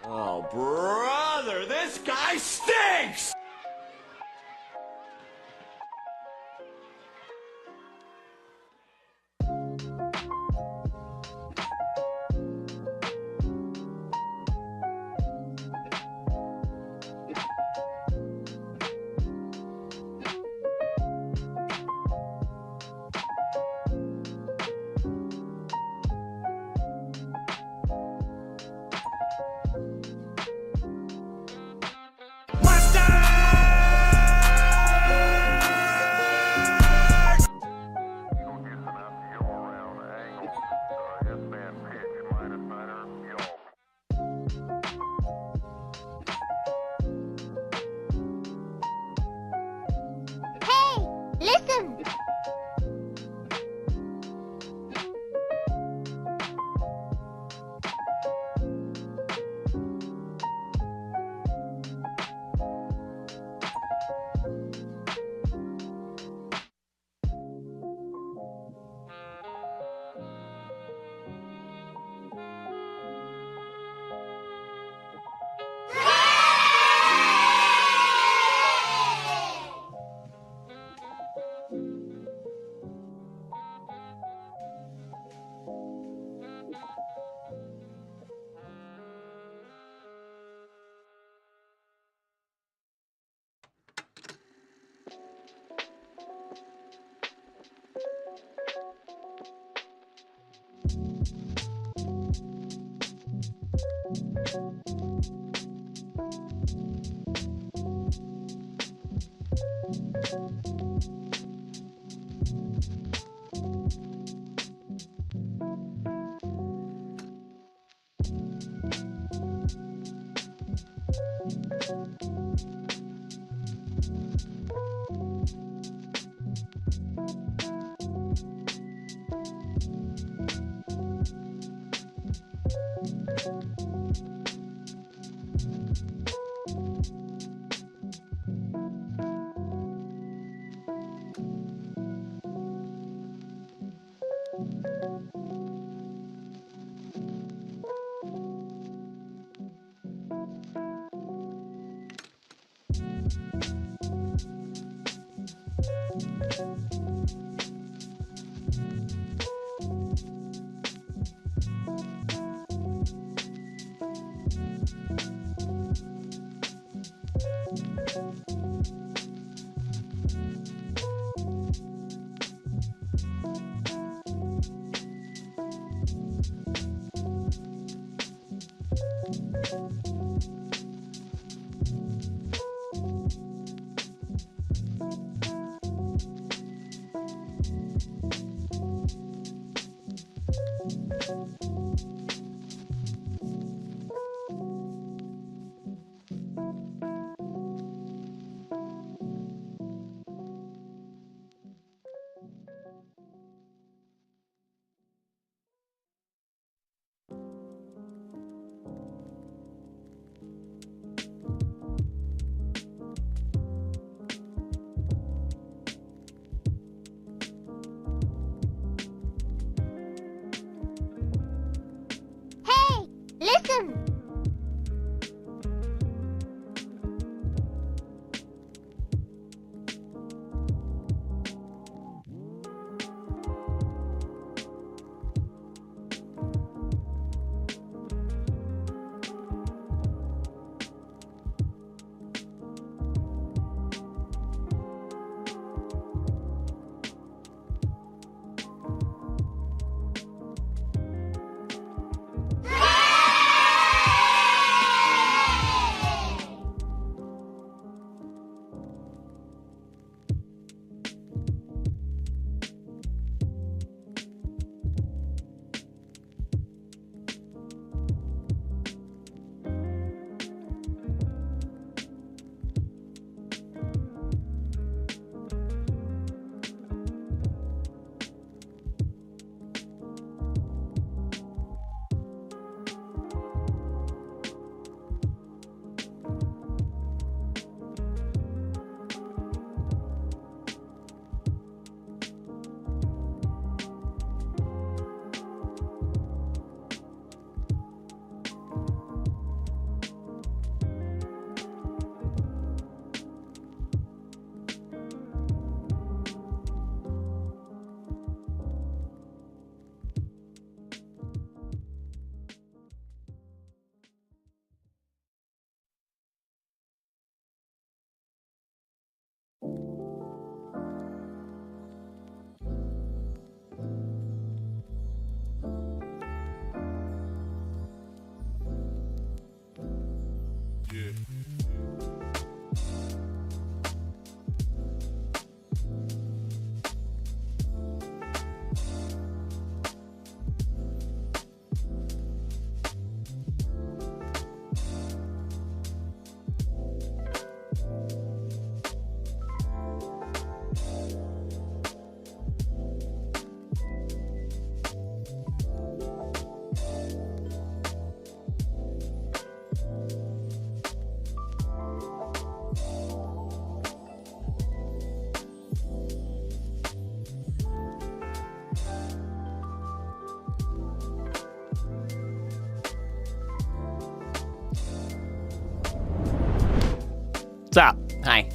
Oh, brother, this guy stinks! Hey, listen! What's up? Hi.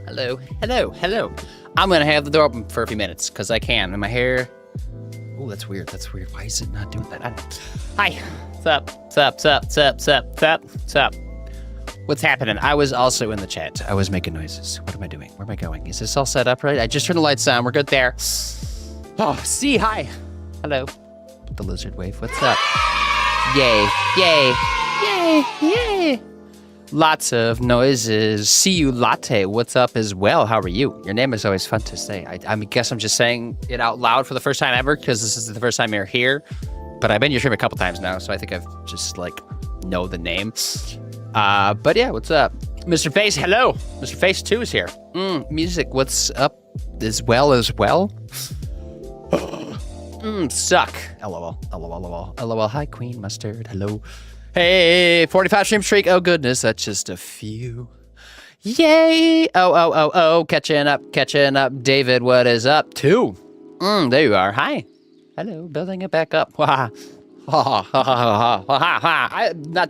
Hello. Hello. Hello. I'm going to have the door open for a few minutes because I can. And my hair... Oh, that's weird. That's weird. Why is it not doing that? Hi. What's up? What's up? What's up? What's up? What's up? What's up? What's up? What's happening? I was also in the chat. I was making noises. What am I doing? Where am I going? Is this all set up right? I just turned the lights on. We're good there. Oh, see. Hi. Hello. The lizard wave. What's up? Yay. Yay. Yay. Yay. Lots of noises. See you, Latte. What's up as well? How are you? Your name is always fun to say. I guess I'm just saying it out loud for the first time ever because this is the first time you're here. But I've been in your stream a couple times now, so I think I've just like know the name. But yeah, what's up? Mr. Face, hello. Mr. Face 2 is here. Music, what's up as well? Suck. LOL. LOL. LOL. Hi, Queen Mustard. Hello. Hey, 45 stream streak. Oh, goodness. That's just a few. Yay. Oh. Catching up. David, what is up? 2. There you are. Hi. Hello. Building it back up. Not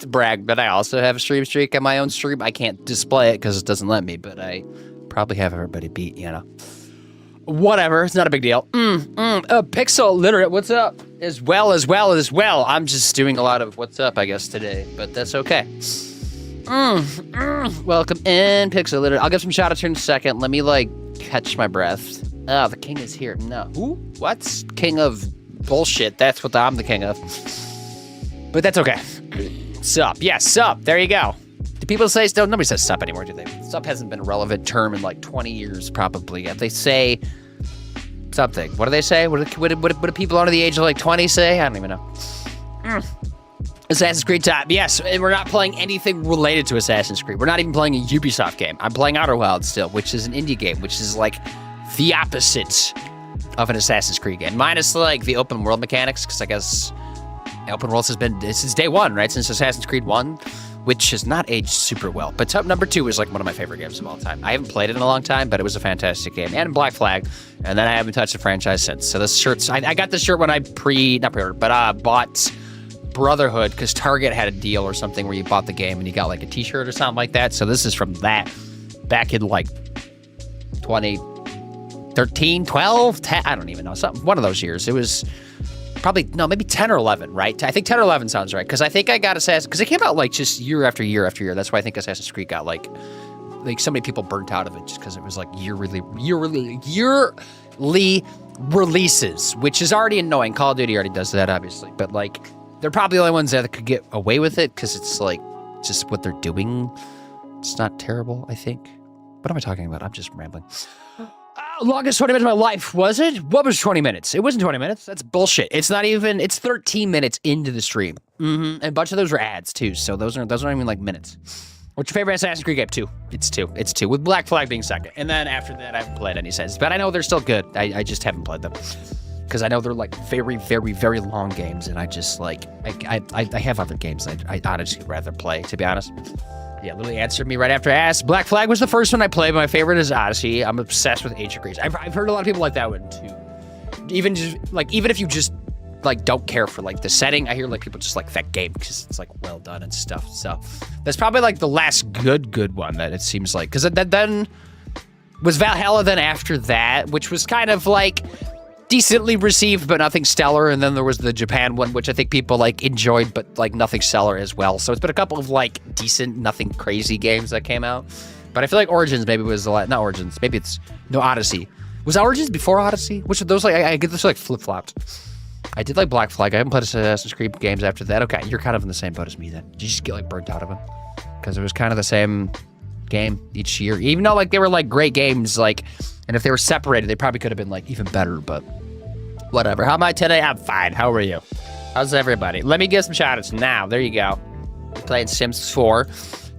to brag, but I also have a stream streak on my own stream. I can't display it because it doesn't let me, but I probably have everybody beat, you know. Whatever, it's not a big deal. Pixel Literate, what's up? As well. I'm just doing a lot of what's up, I guess, today, but that's okay. Welcome in, Pixel Literate. I'll give some shout outs here in a second. Let me, catch my breath. Oh, the king is here. No. Who? What's king of bullshit? That's what I'm the king of. But that's okay. Sup. Yeah, sup. There you go. Do people say still? Nobody says sup anymore, do they? Sup hasn't been a relevant term in 20 years, probably. If they say something, what do they say? What do people under the age of 20 say? I don't even know. Assassin's Creed time. Yes, and we're not playing anything related to Assassin's Creed. We're not even playing a Ubisoft game. I'm playing Outer Wilds still, which is an indie game, which is the opposite of an Assassin's Creed game. Minus the open world mechanics, because I guess open worlds has been since day one, right? Since Assassin's Creed 1. Which has not aged super well. But number 2 is one of my favorite games of all time. I haven't played it in a long time, but it was a fantastic game. And Black Flag. And then I haven't touched the franchise since. So this shirt's, I got this shirt when I bought Brotherhood, because Target had a deal or something where you bought the game and you got a t-shirt or something like that. So this is from that back in 2013, 12, 10, I don't even know. One of those years. It was maybe 10 or 11, right? I think 10 or 11 sounds right, because I think I got Assassin's, because it came out just year after year after year. That's why I think Assassin's Creed got so many people burnt out of it, just because it was yearly releases, which is already annoying. Call of Duty already does that, obviously, but they're probably the only ones that could get away with it, because it's just what they're doing. It's not terrible, I think. What am I talking about? I'm just rambling. Longest 20 minutes of my life, was it? What was 20 minutes? It wasn't 20 minutes. That's bullshit. It's not even, it's 13 minutes into the stream. And a bunch of those were ads, too, so those aren't even minutes. What's your favorite Assassin's Creed game? 2. It's 2, with Black Flag being second. And then after that, I haven't played any since. But I know they're still good. I just haven't played them. Because I know they're very, very, very long games, and I just I have other games I'd honestly rather play, to be honest. Yeah, literally answered me right after I asked. Black Flag was the first one I played, but my favorite is Odyssey. I'm obsessed with Ancient Greece. I've heard a lot of people like that one too. Even if you just don't care for the setting, I hear people just like that game because it's well done and stuff. So that's probably the last good one that it seems like, because then was Valhalla. Then after that, which was kind of decently received, but nothing stellar. And then there was the Japan one, which I think people enjoyed, but nothing stellar as well. So it's been a couple of decent, nothing crazy games that came out. But I feel Origins maybe was not Origins. Maybe it's Odyssey. Was Origins before Odyssey? Which of those I get this flip flopped. I did Black Flag. I haven't played Assassin's Creed games after that. Okay, you're kind of in the same boat as me then. Did you just get burnt out of them? because it was kind of the same game each year. Even though like they were like great games, like, and if they were separated, they probably could have been like even better. But whatever. How am I today? I'm fine. How are you? How's everybody? Let me give some shout outs now. There you go. Playing Sims 4,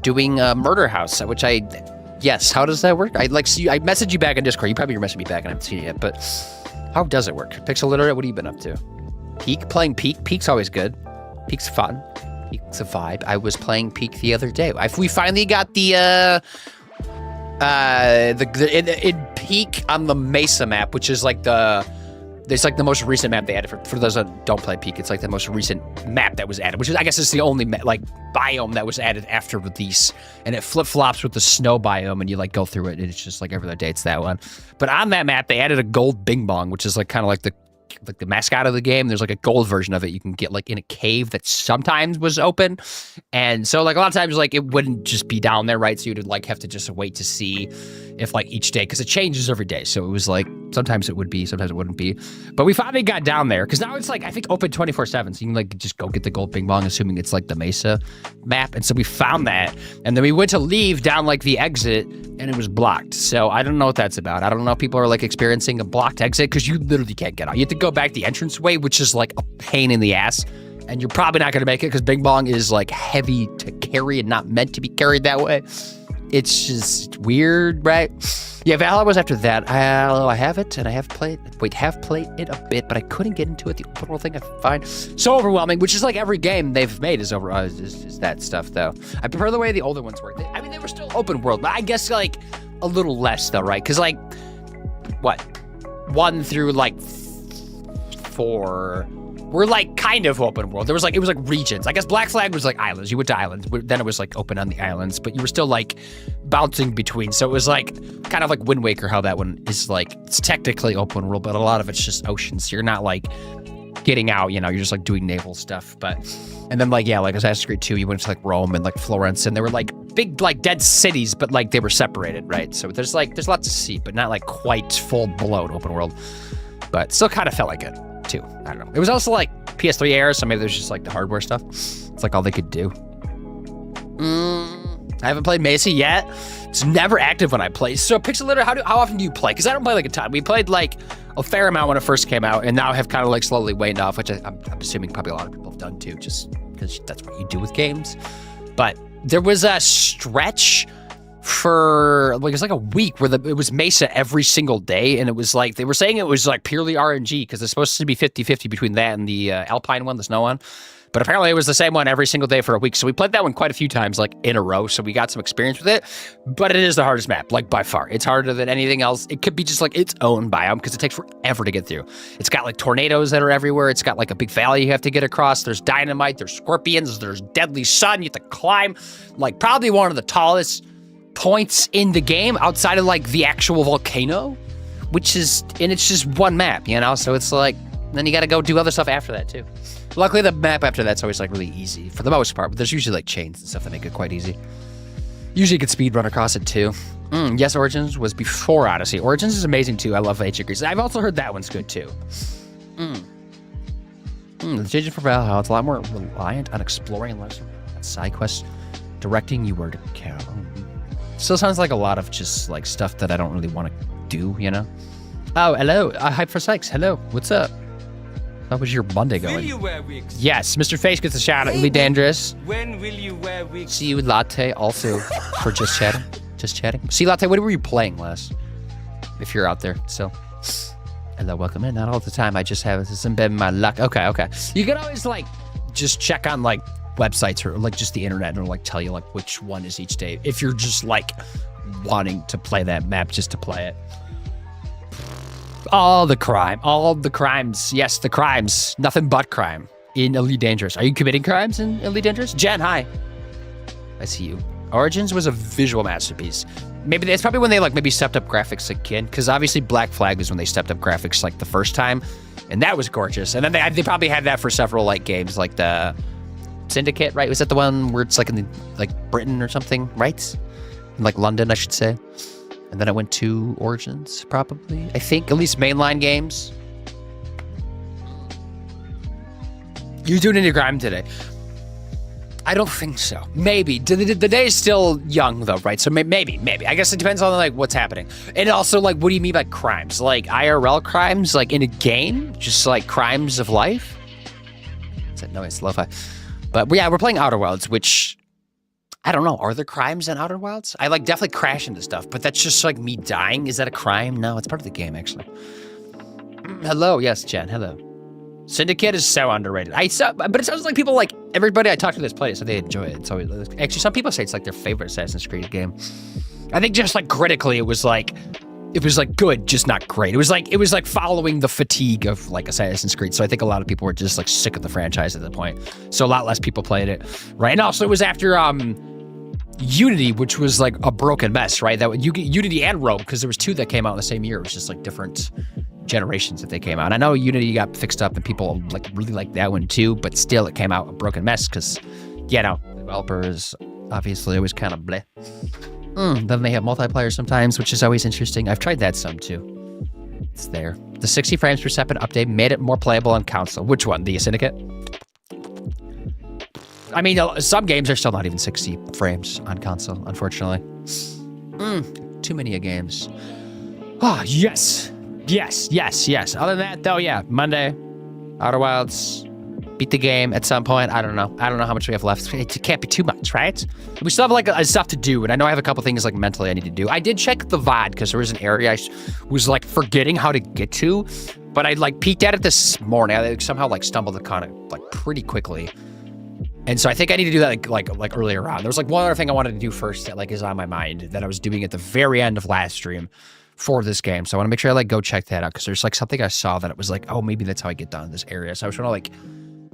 doing Murder House, which yes. How does that work? I see you. I messaged you back in Discord. You probably messaged me back, and I haven't seen it yet. But how does it work? Pixel Literate, what have you been up to? Peak, playing Peak. Peak's always good. Peak's fun. Peak's a vibe. I was playing Peak the other day. We finally got the in Peak on the Mesa map, which is like it's like the most recent map they added for those that don't play Peak. It's like the most recent map that was added, which is, I guess, is the only like biome that was added after release, and it flip flops with the snow biome, and you like go through it, and it's just like every other day it's that one. But on that map, they added a gold Bing Bong, which is like kind of like the mascot of the game. There's like a gold version of it you can get like in a cave that sometimes was open, and so like a lot of times like it wouldn't just be down there, right? So you'd like have to just wait to see if like each day, because it changes every day. So it was like sometimes it would be, sometimes it wouldn't be. But we finally got down there because now it's like I think open 24/7, so you can like just go get the gold Bing Bong, assuming it's like the Mesa map. And so we found that, and then we went to leave down like the exit, and it was blocked. So I don't know what that's about. I don't know if people are like experiencing a blocked exit, because you literally can't get out. You have to go back the entranceway, which is like a pain in the ass, and you're probably not going to make it because Bing Bong is like heavy to carry and not meant to be carried that way. It's just weird, right? Yeah, Valhalla was after that. I have it, and I have played it a bit, but I couldn't get into it. The open world thing I find so overwhelming, which is like every game they've made is that stuff, though. I prefer the way the older ones worked. I mean, they were still open world, but I guess like a little less, though, right? Because like, what? 1 through like 4 were like kind of open world. It was like regions. I guess Black Flag was like islands. You went to islands. Then it was like open on the islands, but you were still like bouncing between. So it was like kind of like Wind Waker, how that one is like, it's technically open world, but a lot of it's just oceans. So you're not like getting out, you know, you're just like doing naval stuff. But, and then like, yeah, like Assassin's Creed 2, you went to like Rome and like Florence, and they were like big, like dead cities, but like they were separated, right? So there's lots to see, but not like quite full blown open world, but still kind of felt like it too. I don't know. It was also like PS3 era, so maybe there's just like the hardware stuff. It's like all they could do. I haven't played Mesa yet. It's never active when I play. So Pixel Literate, how often do you play? Because I don't play like a ton. We played like a fair amount when it first came out, and now have kind of like slowly waned off, which I'm assuming probably a lot of people have done too, just because that's what you do with games. But there was a stretch for like, it was like a week where it was Mesa every single day, and it was like they were saying it was like purely RNG because it's supposed to be 50-50 between that and the Alpine one, the snow one, but apparently it was the same one every single day for a week. So we played that one quite a few times, like in a row, so we got some experience with it. But it is the hardest map, like by far. It's harder than anything else. It could be just like its own biome because it takes forever to get through. It's got like tornadoes that are everywhere. It's got like a big valley you have to get across. There's dynamite, there's scorpions, there's deadly sun. You have to climb like probably one of the tallest points in the game outside of like the actual volcano, which is, and it's just one map, you know? So it's like, then you got to go do other stuff after that too. Luckily the map after that's always like really easy for the most part, but there's usually like chains and stuff that make it quite easy. Usually you could speed run across it too. Yes, Origins was before Odyssey. Origins is amazing too. I love Ancient Greece. I've also heard that one's good too. The changes for Valhalla, it's a lot more reliant on exploring less side quests, directing you where to go. Still sounds like a lot of just like stuff that I don't really want to do, you know? Oh, hello. Hype for Sykes. Hello. What's up? How was your Monday going? Will you wear wigs? Yes, Mr. Face gets a shout out. Elite Dangerous. When will you wear wigs? See you, Latte, also for just chatting. Just chatting. See, Latte, what were you playing last? If you're out there still. Hello, welcome in. Not all the time. I just have this embed in my luck. Okay. You can always like just check on like websites or like just the internet and it'll like tell you like which one is each day if you're just like wanting to play that map just to play it. All the crimes. Yes, the crimes. Nothing but crime in Elite Dangerous. Are you committing crimes in Elite Dangerous? Jen, hi. I see you. Origins was a visual masterpiece. Maybe it's probably when they like maybe stepped up graphics again, because obviously Black Flag was when they stepped up graphics like the first time, and that was gorgeous. And then they probably had that for several like games, like the Syndicate, right? Was that the one where it's like in the, like Britain or something, right? In like London, I should say. And then it went to Origins, probably. I think, at least mainline games. You're doing any crime today. I don't think so. Maybe. The day is still young, though, right? So maybe. I guess it depends on, like, what's happening. And also, like, what do you mean by crimes? Like, IRL crimes? Like, in a game? Just, like, crimes of life? Is that noise? Lo-fi. But, yeah, we're playing Outer Wilds, which... I don't know. Are there crimes in Outer Wilds? I, like, definitely crash into stuff, but that's just, like, me dying. Is that a crime? No, it's part of the game, actually. Hello. Yes, Jen. Hello. Syndicate is so underrated. But it sounds like people like everybody I talk to this place, so they enjoy it. So actually, some people say it's like their favorite Assassin's Creed game. I think just like critically, it was like good, just not great. It was like following the fatigue of like Assassin's Creed. So I think a lot of people were just like sick of the franchise at that point. So a lot less people played it, right? And also it was after Unity, which was like a broken mess, right? That Unity and Rogue, because there was 2 that came out in the same year. It was just like different generations that they came out. I know Unity got fixed up and people like really liked that one too, but still it came out a broken mess because, you know, developers obviously always kind of bleh. Then they have multiplayer sometimes, which is always interesting. I've tried that some too. It's there. The 60 frames per second update made it more playable on console. Which one? The Syndicate? I mean, some games are still not even 60 frames on console, unfortunately. Too many games. Oh, yes. Yes. Other than that, though, yeah, Monday, Outer Wilds, beat the game at some point. I don't know how much we have left. It can't be too much, right? We still have like stuff to do, and I know I have a couple things like mentally I need to do. I did check the VOD because there was an area I was like forgetting how to get to, but I like peeked at it this morning. I somehow like stumbled upon it like pretty quickly. And so I think I need to do that like earlier on. There was like one other thing I wanted to do first that like is on my mind that I was doing at the very end of last stream for this game. So I want to make sure I like go check that out because there's like something I saw that it was like, oh, maybe that's how I get down in this area. So I was trying to like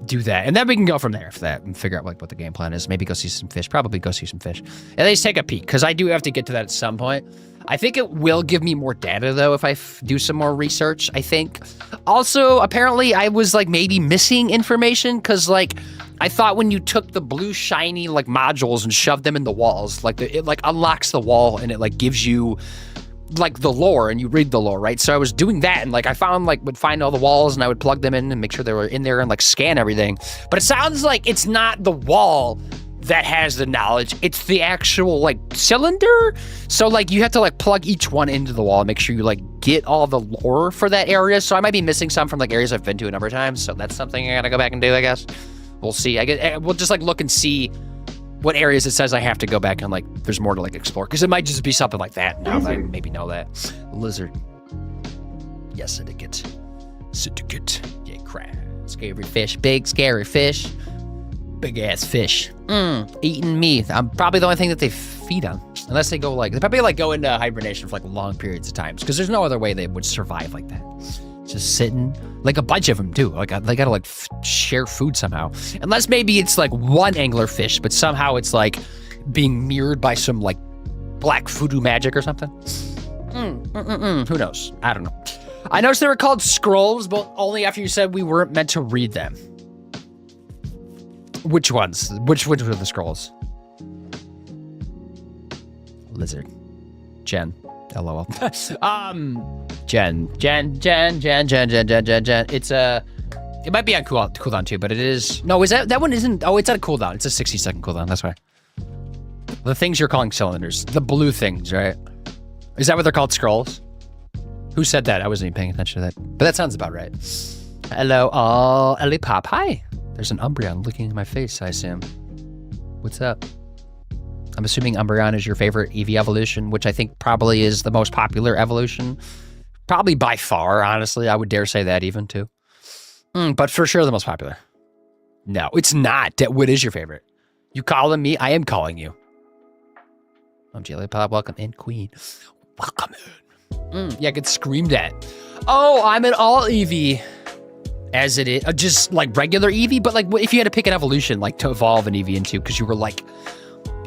do that. And then we can go from there for that and figure out like what the game plan is. Maybe go see some fish, probably go see some fish. At least take a peek because I do have to get to that at some point. I think it will give me more data though if I do some more research, I think. Also, apparently I was like maybe missing information because like I thought when you took the blue shiny like modules and shoved them in the walls, like it like unlocks the wall and it like gives you like the lore and you read the lore, right? So I was doing that and like I would find all the walls and I would plug them in and make sure they were in there and like scan everything. But it sounds like it's not the wall that has the knowledge, it's the actual like cylinder. So like you have to like plug each one into the wall and make sure you like get all the lore for that area. So I might be missing some from like areas I've been to a number of times. So that's something I gotta go back and do, I guess. We'll see. We'll just like look and see what areas it says I have to go back and like there's more to like explore because it might just be something like that. Now that I maybe know that. Lizard. Yes, Syndicate. Yeah, crap. Scary fish. Big scary fish. Big ass fish. Eating me. I'm probably the only thing that they feed on. Unless they go like, they probably like go into hibernation for like long periods of times because there's no other way they would survive like that. Just sitting, like a bunch of them too. Like they gotta like share food somehow. Unless maybe it's like one anglerfish, but somehow it's like being mirrored by some like black voodoo magic or something. Who knows? I don't know. I noticed they were called scrolls, but only after you said we weren't meant to read them. Which ones? Which were the scrolls? Lizard. Jen. LOL. Jen. It's it might be on cooldown too, but it is. No, is that one isn't? Oh, it's on a cooldown. It's a 60-second cooldown. That's why. The things you're calling cylinders, the blue things, right? Is that what they're called? Scrolls? Who said that? I wasn't even paying attention to that, but that sounds about right. Hello, Ellie Pop. Hi. There's an Umbreon looking in my face, I assume. What's up? I'm assuming Umbreon is your favorite Eevee evolution, which I think probably is the most popular evolution. Probably by far, honestly. I would dare say that even, too. But for sure the most popular. No, it's not. What is your favorite? You calling me? I am calling you. I'm Jelly Pop. Welcome in, Queen. Welcome in. Yeah, get screamed at. Oh, I'm an all Eevee. As it is. Just like regular Eevee, but like if you had to pick an evolution, like to evolve an Eevee into, because you were like,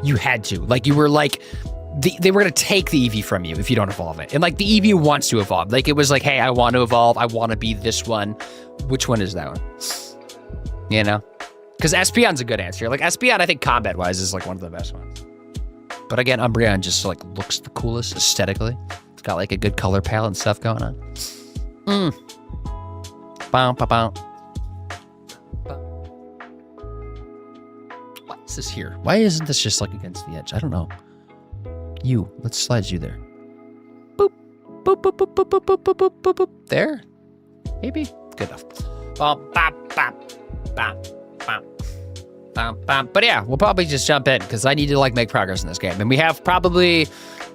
you had to. Like you were like, they were going to take the Eevee from you if you don't evolve it. And like the Eevee wants to evolve. Like it was like, hey, I want to evolve. I want to be this one. Which one is that one? You know? Because Espeon's a good answer. Like Espeon, I think combat-wise is like one of the best ones. But again, Umbreon just like looks the coolest aesthetically. It's got like a good color palette and stuff going on. Bow, bow, bow. What? What's this here? Why isn't this just like against the edge? I don't know. Let's slide you there. Boop, boop, boop, boop, boop, boop, boop, boop, boop, boop, boop. There? Maybe? Good enough. Bop, bop, bop, bop, bop, bop, bop. But yeah, we'll probably just jump in because I need to like make progress in this game. And we have probably a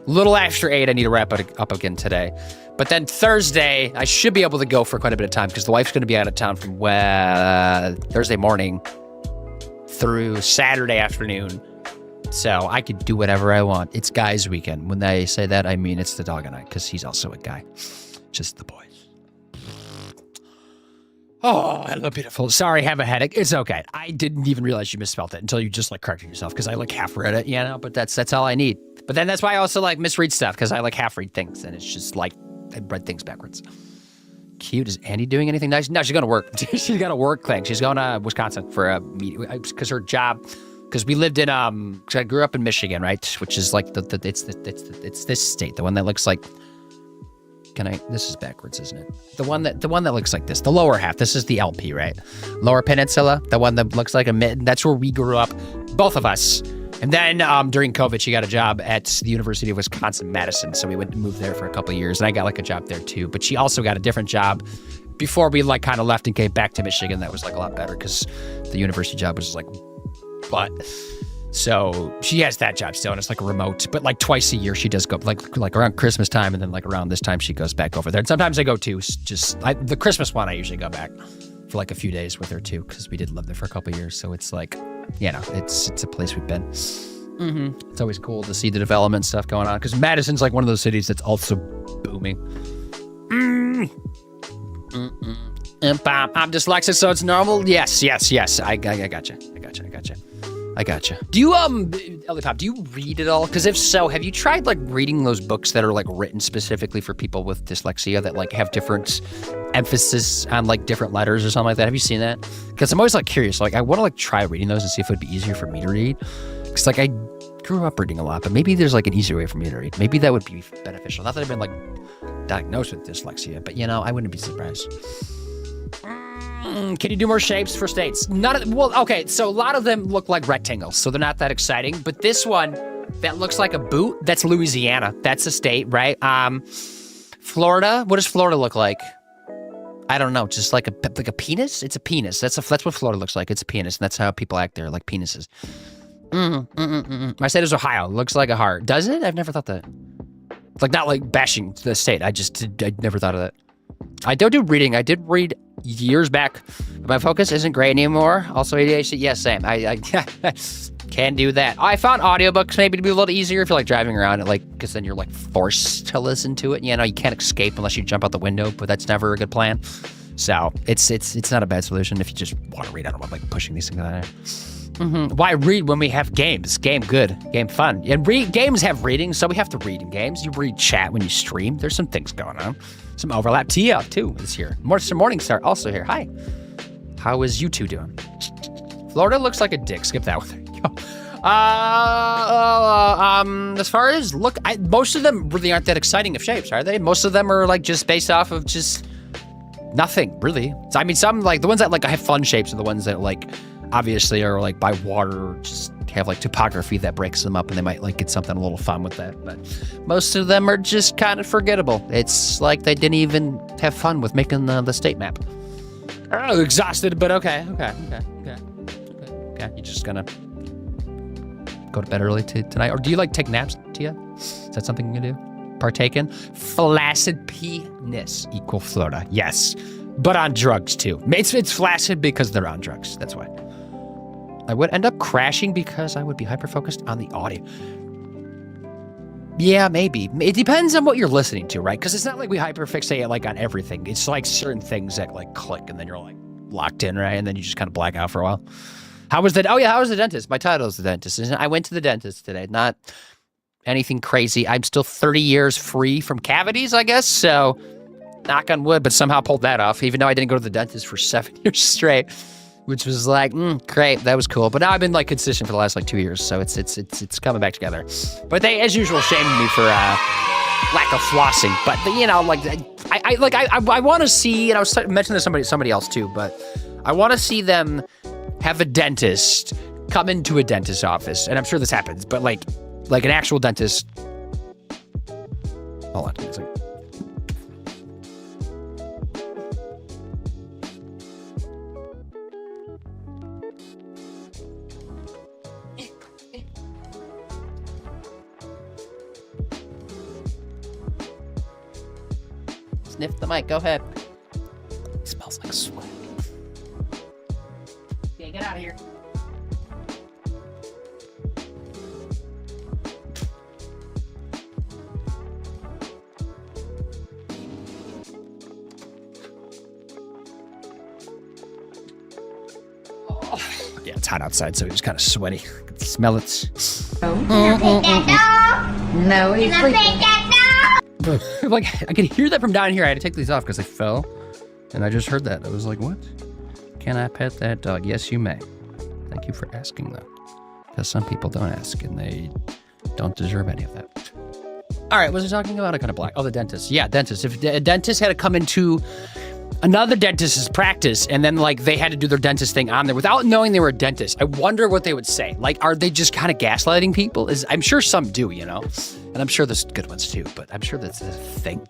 little after 8. I need to wrap it up again today. But then Thursday, I should be able to go for quite a bit of time because the wife's going to be out of town from Thursday morning through Saturday afternoon. So I could do whatever I want. It's guys' weekend. When I say that, I mean it's the dog and I because he's also a guy. Just the boys. Oh, hello, beautiful. Sorry, I have a headache. It's okay. I didn't even realize you misspelled it until you just like corrected yourself because I like half read it, but that's all I need. But then that's why I also like misread stuff because I like half read things and it's just like I read things backwards. Cute. Is Andy doing anything nice? No, she's going to work. She's got a work thing. She's going to Wisconsin for a meeting because her job, because we lived in, cause I grew up in Michigan, right? Which is like it's this state, the one that looks like, this is backwards, isn't it? The one that looks like this, the lower half. This is the LP, right? Lower Peninsula, the one that looks like a mitten. That's where we grew up, both of us. And then during COVID, she got a job at the University of Wisconsin-Madison. So we went to move there for a couple of years. And I got like a job there too. But she also got a different job before we like kind of left and came back to Michigan. That was like a lot better because the university job was like, but so she has that job still. And it's like a remote, but like twice a year she does go like around Christmas time. And then like around this time she goes back over there. And sometimes I go too, the Christmas one, I usually go back for like a few days with her too. Cause we did live there for a couple of years. So it's like, it's a place we've been. Mm-hmm. It's always cool to see the development stuff going on because Madison's like one of those cities that's also booming. I'm dyslexic, so it's normal. Yes. I gotcha. Do you Ellie-Pop, do you read at all? Because if so, have you tried like reading those books that are like written specifically for people with dyslexia that like have different emphasis on like different letters or something like that? Have you seen that? Because I'm always like curious. Like I want to like try reading those and see if it would be easier for me to read. Because like I grew up reading a lot, but maybe there's like an easier way for me to read. Maybe that would be beneficial. Not that I've been like diagnosed with dyslexia, but I wouldn't be surprised. Can you do more shapes for states? Okay, so a lot of them look like rectangles, so they're not that exciting. But this one that looks like a boot, that's Louisiana. That's a state, right? Florida, what does Florida look like? I don't know, just like a penis? It's a penis. That's what Florida looks like. It's a penis, and that's how people act there, like penises. My state is Ohio. Looks like a heart. Does it? I've never thought that. Like, not like bashing the state. I never thought of that. I don't do reading. I did read years back, but my focus isn't great anymore. Also ADHD, yes, same. I can do that. I found audiobooks maybe to be a little easier if you're like driving around and like, because then you're like forced to listen to it. You can't escape unless you jump out the window, but that's never a good plan. So it's not a bad solution if you just want to read. I don't want like pushing these things out there. Mm-hmm. Why read when we have games? Game good, game fun. And games have reading, so we have to read in games. You read chat when you stream. There's some things going on. Some overlap. Tia, too, is here. Morningstar, also here. Hi. How is you two doing? Florida looks like a dick. Skip that one. There you go. As far as most of them really aren't that exciting of shapes, are they? Most of them are like just based off of just nothing, really. So, I mean, some like the ones that like have fun shapes are the ones that like obviously are like by water or just have like topography that breaks them up and they might like get something a little fun with that. But most of them are just kind of forgettable. It's like they didn't even have fun with making the state map. Oh, exhausted, but okay. You're just gonna go to bed early tonight? Or do you like take naps, Tia? Is that something you do? Partake in? Flaccid penis equal Florida. Yes. But on drugs too. It's flaccid because they're on drugs. That's why. I would end up crashing because I would be hyper-focused on the audio. Yeah, maybe. It depends on what you're listening to, right? Because it's not like we hyper-fixate like on everything. It's like certain things that like click and then you're like locked in, right? And then you just kind of black out for a while. How was the dentist? My title is the dentist. I went to the dentist today. Not anything crazy. I'm still 30 years free from cavities, I guess. So knock on wood, but somehow pulled that off, even though I didn't go to the dentist for 7 years straight. Which was like, great, that was cool. But now I've been like consistent for the last like 2 years, so it's coming back together. But they, as usual, shamed me for lack of flossing. But I want to see, and I was mentioning this to somebody else too, but I want to see them have a dentist come into a dentist's office, and I'm sure this happens, but like an actual dentist. Hold on a second. Sniff the mic. Go ahead. It smells like sweat. Okay, get out of here. Yeah, it's hot outside, so he's kind of sweaty. I can smell it. No, he's sleeping. Like, I could hear that from down here. I had to take these off because they fell. And I just heard that. I was like, what? Can I pet that dog? Yes, you may. Thank you for asking, though. Because some people don't ask, and they don't deserve any of that. All right, what was I talking about? I kind of black. Oh, the dentist. Yeah, dentist. If a dentist had to come into another dentist's practice, and then, like, they had to do their dentist thing on there without knowing they were a dentist, I wonder what they would say. Like, are they just kind of gaslighting people? I'm sure some do, you know? And I'm sure there's good ones, too, but I'm sure that's a thing.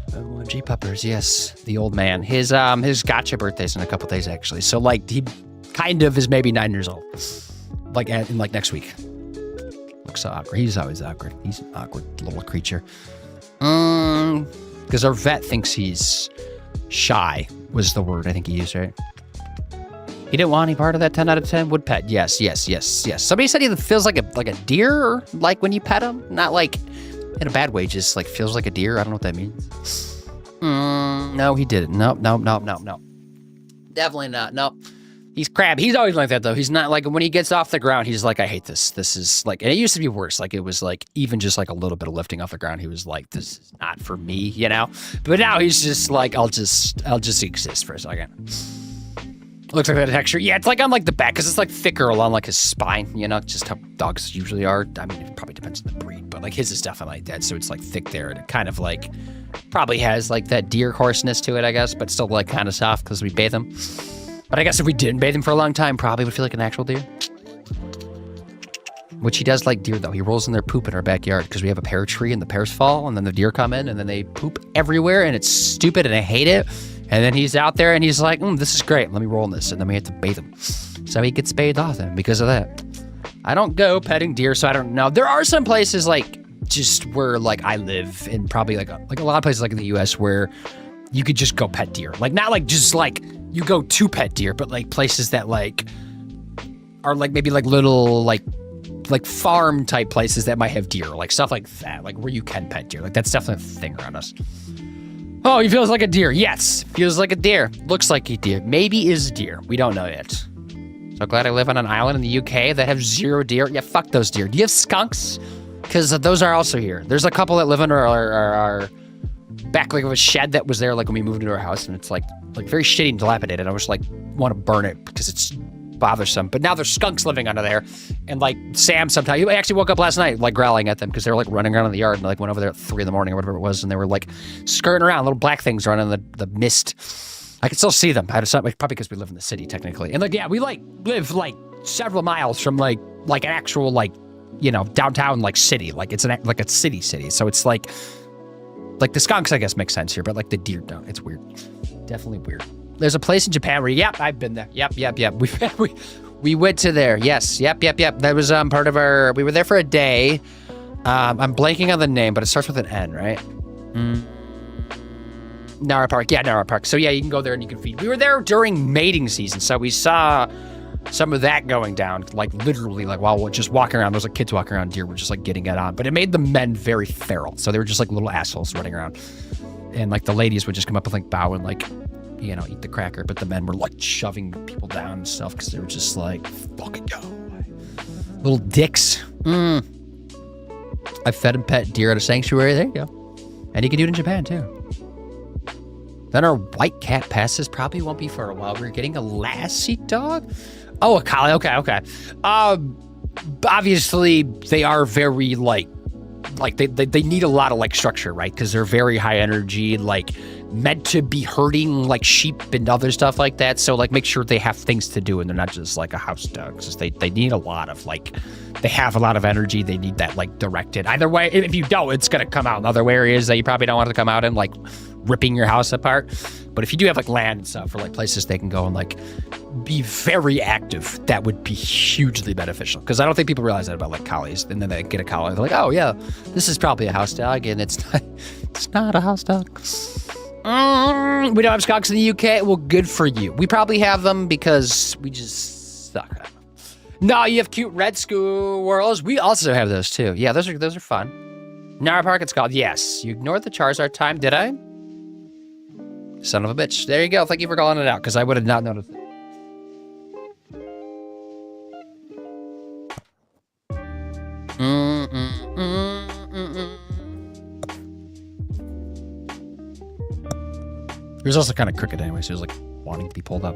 OMG Puppers, yes, the old man. His gotcha birthday's in a couple days, actually. So, like, he kind of is maybe 9 years old. Like, in, like, next week. Looks so awkward. He's always awkward. He's an awkward little creature. Because our vet thinks he's shy, was the word I think he used, right? He didn't want any part of that 10 out of 10 would pet. Yes. Somebody said he feels like a deer, like when you pet him. Not like in a bad way, just like feels like a deer. I don't know what that means. No, he didn't. Nope. Definitely not. Nope. He's crab. He's always like that, though. He's not like, when he gets off the ground, he's like, I hate this. This is like, and it used to be worse. Like, it was like, even just like a little bit of lifting off the ground, he was like, this is not for me, you know? But now he's just like, I'll just exist for a second. Looks like that texture. Yeah, it's like on like the back, because it's like thicker along like his spine, you know, just how dogs usually are. I mean, it probably depends on the breed, but like his is definitely like that. So it's like thick there, and it kind of like probably has like that deer coarseness to it, I guess, but still like kind of soft because we bathe him. But I guess if we didn't bathe him for a long time, probably would feel like an actual deer. Which he does like deer, though. He rolls in their poop in our backyard because we have a pear tree and the pears fall, and then the deer come in and then they poop everywhere, and it's stupid and I hate it. And then he's out there and he's like, this is great. Let me roll in this. And then we have to bathe him. So he gets bathed often because of that. I don't go petting deer, so I don't know. There are some places like just where like I live, and probably like a lot of places like in the US where you could just go pet deer. Like not like just like you go to pet deer, but like places that like are like maybe like little like farm type places that might have deer, like stuff like that, like where you can pet deer. Like that's definitely a thing around us. Oh, he feels like a deer. Yes, feels like a deer. Looks like a deer. Maybe is a deer. We don't know yet. So glad I live on an island in the UK that have 0 deer. Yeah, fuck those deer. Do you have skunks? Because those are also here. There's a couple that live under our back like of a shed that was there like when we moved into our house, and it's like very shitty and dilapidated. I was like want to burn it because it's bothersome. But now there's skunks living under there, and like Sam sometimes he actually woke up last night like growling at them because they were like running around in the yard, and like went over there at 3 a.m. or whatever it was, and they were like skirting around, little black things running in the mist. I can still see them. I had something probably because we live in the city technically, and like yeah, we like live like several miles from like an actual like you know downtown like city, like it's like a city, so it's like the skunks I guess make sense here, but like the deer don't. It's weird, definitely weird. There's a place in Japan where, yep, I've been there. Yep. We went to there. Yes. Yep. That was part of our, we were there for a day. I'm blanking on the name, but it starts with an N, right? Nara Park. Yeah, Nara Park. So yeah, you can go there and you can feed. We were there during mating season, so we saw some of that going down, like literally like while we're just walking around. There's like kids walking around, deer were just like getting it on. But it made the men very feral. So they were just like little assholes running around. And like the ladies would just come up and like bow and like, you know, eat the cracker, but the men were like shoving people down and stuff because they were just like, fucking go. Little dicks. I fed and pet deer at a sanctuary. There you go. And you can do it in Japan too. Then our white cat passes. Probably won't be for a while. We're getting a lassie dog. Oh, a collie. Okay. Obviously, they are very like they need a lot of like structure, right? Because they're very high energy. Like meant to be herding like sheep and other stuff like that. So like make sure they have things to do and they're not just like a house dog. Because they need a lot of like, they have a lot of energy. They need that like directed. Either way, if you don't, it's going to come out in other areas that you probably don't want it to come out in, like ripping your house apart. But if you do have like land and stuff or like places they can go and like be very active, that would be hugely beneficial. Because I don't think people realize that about like collies. And then they get a collie, they're like, oh yeah, this is probably a house dog, and it's not a house dog. We don't have skunks in the UK. Well, good for you. We probably have them because we just suck at them. No, you have cute red squirrels. We also have those too. Yeah, those are fun. Nara Park, it's called. Yes, you ignored the Charizard time, did I? Son of a bitch. There you go. Thank you for calling it out, because I would have not noticed it. He was also kind of crooked anyway, so he was like wanting to be pulled up.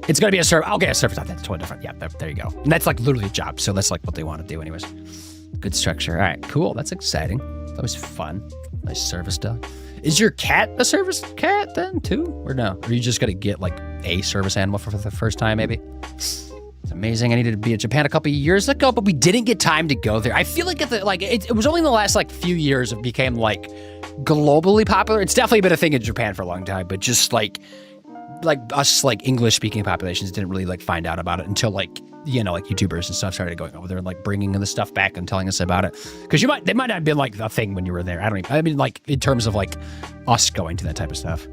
It's going to be a server. Okay, a server's not. That's totally different. Yeah, there you go. And that's like literally a job, so that's like what they want to do anyways. Good structure. All right, cool. That's exciting. That was fun. Nice service dog. Is your cat a service cat then too? Or no? Or are you just going to get like a service animal for the first time maybe? It's amazing. I needed to be in Japan a couple of years ago, but we didn't get time to go there. I feel like it was only in the last like few years it became like globally popular. It's definitely been a thing in Japan for a long time, but just like us like English speaking populations didn't really like find out about it until like, you know, like YouTubers and stuff started going over there and like bringing the stuff back and telling us about it. Because they might not have been like a thing when you were there. I mean like in terms of like us going to that type of stuff.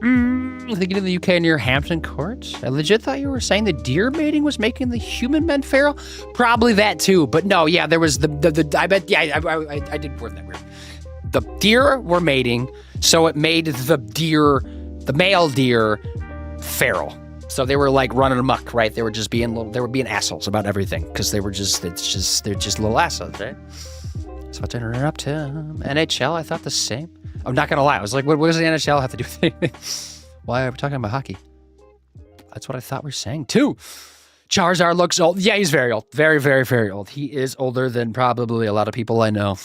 Thinking in the UK near Hampton Court. I legit thought you were saying the deer mating was making the human men feral. Probably that too, but no, yeah, there was the I bet, yeah, I did word that weird. The deer were mating, so it made the male deer feral. So they were like running amok, right? They were being assholes about everything because they're just little assholes, right? So to interrupt him. NHL, I thought the same. I'm not gonna lie. I was like, what does the NHL have to do with anything? Why are we talking about hockey? That's what I thought we were saying too. Charizard looks old. Yeah, he's very old. Very, very, very old. He is older than probably a lot of people I know.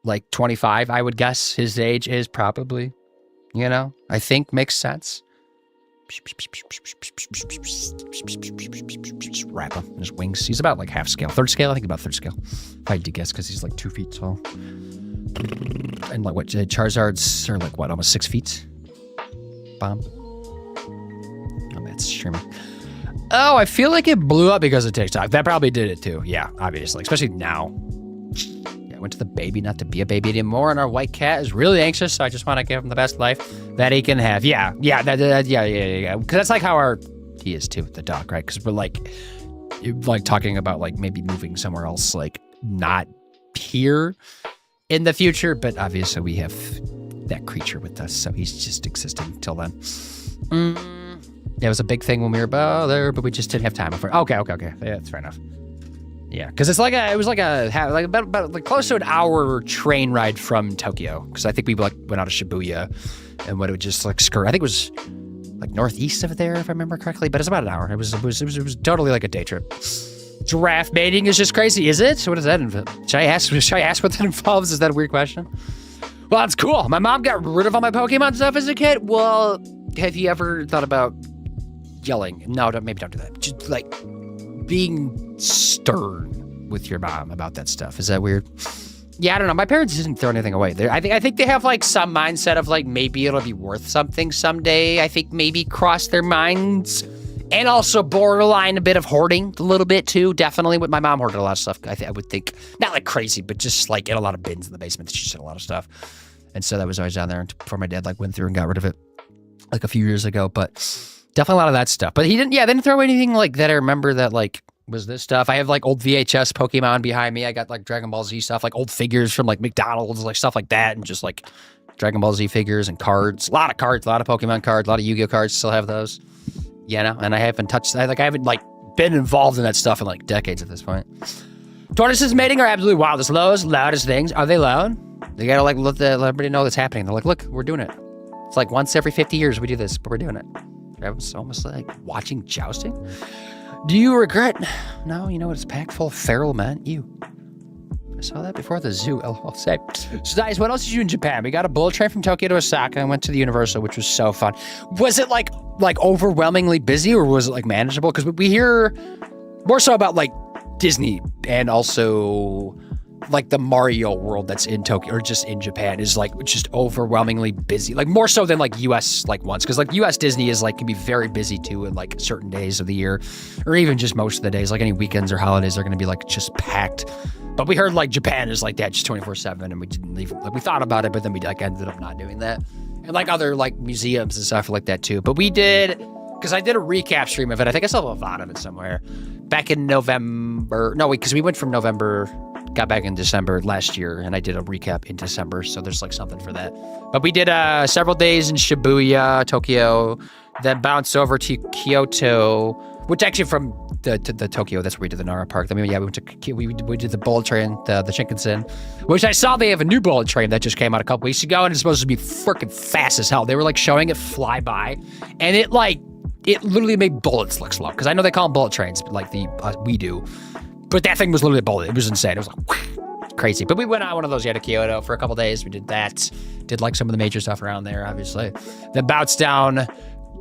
Like 25, I would guess his age is probably, you know, I think makes sense. Just wrap him in his wings. He's about like half scale. Third scale? I think about third scale. If I had to guess, because he's like 2 feet tall. And like what, Charizards are like what, almost 6 feet? Bomb. Oh, that's streaming. Oh, I feel like it blew up because of TikTok. That probably did it too. Yeah, obviously. Especially now. Yeah, I went to the baby not to be a baby anymore, and our white cat is really anxious, so I just want to give him the best life that he can have. Yeah. Because that's like how he is too, the dog, right? Because we're like talking about like maybe moving somewhere else, like not here in the future, but obviously we have that creature with us, so he's just existing until then. It was a big thing when we were about there, but we just didn't have time for it. Okay. Yeah, that's fair enough. Yeah, because it was about close to an hour train ride from Tokyo. Because I think we like went out of Shibuya, and what it would just like skirt. I think it was like northeast of there, if I remember correctly. But it's about an hour. It was totally like a day trip. Giraffe mating is just crazy, is it? So what does that involve? Should I ask what that involves? Is that a weird question? Well, that's cool. My mom got rid of all my Pokemon stuff as a kid. Well, have you ever thought about yelling? No, maybe don't do that. Just like being stern with your mom about that stuff. Is that weird? Yeah, I don't know. My parents didn't throw anything away. I think they have like some mindset of like maybe it'll be worth something someday. I think maybe cross their minds. And also borderline a bit of hoarding a little bit too. Definitely. With my mom hoarded a lot of stuff. I would think not like crazy, but just like in a lot of bins in the basement. She just had a lot of stuff. And so that was always down there before my dad like went through and got rid of it like a few years ago. But definitely a lot of that stuff. But they didn't throw anything like that. I remember that like was this stuff. I have like old VHS Pokemon behind me. I got like Dragon Ball Z stuff, like old figures from like McDonald's, like stuff like that. And just like Dragon Ball Z figures and cards. A lot of cards, a lot of Pokemon cards, a lot of Yu-Gi-Oh cards. Still have those. You know, and I haven't been involved in that stuff in like decades at this point. Tortoises mating are absolutely wild. The loudest things. Are they loud? They gotta like let everybody know that's happening. They're like, look, we're doing it. It's like once every 50 years we do this, but we're doing it. It was almost like watching jousting. Do you regret? No, you know what? It's packed full of feral men. You. I saw that before the zoo. I'll say. So, guys, what else did you do in Japan? We got a bullet train from Tokyo to Osaka and went to the Universal, which was so fun. Was it like overwhelmingly busy, or was it like manageable? Because we hear more so about like Disney and also like the Mario world that's in Tokyo or just in Japan is like just overwhelmingly busy, like more so than like US like ones, because like US Disney is like can be very busy too in like certain days of the year, or even just most of the days, like any weekends or holidays are going to be like just packed. But we heard like Japan is like that, just 24/7, and we didn't leave. Like we thought about it, but then we like ended up not doing that, and like other like museums and stuff like that too. But we did, because I did a recap stream of it. I think I still have a VOD of it somewhere back in November. No, because we went from November. Got back in December last year, and I did a recap in December, so there's like something for that. But we did several days in Shibuya, Tokyo, then bounced over to Kyoto, which actually from the Tokyo, that's where we did the Nara Park. I mean, yeah, we went to we did the bullet train, the Shinkansen, which I saw they have a new bullet train that just came out a couple weeks ago, and it's supposed to be freaking fast as hell. They were like showing it fly by, and it literally made bullets look slow, because I know they call them bullet trains, but like we do. But that thing was literally a bullet. It was insane. It was like crazy. But we went on one of those to Kyoto for a couple days. We did that. Did like some of the major stuff around there, obviously. Then bounced down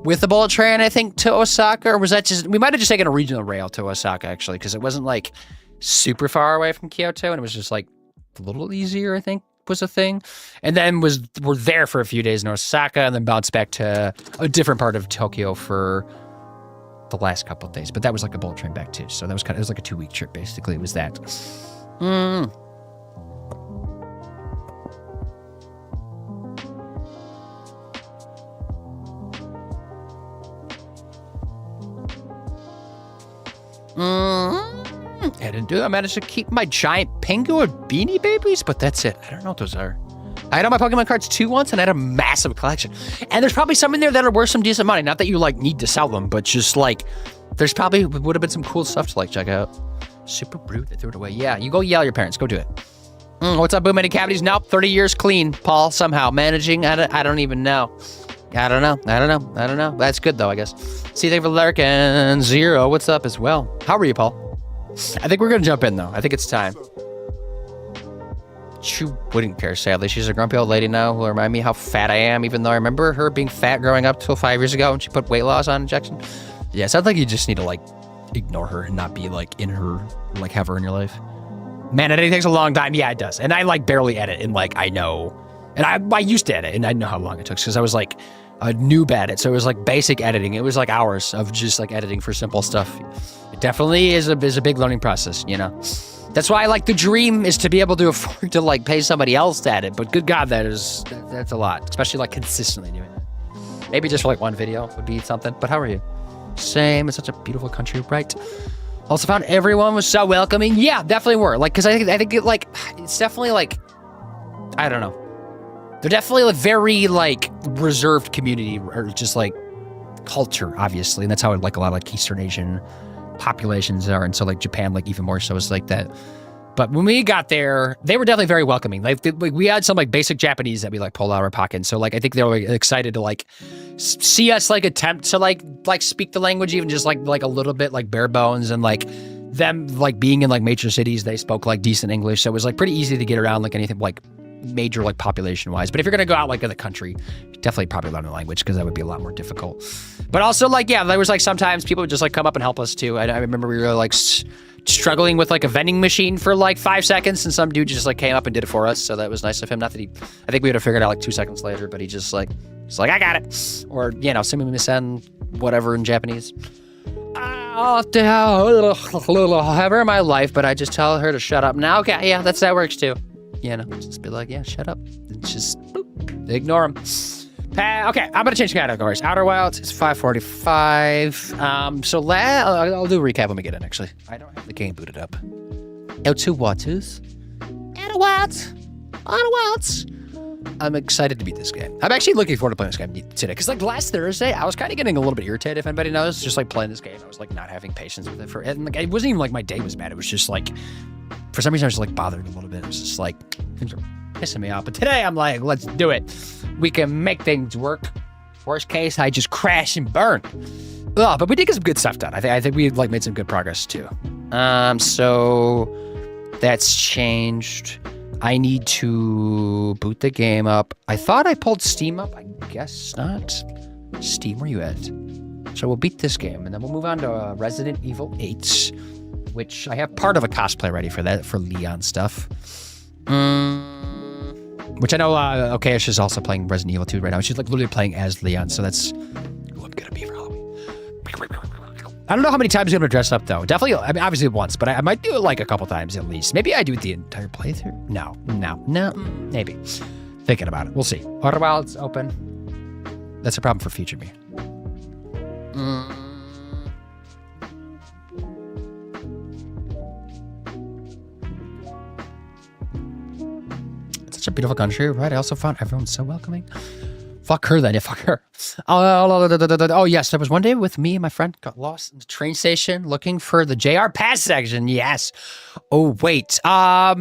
with the bullet train, I think, to Osaka. Or was that just... We might have just taken a regional rail to Osaka, actually, because it wasn't like super far away from Kyoto. And it was just like a little easier, I think, was a thing. And then we're there for a few days in Osaka, and then bounced back to a different part of Tokyo for the last couple of days, but that was like a bullet train back too. So that was it was like a 2-week trip, basically. It was that. I didn't do it. I managed to keep my giant penguin beanie babies, but that's it. I don't know what those are. I had all my Pokemon cards too once, and I had a massive collection. And there's probably some in there that are worth some decent money. Not that you like need to sell them, but just like there's probably would have been some cool stuff to like check out. Super rude, they threw it away. Yeah, you go yell at your parents. Go do it. What's up, Boom Many Cavities? Nope, 30 years clean. Paul somehow managing. I don't even know. I don't know. That's good though, I guess. See, they were lurking. Zero. What's up as well? How are you, Paul? I think we're gonna jump in though. I think it's time. She wouldn't care, sadly. She's a grumpy old lady now who will remind me how fat I am, even though I remember her being fat growing up till 5 years ago when she put weight loss on injection. Yeah, it sounds like you just need to, like, ignore her and not be, like, in her, like, have her in your life. Man, editing takes a long time. Yeah, it does. And I, like, barely edit, and, like, I know. And I used to edit, and I know how long it took, because I was, like, a noob at it. So it was, like, basic editing. It was, like, hours of just, like, editing for simple stuff. It definitely is a big learning process, you know? That's why, like, the dream is to be able to afford to, like, pay somebody else at it. But good God, that's a lot, especially, like, consistently doing that. Maybe just for, like, one video would be something. But how are you? Same. It's such a beautiful country, right? Also found everyone was so welcoming. Yeah, definitely were. Like, because I think it, like, it's definitely, like, I don't know. They're definitely a very, like, reserved community, or just, like, culture, obviously. And that's how, like, a lot of, like, Eastern Asian populations are, and so like Japan, like even more so is like that. But when we got there, they were definitely very welcoming. Like we had some like basic Japanese that we like pulled out of our pocket. So like I think they were excited to like see us like attempt to like speak the language, even just like a little bit, like bare bones, and like them like being in like major cities, they spoke like decent English. So it was like pretty easy to get around like anything like major like population wise. But if you're gonna go out like in the country, definitely probably learn the language, because that would be a lot more difficult. But also like, yeah, there was like sometimes people would just like come up and help us too. I remember we were like struggling with like a vending machine for like 5 seconds, and some dude just like came up and did it for us. So that was nice of him. Not that I think we would have figured out like 2 seconds later, but he's like, I got it. Or, you know, sumimasen, whatever in Japanese. I'll have her in my life, but I just tell her to shut up. Now, okay, yeah, that works too. You know, just be like, yeah, shut up. It's just boop, ignore them. Okay, I'm gonna change categories. Outer Wilds is 5:45. So I'll do a recap when we get in. Actually, I don't have the game booted up. Outer Wilds. I'm excited to beat this game. I'm actually looking forward to playing this game today, because like last Thursday, I was kind of getting a little bit irritated. If anybody knows, just like playing this game, I was like not having patience with it and like it wasn't even like my day was bad. It was just like for some reason I was just like bothered a little bit. It was just like things are pissing me off. But today I'm like, let's do it. We can make things work. Worst case, I just crash and burn. But we did get some good stuff done. I think we like made some good progress too. So That's changed. I need to boot the game up. I thought I pulled Steam up. I guess not. Steam, where you at? So we'll beat this game, and then we'll move on to Resident Evil 8, which I have part of a cosplay ready for that, for Leon stuff. Which I know, Okayish is also playing Resident Evil 2 right now. She's like literally playing as Leon, so that's who I'm gonna be for Halloween. I don't know how many times I'm gonna dress up though. Definitely, I mean, obviously once, but I might do it like a couple times at least. Maybe I do it the entire playthrough. No, maybe. Thinking about it, we'll see. Outer Wilds open. That's a problem for future me. It's such a beautiful country, right? I also found everyone so welcoming. Fuck her then, yeah, fuck her. Oh, yes, there was one day with me and my friend got lost in the train station looking for the JR Pass section, yes. Oh, wait,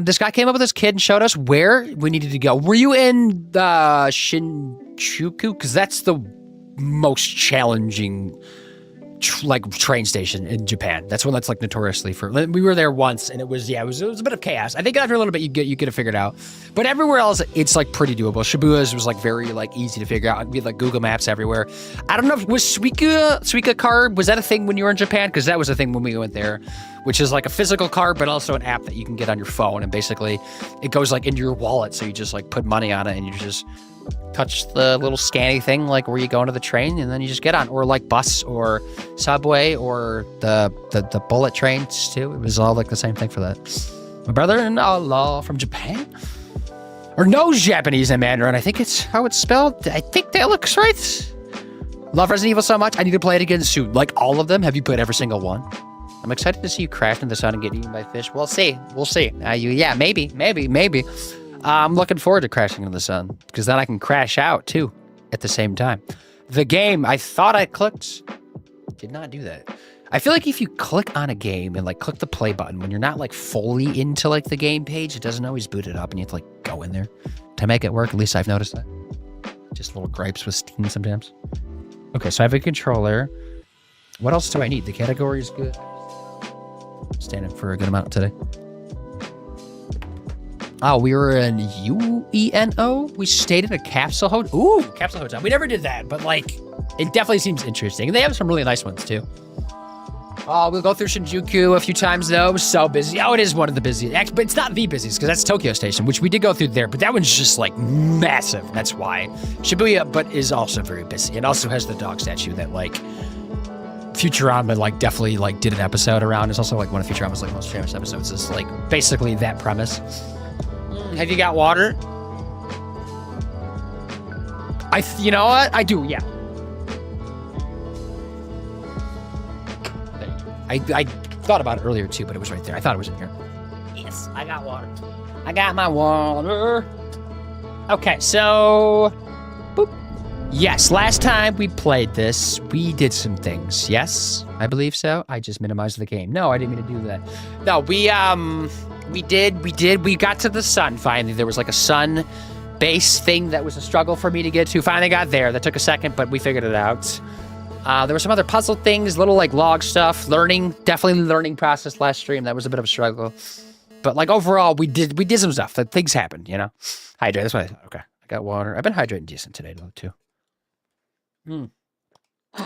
this guy came up with this kid and showed us where we needed to go. Were you in the Shinjuku? Because that's the most challenging train station in Japan. That's one that's like notoriously for. We were there once, and it was a bit of chaos. I think after a little bit, you get it figured out. But everywhere else, it's like pretty doable. Shibuya's was like very like easy to figure out. We had like Google Maps everywhere. I don't know if was Suica card, was that a thing when you were in Japan? Because that was a thing when we went there, which is like a physical card, but also an app that you can get on your phone, and basically it goes like into your wallet. So you just like put money on it, and you just touch the little scanny thing like where you go into the train, and then you just get on, or like bus or subway or the bullet trains too. It was all like the same thing for that. My brother-in-law from Japan, or knows Japanese and Mandarin. I think it's how it's spelled. I think that looks right. Love Resident Evil so much. I need to play it again soon. Like all of them. Have you played every single one? I'm excited to see you crash into the sun and get eaten by fish. We'll see. Yeah, maybe. I'm looking forward to crashing into the sun, because then I can crash out too at the same time. The game, I thought I clicked, did not do that. I feel like if you click on a game and like click the play button, when you're not like fully into like the game page, it doesn't always boot it up, and you have to like go in there to make it work. At least I've noticed that. Just little gripes with Steam sometimes. Okay, so I have a controller. What else do I need? The category is good. Standing for a good amount today. Oh, we were in UENO. We stayed in a capsule hotel. Ooh, capsule hotel. We never did that, but like, it definitely seems interesting. And they have some really nice ones too. Oh, we'll go through Shinjuku a few times though. It was so busy. Oh, it is one of the busiest. But it's not the busiest, because that's Tokyo Station, which we did go through there. But that one's just like massive. That's why. Shibuya, but is also very busy. It also has the dog statue that like Futurama like definitely like did an episode around. It's also like one of Futurama's like most famous episodes is like basically that premise. Have you got water? You know what? I do, yeah. I thought about it earlier too, but it was right there. I thought it was in here. Yes, I got water. I got my water. Okay, so... Boop. Yes, last time we played this, we did some things. Yes, I believe so. I just minimized the game. No, I didn't mean to do that. No, we got to the sun finally. There was like a sun base thing that was a struggle for me to get to. Finally got there. That took a second, but we figured it out. There were some other puzzle things, little like log stuff, definitely learning process last stream. That was a bit of a struggle. But like overall, we did some stuff. That things happened, you know? Hydrate, that's what I thought. Okay, I got water. I've been hydrating decent today though, too.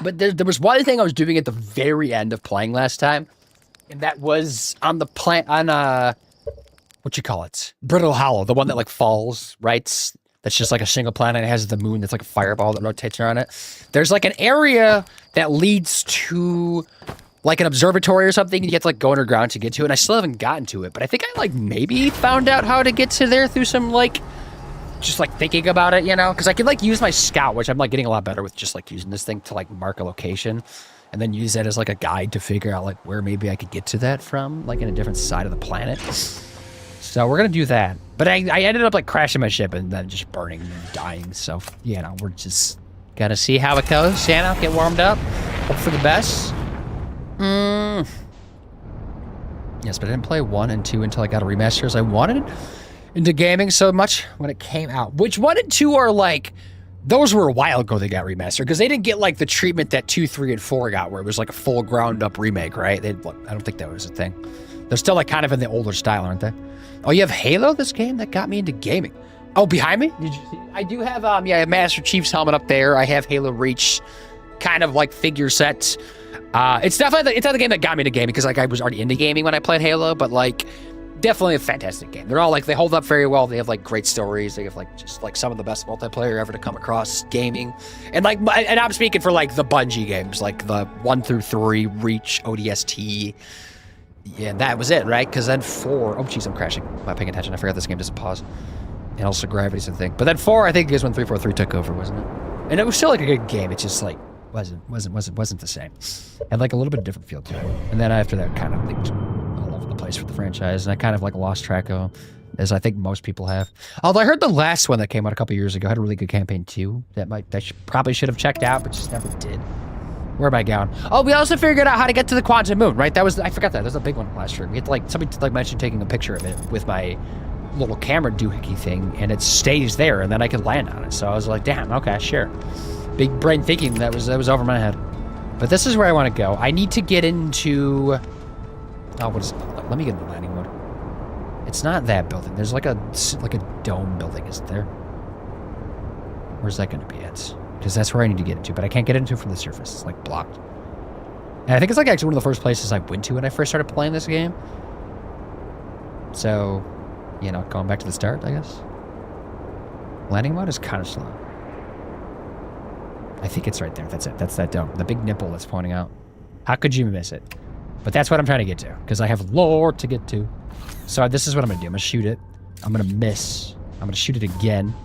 But there was one thing I was doing at the very end of playing last time, and that was on the what you call it? Brittle Hollow, the one that like falls, right? That's just like a single planet. It has the moon that's like a fireball that rotates around it. There's like an area that leads to like an observatory or something, and you have to like go underground to get to it. And I still haven't gotten to it, but I think I like maybe found out how to get to there through some like, just like thinking about it, you know? Because I can like use my scout, which I'm like getting a lot better with just like using this thing to like mark a location, and then use that as like a guide to figure out like where maybe I could get to that from, like in a different side of the planet. So we're gonna do that. But I ended up like crashing my ship and then just burning and dying. So, you know, we're just gotta see how it goes. You know, get warmed up. Hope for the best. Yes, but I didn't play 1 and 2 until I got a remaster, as I wanted into gaming so much when it came out. Which 1 and 2 are like, those were a while ago they got remastered, because they didn't get like the treatment that 2, 3, and 4 got, where it was like a full ground up remake, right? I don't think that was a thing. They're still like kind of in the older style, aren't they? Oh, you have Halo, this game that got me into gaming. Oh, behind me? Did you see? I do have, I have Master Chief's helmet up there. I have Halo Reach, kind of like figure sets. It's definitely, it's not the game that got me into gaming because like I was already into gaming when I played Halo, but like definitely a fantastic game. They're all like, they hold up very well. They have like great stories. They have like just like some of the best multiplayer ever to come across gaming. And like, and I'm speaking for like the Bungie games, like the 1 through 3, Reach, ODST. Yeah, that was it, right? Because then 4, oh geez, I'm crashing. I'm not paying attention. I forgot this game doesn't pause. And also gravity's a thing. But then 4, I think is when 343 took over, wasn't it? And it was still like a good game. It just like wasn't the same. Had like a little bit of different feel to it. And then after that, kind of leaked all over the place for the franchise, and I kind of like lost track of, as I think most people have. Although I heard the last one that came out a couple years ago had a really good campaign too. Probably should have checked out, but just never did. Where am I going? Oh, we also figured out how to get to the quantum moon, right? That was, I forgot that. That was a big one last year. We had to like, somebody like mentioned taking a picture of it with my little camera doohickey thing, and it stays there, and then I could land on it. So I was like, damn, okay, sure. Big brain thinking that was over my head. But this is where I want to go. I need to get into, oh, what is it? Let me get into landing mode. It's not that building. There's like a dome building, isn't there? Where's that going to be at? Because that's where I need to get into, but I can't get into it from the surface. It's like blocked. And I think it's like actually one of the first places I went to when I first started playing this game. So, you know, going back to the start, I guess. Landing mode is kind of slow. I think it's right there. That's it. That's that dome. The big nipple that's pointing out. How could you miss it? But that's what I'm trying to get to, because I have lore to get to. So this is what I'm going to do. I'm going to shoot it. I'm going to miss. I'm going to shoot it again.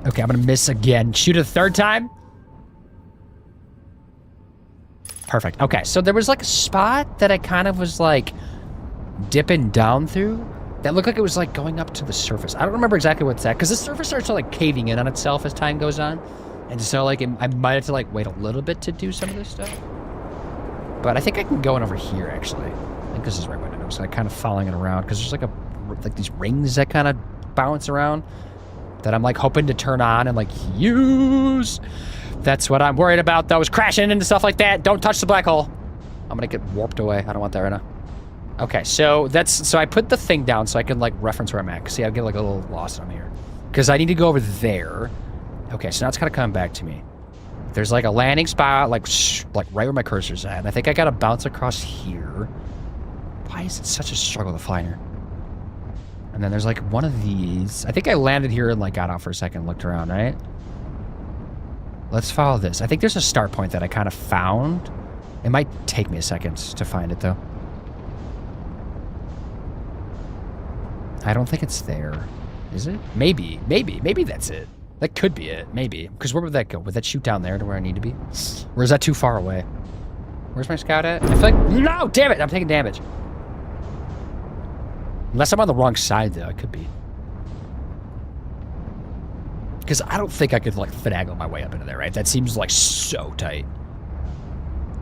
Okay, I'm going to miss again. Shoot it a third time. Perfect. Okay, so there was like a spot that I kind of was like dipping down through that looked like it was like going up to the surface. I don't remember exactly what's that, because the surface starts to like caving in on itself as time goes on. And so like I might have to like wait a little bit to do some of this stuff. But I think I can go in over here actually. I think this is right where I know. So I'm kind of following it around because there's like these rings that kind of bounce around that I'm like hoping to turn on and like use. That's what I'm worried about though, is crashing into stuff like that. Don't touch the black hole. I'm gonna get warped away. I don't want that right now. Okay, so I put the thing down so I can like reference where I'm at. See, I get like a little lost on here. Because I need to go over there. Okay, so now it's kind of coming back to me. There's like a landing spot, like right where my cursor's at. And I think I gotta bounce across here. Why is it such a struggle to fly here? And then there's like one of these. I think I landed here and like got out for a second, looked around, right? Let's follow this. I think there's a start point that I kind of found. It might take me a second to find it though. I don't think it's there. Is it? Maybe that's it. That could be it, maybe. Because where would that go? Would that shoot down there to where I need to be? Or is that too far away? Where's my scout at? I feel like, no, damn it, I'm taking damage. Unless I'm on the wrong side though, it could be. Because I don't think I could like finagle my way up into there, right? That seems like so tight.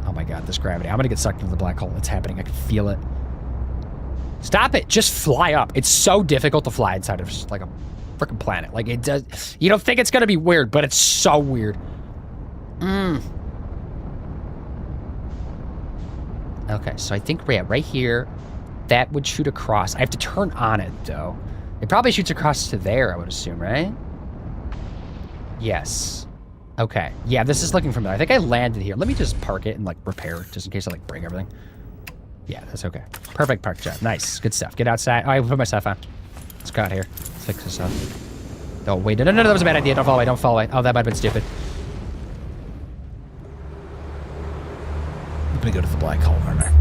Oh my God, this gravity. I'm gonna get sucked into the black hole. It's happening, I can feel it. Stop it, just fly up. It's so difficult to fly inside of just like a freaking planet. Like it does, you don't think it's gonna be weird, but it's so weird. Okay, so I think right here, that would shoot across. I have to turn on it though. It probably shoots across to there, I would assume, right? Yes. Okay, yeah, this is looking from there. I think I landed here. Let me just park it and like repair, just in case I like break everything. Yeah, that's okay. Perfect park job. Nice, good stuff. Get outside. Oh, I put my stuff on. Let's go out here. Let's fix this up. Oh, wait, no, that was a bad idea. Don't fall away, don't fall away. Oh, that might have been stupid. I'm gonna go to the black hole, aren't I?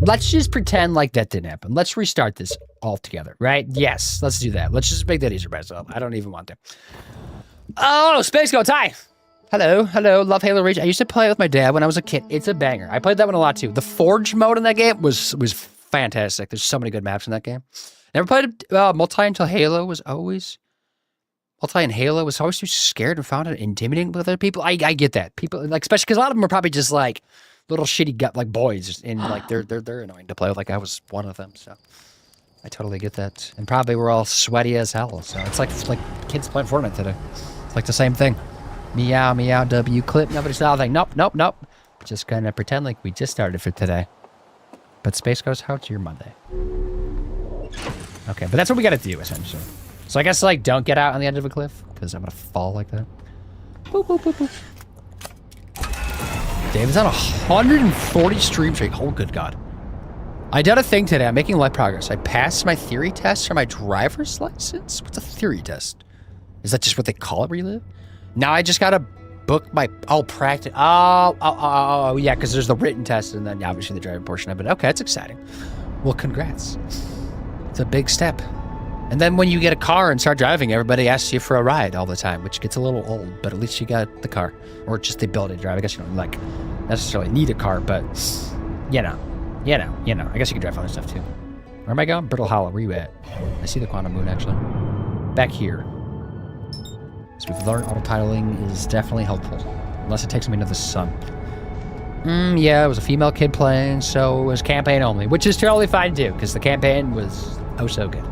Let's just pretend like that didn't happen. Let's restart this all together, right? Yes, let's do that. Let's just make that easier myself. I don't even want to. Oh, Space Goats, hi! Hello, love Halo Reach. I used to play with my dad when I was a kid. It's a banger. I played that one a lot too. The Forge mode in that game was fantastic. There's so many good maps in that game. Never played multi until Halo was always... Multi and Halo was always too scared and found it intimidating with other people. I get that. People, like, especially because a lot of them are probably just like little shitty gut like boys, and like they're annoying to play with. Like I was one of them, so I totally get that. And probably we're all sweaty as hell. So it's like kids playing Fortnite today. It's like the same thing. Meow, meow, W clip. Nobody saw a thing. Nope. Just gonna pretend like we just started for today. But Space Ghost, how's your Monday? Okay, but that's what we gotta do, essentially. So I guess, like, don't get out on the edge of a cliff, because I'm gonna fall like that. Boop, boop, boop, boop. David's on 140 stream streak. Oh, good God. I did a thing today. I'm making light progress. I passed my theory test for my driver's license. What's a theory test? Is that just what they call it where you live? Now I just gotta book my, practice. Oh, yeah, because there's the written test and then obviously the driving portion of it. Okay, that's exciting. Well, congrats. It's a big step. And then when you get a car and start driving, everybody asks you for a ride all the time, which gets a little old, but at least you got the car. Or just the ability to drive. I guess you don't, like, necessarily need a car, but, you know. I guess you can drive other stuff, too. Where am I going? Brittle Hollow. Where you at? I see the Quantum Moon, actually. Back here. So we've learned autotitling is definitely helpful. Unless it takes me to the sun. Yeah, it was a female kid playing, so it was campaign only. Which is totally fine, too, because the campaign was oh so good.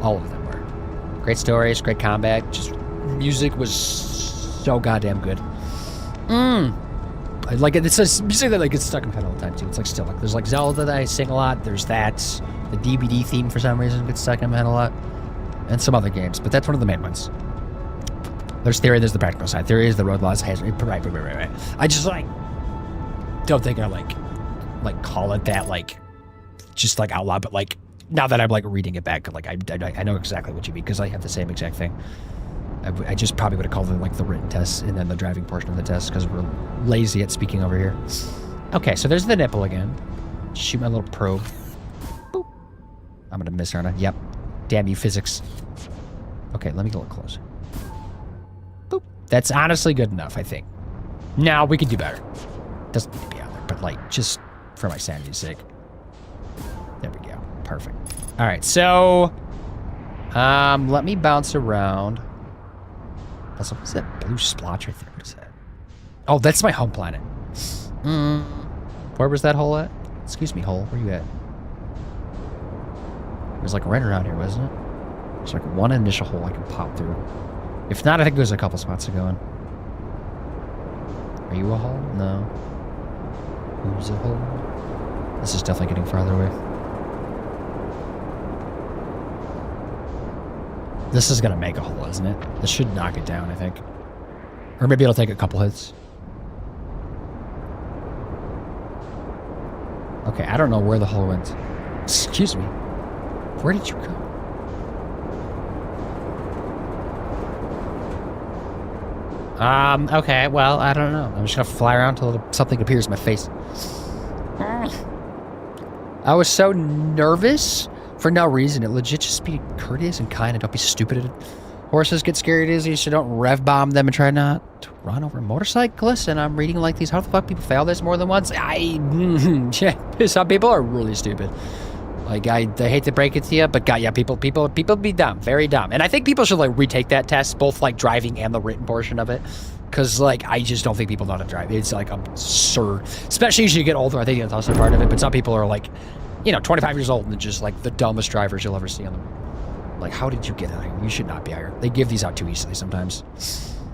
All of them were. Great stories, great combat. Just music was so goddamn good. I like it. It's a music that like gets stuck in my head all the time too. It's like still like there's like Zelda that I sing a lot. There's that. The DBD theme for some reason gets stuck in my head a lot. And some other games, but that's one of the main ones. There's theory, there's the practical side. Theory is the road laws, hazard. Right. I just like don't think I like call it that like just like out loud, but like now that I'm like reading it back, like I know exactly what you mean because I have the same exact thing. I just probably would have called it like the written test and then the driving portion of the test because we're lazy at speaking over here. Okay, so there's the nipple again. Shoot my little probe. Boop. I'm gonna miss, aren't I? Yep. Damn you, physics. Okay, let me get a little closer. Boop. That's honestly good enough, I think. Now we could do better. Doesn't need to be out there, but like just for my sanity's sake. There we go. Perfect. All right, so let me bounce around. Also, what's that blue splotch right there? What is that? Oh, that's my home planet. Where was that hole at? Excuse me, hole. Where you at? It was like right around here, wasn't it? There's like one initial hole I can pop through. If not, I think there's a couple spots to go in. Are you a hole? No. Who's a hole? This is definitely getting farther away. This is going to make a hole, isn't it? This should knock it down, I think. Or maybe it'll take a couple hits. Okay, I don't know where the hole went. Excuse me. Where did you go? Okay, well, I don't know. I'm just going to fly around until something appears in my face. I was so nervous. For no reason. It legit just be courteous and kind and don't be stupid. Horses get scared easy, so don't rev bomb them and try not to run over motorcyclists. And I'm reading like these. How the fuck people fail this more than once? Some people are really stupid. Like I hate to break it to you, but God, yeah, people be dumb, very dumb. And I think people should like retake that test, both like driving and the written portion of it. Cause like I just don't think people know how to drive. It's like absurd, especially as you get older. I think that's also part of it. But some people are like, you know, 25 years old and just like the dumbest drivers you'll ever see on them. Like, how did you get out here? You should not be here. They give these out too easily sometimes.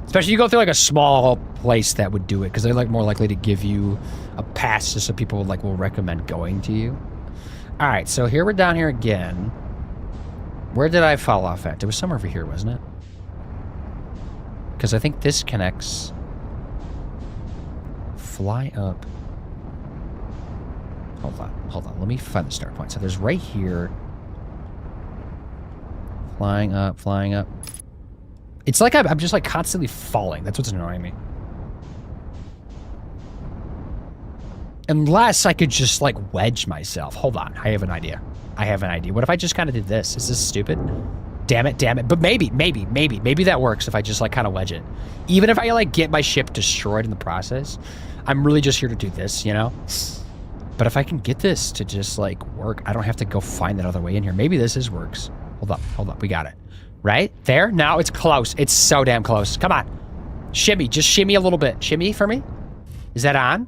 Especially you go through like a small place that would do it because they're like more likely to give you a pass just so people like will recommend going to you. All right, so here we're down here again. Where did I fall off at? It was somewhere over here, wasn't it? Because I think this connects. Fly up. Hold on. Let me find the start point. So there's right here. Flying up. It's like I'm just like constantly falling. That's what's annoying me. Unless I could just like wedge myself. Hold on. I have an idea. What if I just kind of did this? Is this stupid? Damn it. But maybe that works if I just like kind of wedge it. Even if I like get my ship destroyed in the process, I'm really just here to do this, you know? But if I can get this to just like work, I don't have to go find that other way in here. Maybe this works. Hold up. We got it. Right there. Now it's close. It's so damn close. Come on. Shimmy. Just shimmy a little bit. Shimmy for me. Is that on?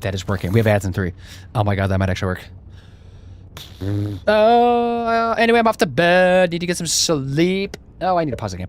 That is working. We have ads in 3. Oh my God, that might actually work. Anyway, I'm off to bed. Need to get some sleep. Oh, I need to pause the game.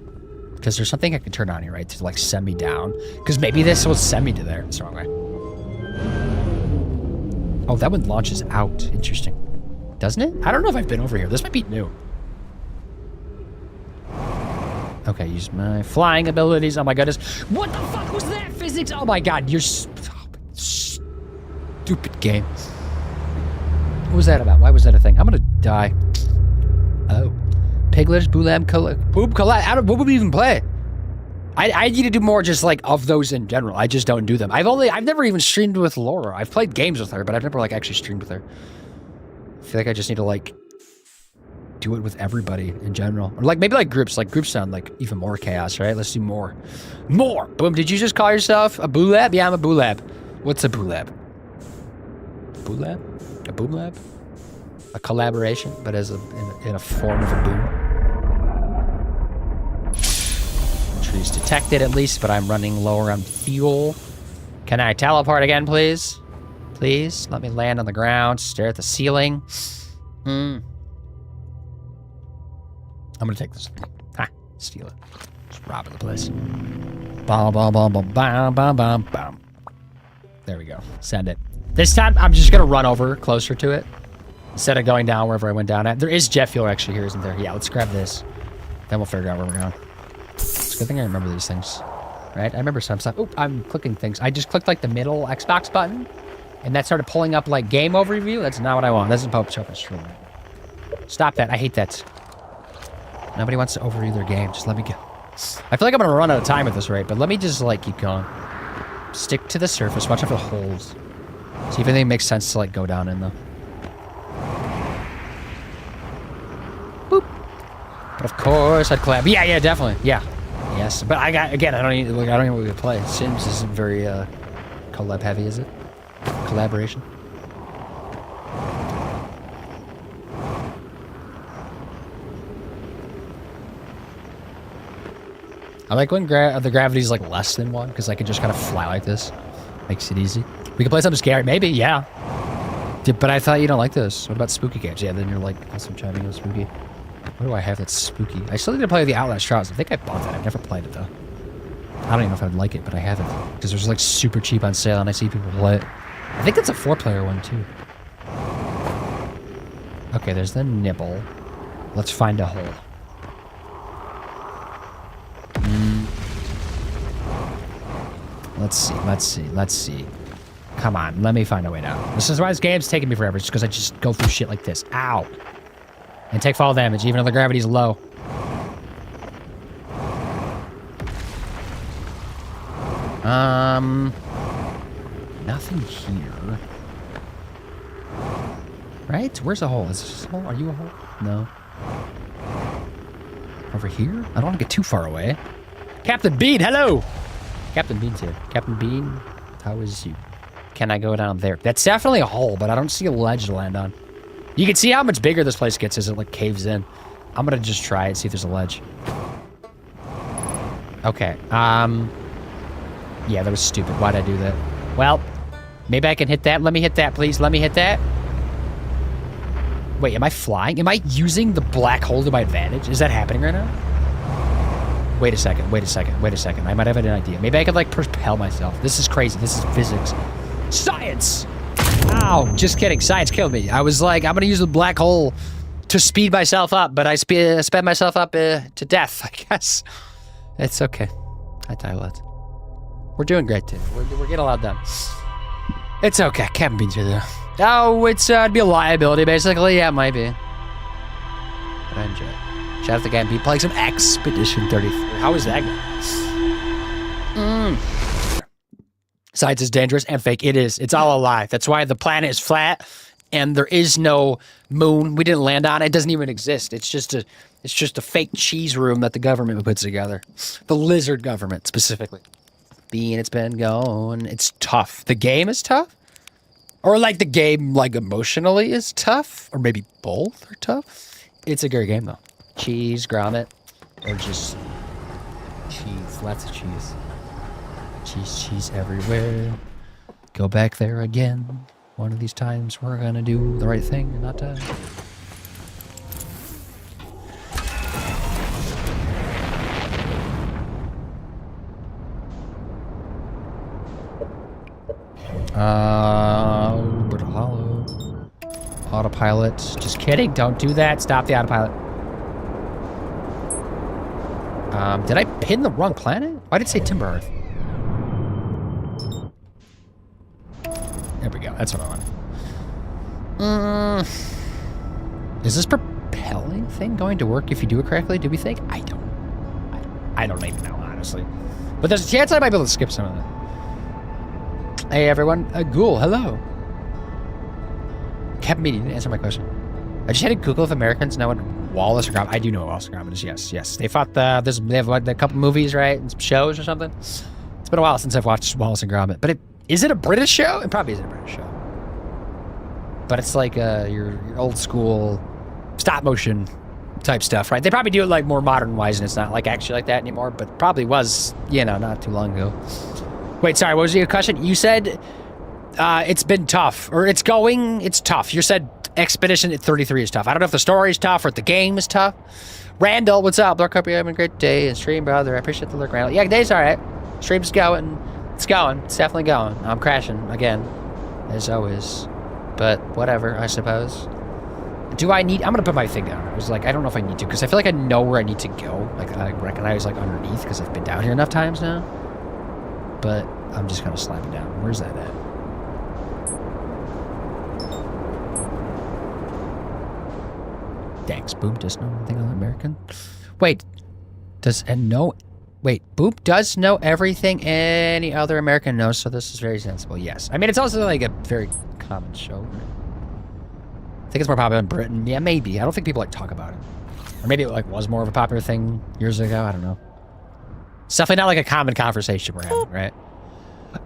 Because there's something I can turn on here, right? To like send me down. Because maybe this will send me to there. It's the wrong way. Oh, that one launches out. Interesting. Doesn't it? I don't know if I've been over here. This might be new. Okay, use my flying abilities. Oh my goodness. What the fuck was that physics? Oh my god, you're stupid game. What was that about? Why was that a thing? I'm gonna die. Oh. Piglets, Boolab, Boob, Collab. What would we even play? I need to do more just like of those in general. I just don't do them. I've never even streamed with Laura. I've played games with her, but I've never like actually streamed with her. I feel like I just need to like do it with everybody in general. Or like maybe like groups. Like groups sound like even more chaos, right? Let's do more. More! Boom, did you just call yourself a Boolab? Yeah, I'm a Boolab. What's a Boolab? Boolab? A Boom Lab? A collaboration, but as in a form of a boom. Trees detected at least, but I'm running lower on fuel. Can I teleport again, please? Please, let me land on the ground, stare at the ceiling. I'm gonna take this. Ha, steal it. Just robbing the place. Bom, bom, bom, bom, bom, bom, bom, bom. There we go. Send it. This time, I'm just gonna run over closer to it instead of going down wherever I went down at. There is jet fuel actually here, isn't there? Yeah, let's grab this. Then we'll figure out where we're going. It's a good thing I remember these things, right? I remember some stuff. Oh, I'm clicking things. I just clicked like the middle Xbox button, and that started pulling up like game overview. That's not what I want. That's a Pope's open stream. Stop that. I hate that. Nobody wants to overview their game. Just let me go. I feel like I'm gonna run out of time at this rate, but let me just like keep going. Stick to the surface. Watch out for the holes. See if anything makes sense to like go down in though. Boop. But of course I'd collab. Yeah, definitely. Yeah. Yes. But I don't even know what we play. Sims isn't very collab heavy, is it? Collaboration. I like when the gravity's like less than 1 because I can just kind of fly like this. Makes it easy. We can play something scary. Maybe, yeah. But I thought you don't like this. What about spooky games? Yeah, then you're like also chiming with spooky. What do I have that's spooky? I still need to play the Outlast Trials. I think I bought that. I've never played it though. I don't even know if I'd like it, but I haven't. Because it was like super cheap on sale and I see people play it. I think that's a 4-player one too. Okay, there's the nibble. Let's find a hole. Let's see. Come on, let me find a way down. This is why this game's taking me forever, just because I just go through shit like this. Ow. And take fall damage, even though the gravity's low. Nothing here. Right? Where's the hole? Is this a hole? Are you a hole? No. Over here? I don't want to get too far away. Captain Bean, hello! Captain Bean's here. Captain Bean, how is you? Can I go down there? That's definitely a hole, but I don't see a ledge to land on. You can see how much bigger this place gets as it like caves in. I'm gonna just try it, see if there's a ledge. Okay, yeah, that was stupid. Why'd I do that? Well, maybe I can hit that. Let me hit that, please. Let me hit that. Wait, am I flying? Am I using the black hole to my advantage? Is that happening right now? Wait a second. I might have an idea. Maybe I could, like, propel myself. This is crazy. This is physics. Science! Ow, just kidding. Science killed me. I was like, I'm gonna use the black hole to speed myself up, but I sped myself up to death, I guess. It's okay. I die a lot. We're doing great, too. We're getting a lot done. It's okay. Captain Bean's here, though. Oh, it'd be a liability, basically. Yeah, it might be. But I enjoy it. Shout out to Captain Bean playing some Expedition 33. How is that going? Science is dangerous and fake. It is. It's all a lie. That's why the planet is flat and there is no moon. We didn't land on it. It doesn't even exist. It's just a fake cheese room that the government puts together. The lizard government, specifically. Bean, it's been going. It's tough. The game is tough? Or like the game, like emotionally is tough? Or maybe both are tough? It's a great game, though. Cheese, grommet, or just cheese. Lots of cheese. Cheese everywhere. Go back there again. One of these times we're gonna do the right thing and not die. But hollow. Autopilot. Just kidding. Don't do that. Stop the autopilot. Did I pin the wrong planet? Why did it say Timber Earth? There we go. That's what I want. Is this propelling thing going to work if you do it correctly? Do we think? I don't even know, honestly. But there's a chance I might be able to skip some of that. Hey, everyone. Ghoul, hello. Captain Meaty, you didn't answer my question. I just had to Google if Americans know what Wallace and Gromit. I do know what Wallace and Gromit is. Yes. They fought they have like a couple movies, right? And some shows or something. It's been a while since I've watched Wallace and Gromit. But is it a British show? It probably isn't a British show. But it's like your old school stop motion type stuff, right? They probably do it like more modern wise, and it's not like actually like that anymore. But probably was, not too long ago. Wait, sorry. What was your question? You said it's been tough, or it's tough. You said Expedition 33 is tough. I don't know if the story is tough or if the game is tough. Randall, what's up? Lurk, hope you're having a great day. And stream, brother. I appreciate the lurk, Randall. Yeah, day's all right. Stream's going. It's going. It's definitely going. I'm crashing again, as always. But whatever, I suppose. I'm going to put my thing down. I was like, I don't know if I need to, because I feel like I know where I need to go. Like, I recognize, like, underneath, because I've been down here enough times now. But I'm just going to slap it down. Where's that at? Thanks. Boop does know anything on American? Wait. Boop does know everything any other American knows, so this is very sensible. Yes. I mean, it's also like a very common show, right? I think it's more popular in Britain. Yeah, maybe. I don't think people like talk about it. Or maybe it like was more of a popular thing years ago. I don't know. It's definitely not like a common conversation we're having, right?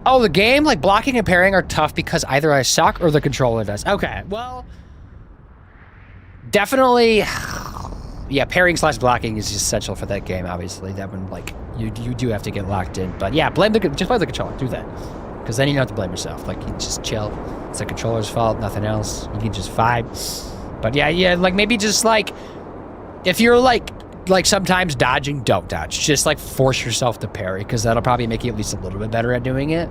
Oh, the game, like blocking and parrying are tough because either I suck or the controller does. Okay, well, definitely, yeah, parrying / blocking is essential for that game, obviously. That one, like, you do have to get locked in. But yeah, just play the controller, do that. Because then you don't have to blame yourself. Like, you just chill. It's the controller's fault, nothing else. You can just vibe. But yeah, like, maybe just, like, if you're, like sometimes dodging, don't dodge. Just, like, force yourself to parry, because that'll probably make you at least a little bit better at doing it.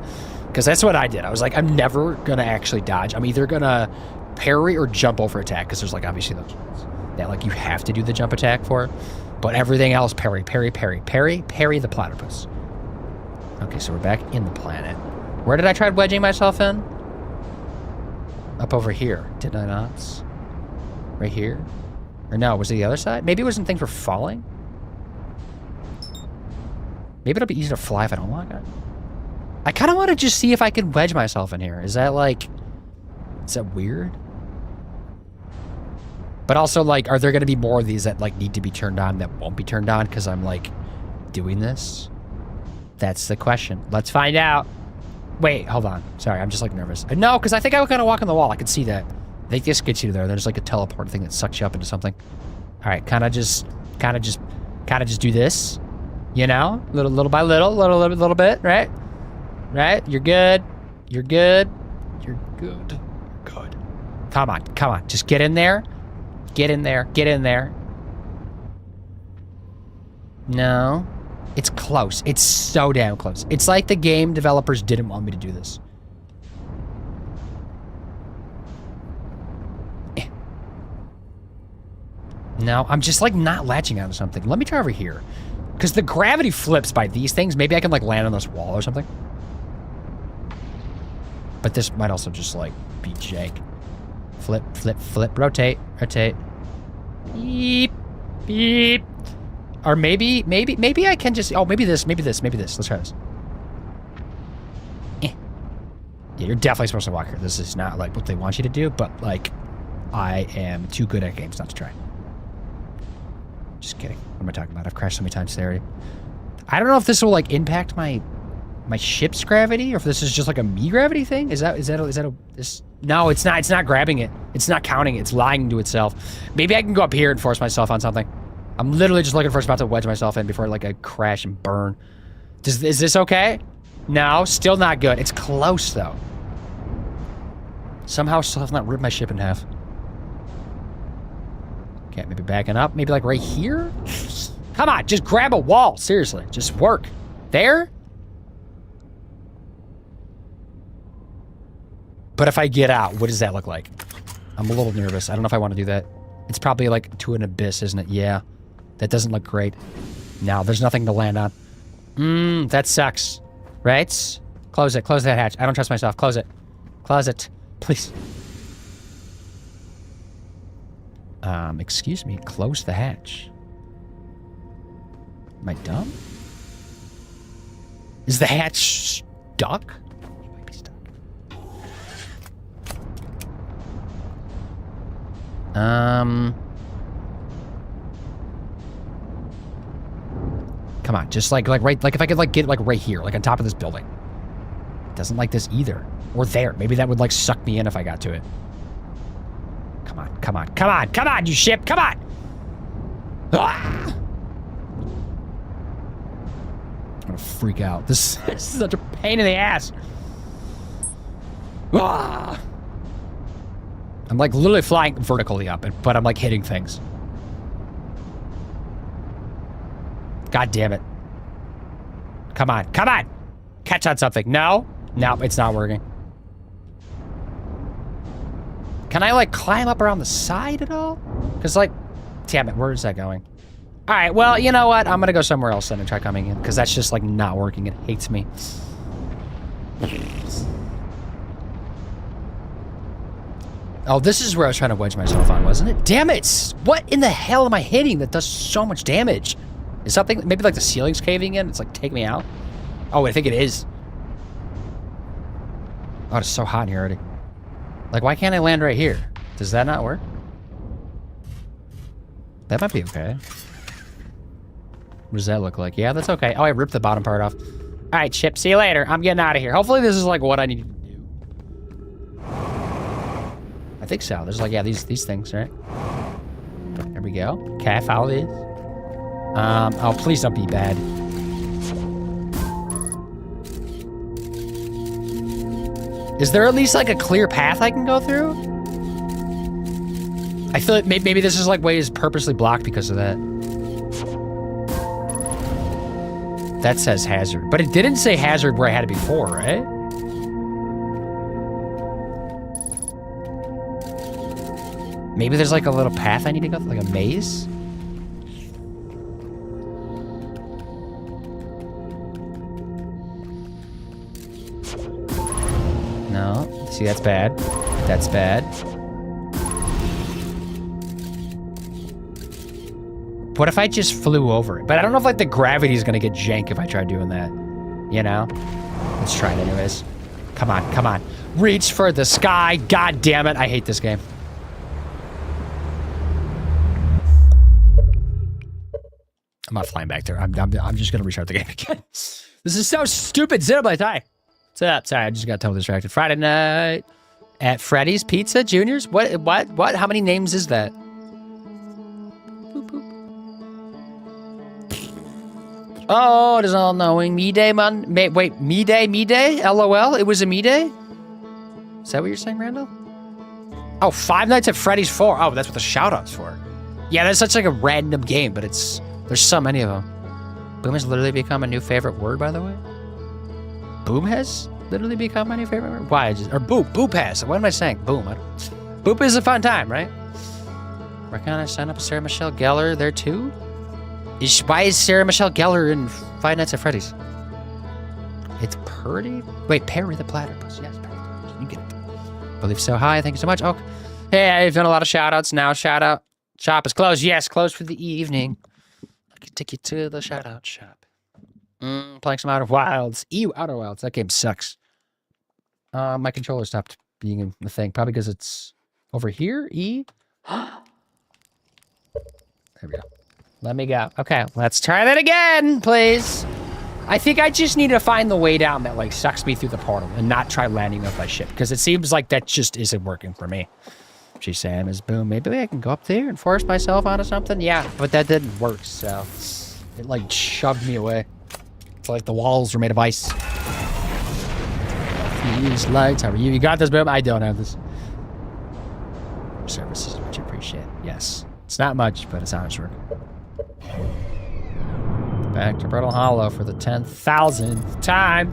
Because that's what I did. I was like, I'm never going to actually dodge. I'm either going to parry or jump over attack, because there's, like, obviously those ones that, like, you have to do the jump attack for. But everything else, parry the platypus. Okay, so we're back in the planet. Where did I try wedging myself in? Up over here, did I not? Right here? Or no, was it the other side? Maybe it wasn't things for falling? Maybe it'll be easier to fly if I don't lock it. I kind of want to just see if I can wedge myself in here. Is that weird? But also, like, are there going to be more of these that, like, need to be turned on that won't be turned on because I'm, like, doing this? That's the question. Let's find out. Wait, hold on. Sorry, I'm just, like, nervous. No, because I think I would kind of walk on the wall. I could see that. I think this gets you there. There's, like, a teleport thing that sucks you up into something. All right, kind of just do this. You know? Little by little bit, right? Right? You're good. You're good. You're good. Good. Come on. Just get in there. Get in there. No. It's close. It's so damn close. It's like the game developers didn't want me to do this. No, I'm just, like, not latching onto something. Let me try over here. Because the gravity flips by these things. Maybe I can, like, land on this wall or something. But this might also just, like, be jank. Flip, rotate. Beep. Or maybe I can just, maybe this. Let's try this. Yeah, you're definitely supposed to walk here. This is not, like, what they want you to do, but, like, I am too good at games not to try. Just kidding. What am I talking about? I've crashed so many times today already. I don't know if this will, like, impact my ship's gravity, or if this is just, like, a me gravity thing. Is that this? No, it's not. It's not grabbing it. It's not counting it. It's lying to itself. Maybe I can go up here and force myself on something. I'm literally just looking for a spot to wedge myself in before, like, I crash and burn. Is this okay? No, still not good. It's close, though. Somehow still have not ripped my ship in half. Okay, maybe backing up. Maybe, like, right here? Come on, just grab a wall. Seriously, just work. There? But if I get out, what does that look like? I'm a little nervous. I don't know if I want to do that. It's probably like to an abyss, isn't it? Yeah. That doesn't look great. No, there's nothing to land on. That sucks. Right? Close it. Close that hatch. I don't trust myself. Close it. Close it. Please. Excuse me. Close the hatch. Am I dumb? Is the hatch stuck? It might be stuck. Come on, just like right, like if I could like get like right here, like on top of this building. It doesn't like this either. Or there. Maybe that would like suck me in if I got to it. Come on, come on, come on, come on, you ship, come on! Ah! I'm gonna freak out. This is such a pain in the ass. Ah! I'm like literally flying vertically up, but I'm like hitting things. God damn it. Come on, come on! Catch on something. No? No, it's not working. Can I like climb up around the side at all? Because like, damn it, where is that going? All right, well, you know what? I'm gonna go somewhere else then and try coming in because that's just like not working. It hates me. Oh, this is where I was trying to wedge myself on, wasn't it? Damn it! What in the hell am I hitting that does so much damage? Is something, maybe like the ceiling's caving in? It's like taking me out? Oh, I think it is. Oh, it's so hot in here already. Like, why can't I land right here? Does that not work? That might be okay. What does that look like? Yeah, that's okay. Oh, I ripped the bottom part off. All right, Chip, see you later. I'm getting out of here. Hopefully this is like what I need to do. I think so. There's like, yeah, these things, right? There we go. Okay, follow these. Oh, please don't be bad. Is there at least like a clear path I can go through? I feel like maybe this is like ways purposely blocked because of that. That says hazard, but it didn't say hazard where I had it before, right? Maybe there's like a little path I need to go through, like a maze? No. See, that's bad. That's bad. What if I just flew over it? But I don't know if like the gravity is gonna get jank if I try doing that. You know? Let's try it anyways. Come on, come on. Reach for the sky. God damn it. I hate this game. I'm not flying back there. I'm just gonna restart the game again. This is so stupid. Xenoblade, hi. What's up? Sorry, I just got totally distracted. Friday night at Freddy's Pizza Juniors? What? How many names is that? Boop, boop. Oh, it is all knowing. Me day, wait, me day? LOL? It was a me day? Is that what you're saying, Randall? Oh, Five Nights at Freddy's 4. Oh, that's what the shout-out's for. Yeah, that's such like a random game, but there's so many of them. Boom has literally become a new favorite word, by the way. Boom has literally become my new favorite word? Why? Boop has. What am I saying? Boom. Boop is a fun time, right? Where can I sign up Sarah Michelle Gellar there too? Why is Sarah Michelle Gellar in Five Nights at Freddy's? It's Purdy? Wait, Perry the Platypus. Yes, Perry the Platypus. You get it. Believe so. Hi, thank you so much. Oh, hey, I've done a lot of shout-outs now. Shout-out. Shop is closed. Yes, closed for the evening. I can take you to the shout-out shop. Playing some Outer Wilds. Ew, Outer Wilds. That game sucks. My controller stopped being a thing. Probably because it's over here. E. There we go. Let me go. Okay, let's try that again, please. I think I just need to find the way down that like sucks me through the portal and not try landing with my ship because it seems like that just isn't working for me. She's saying is boom. Maybe I can go up there and force myself onto something. Yeah, but that didn't work. So it like shoved me away. It's like the walls were made of ice. Use lights. How are you? You got this, boom? I don't have this. Services, much appreciate. Yes. It's not much, but it's honest work. Back to Brittle Hollow for the 10,000th time.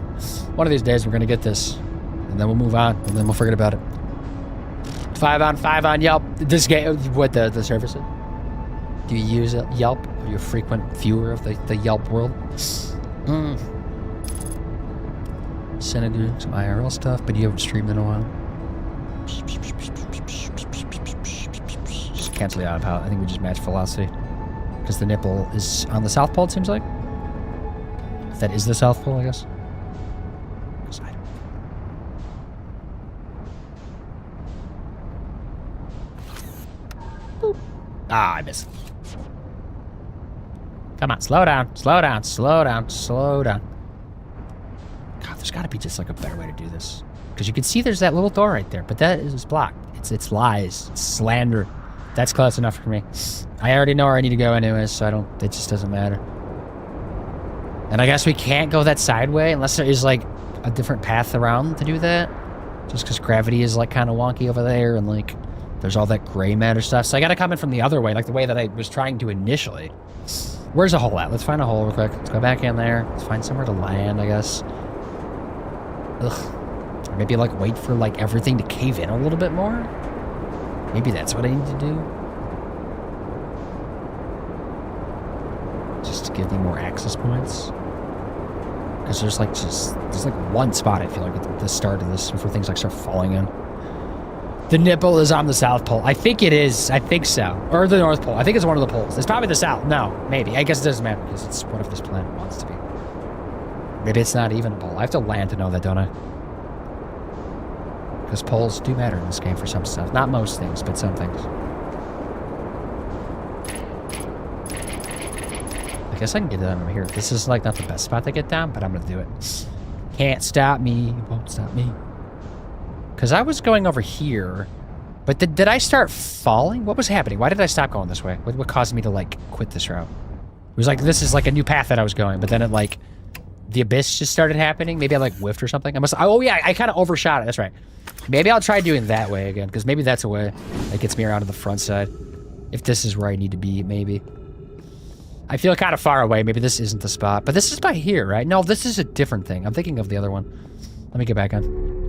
One of these days we're gonna get this. And then we'll move on, and then we'll forget about it. 5 on 5 on Yelp. This game, what the service is? Do you use Yelp? Are you a frequent viewer of the Yelp world? Send do some IRL stuff, but you haven't streamed in a while. Just cancel the autopilot. I think we just match velocity. Because the nipple is on the South Pole, it seems like. If that is the South Pole, I guess. Because I don't. Boop. Ah, I missed. Come on, slow down, slow down, slow down, slow down. God, there's got to be just like a better way to do this. Because you can see there's that little door right there, but that is blocked. It's lies, it's slander. That's close enough for me. I already know where I need to go anyways, so it just doesn't matter. And I guess we can't go that side way unless there is like a different path around to do that. Just because gravity is like kind of wonky over there and like there's all that gray matter stuff. So I got to come in from the other way, like the way that I was trying to initially. Where's a hole at? Let's find a hole real quick. Let's go back in there. Let's find somewhere to land, I guess. Ugh. Or maybe like wait for like everything to cave in a little bit more. Maybe that's what I need to do. Just to give me more access points. Because there's like one spot I feel like at the start of this before things like start falling in. The nipple is on the South Pole. I think it is. I think so. Or the North Pole. I think it's one of the poles. It's probably the South. No, maybe. I guess it doesn't matter because it's what if this planet wants to be. Maybe it's not even a pole. I have to land to know that, don't I? Because poles do matter in this game for some stuff. Not most things, but some things. I guess I can get down over here. This is like not the best spot to get down, but I'm going to do it. Can't stop me. Won't stop me. Because I was going over here, but did I start falling? What was happening? Why did I stop going this way? What caused me to, like, quit this route? It was like, this is, like, a new path that I was going, but then it, like, the abyss just started happening. Maybe I, like, whiffed or something. Oh, yeah, I kind of overshot it. That's right. Maybe I'll try doing that way again, because maybe that's a way that gets me around to the front side. If this is where I need to be, maybe. I feel kind of far away. Maybe this isn't the spot, but this is by here, right? No, this is a different thing. I'm thinking of the other one. Let me get back on.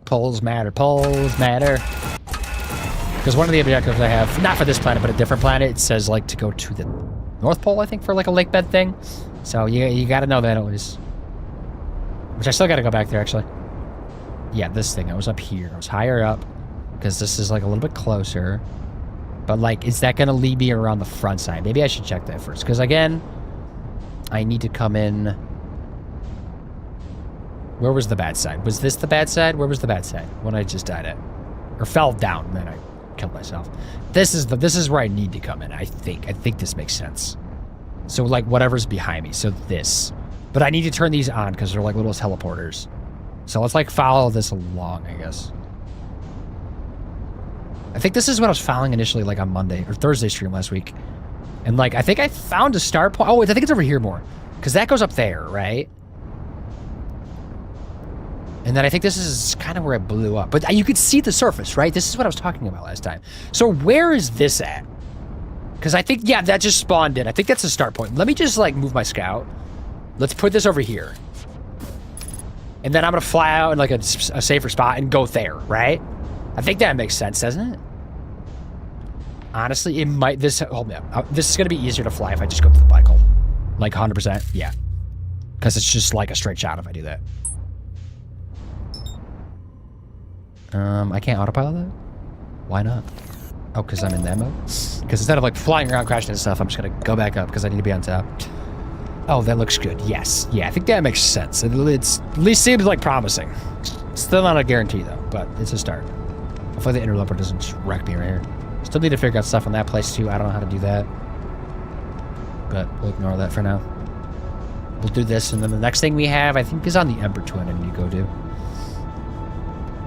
Poles matter. Poles matter. Because one of the objectives I have, not for this planet, but a different planet, it says, like, to go to the North Pole, I think, for, like, a lake bed thing. So, you gotta know that always. Which I still gotta go back there, actually. Yeah, this thing. I was up here. I was higher up. Because this is, like, a little bit closer. But, like, is that gonna lead me around the front side? Maybe I should check that first. Because, again, I need to come in... Where was the bad side? Was this the bad side? Where was the bad side? When I just died at? Or fell down, and then I killed myself. This is where I need to come in, I think. I think this makes sense. So, like, whatever's behind me. So this. But I need to turn these on, because they're like little teleporters. So let's, like, follow this along, I guess. I think this is what I was following initially, like, on Monday, or Thursday stream last week. And, like, I think I found a start point. Oh, wait, I think it's over here more. Because that goes up there, right? And then I think this is kind of where it blew up. But you could see the surface, right? This is what I was talking about last time. So where is this at? Because I think, yeah, that just spawned in. I think that's the start point. Let me just, like, move my scout. Let's put this over here. And then I'm going to fly out in, like, a safer spot and go there, right? I think that makes sense, doesn't it? Honestly, it might... Hold me up. This is going to be easier to fly if I just go to the black hole. Like, 100%. Yeah. Because it's just, like, a straight shot if I do that. I can't autopilot that? Why not? Oh, because I'm in that mode? Because instead of, like, flying around, crashing and stuff, I'm just going to go back up because I need to be on top. Oh, that looks good. Yes. Yeah, I think that makes sense. It's at least seems, like, promising. Still not a guarantee, though, but it's a start. Hopefully the interloper doesn't just wreck me right here. Still need to figure out stuff on that place, too. I don't know how to do that. But we'll ignore that for now. We'll do this, and then the next thing we have, I think, is on the Ember Twin I need to go do.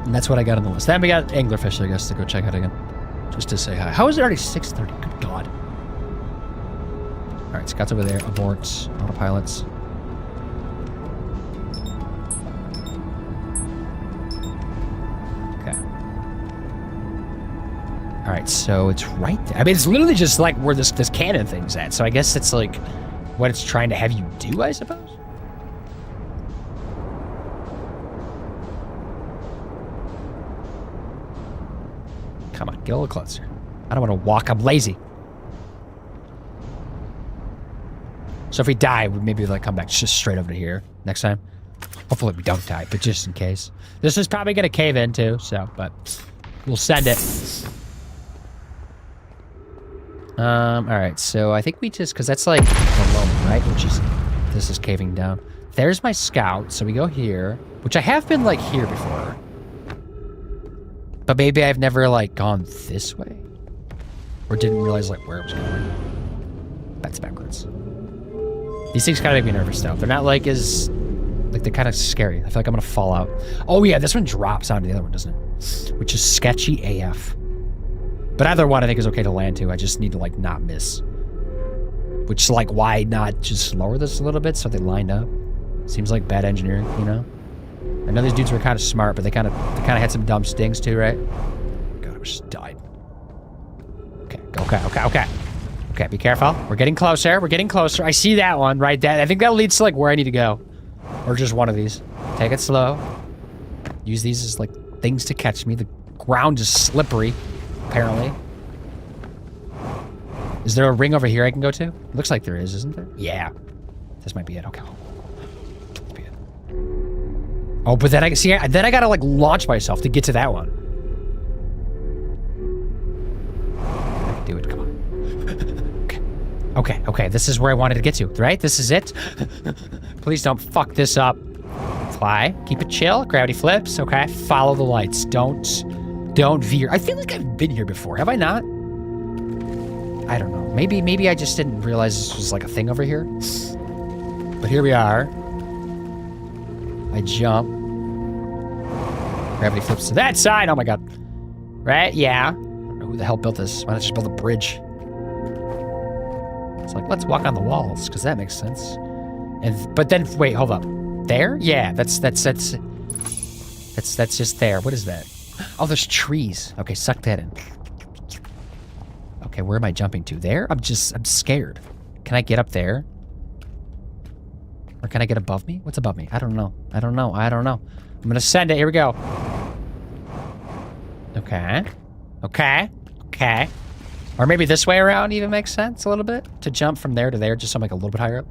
And that's what I got on the list. Then we got Anglerfish, I guess, to go check out again. Just to say hi. How is it already 6:30? Good God. Alright, Scott's over there. Aborts. Autopilots. Okay. Alright, so it's right there. I mean, it's literally just like where this cannon thing's at. So I guess it's like what it's trying to have you do, I suppose. Come on, get a little closer. I don't want to walk. I'm lazy. So if we die, we maybe like come back just straight over to here next time. Hopefully we don't die, but just in case. This is probably gonna cave in too, so but we'll send it. Alright, so I think we just because that's like below me, right? Which is this is caving down. There's my scout, so we go here, which I have been like here before. But maybe I've never like gone this way. Or didn't realize like where it was going. That's backwards. These things kind of make me nervous though. They're not like as, like they're kind of scary. I feel like I'm gonna fall out. Oh yeah, this one drops onto the other one, doesn't it? Which is sketchy AF. But either one I think is okay to land to. I just need to like not miss. Which like why not just lower this a little bit so they line up? Seems like bad engineering, you know? I know these dudes were kind of smart, but they kind of had some dumb stings too, right? God, I just died. Okay. Okay, be careful. We're getting closer. We're getting closer. I see that one right there. I think that leads to like where I need to go. Or just one of these. Take it slow. Use these as like things to catch me. The ground is slippery, apparently. Is there a ring over here I can go to? Looks like there is, isn't there? Yeah. This might be it. Okay. This be it. Oh, but then I see. Then I gotta like launch myself to get to that one. I can do it. Come on. Okay, this is where I wanted to get to, right? This is it. Please don't fuck this up. Fly, keep it chill, gravity flips, okay? Follow the lights, don't veer. I feel like I've been here before, have I not? I don't know, maybe I just didn't realize this was like a thing over here. But here we are. I jump. Gravity flips to that side, oh my god. Right, yeah. I don't know who the hell built this, why not just build a bridge? It's like, let's walk on the walls, because that makes sense. But then, wait, hold up. There? Yeah, that's just there. What is that? Oh, there's trees. Okay, suck that in. Okay, where am I jumping to? There? I'm scared. Can I get up there? Or can I get above me? What's above me? I don't know. I'm gonna send it. Here we go. Okay. Or maybe this way around even makes sense a little bit. To jump from there to there, just so I'm like a little bit higher up.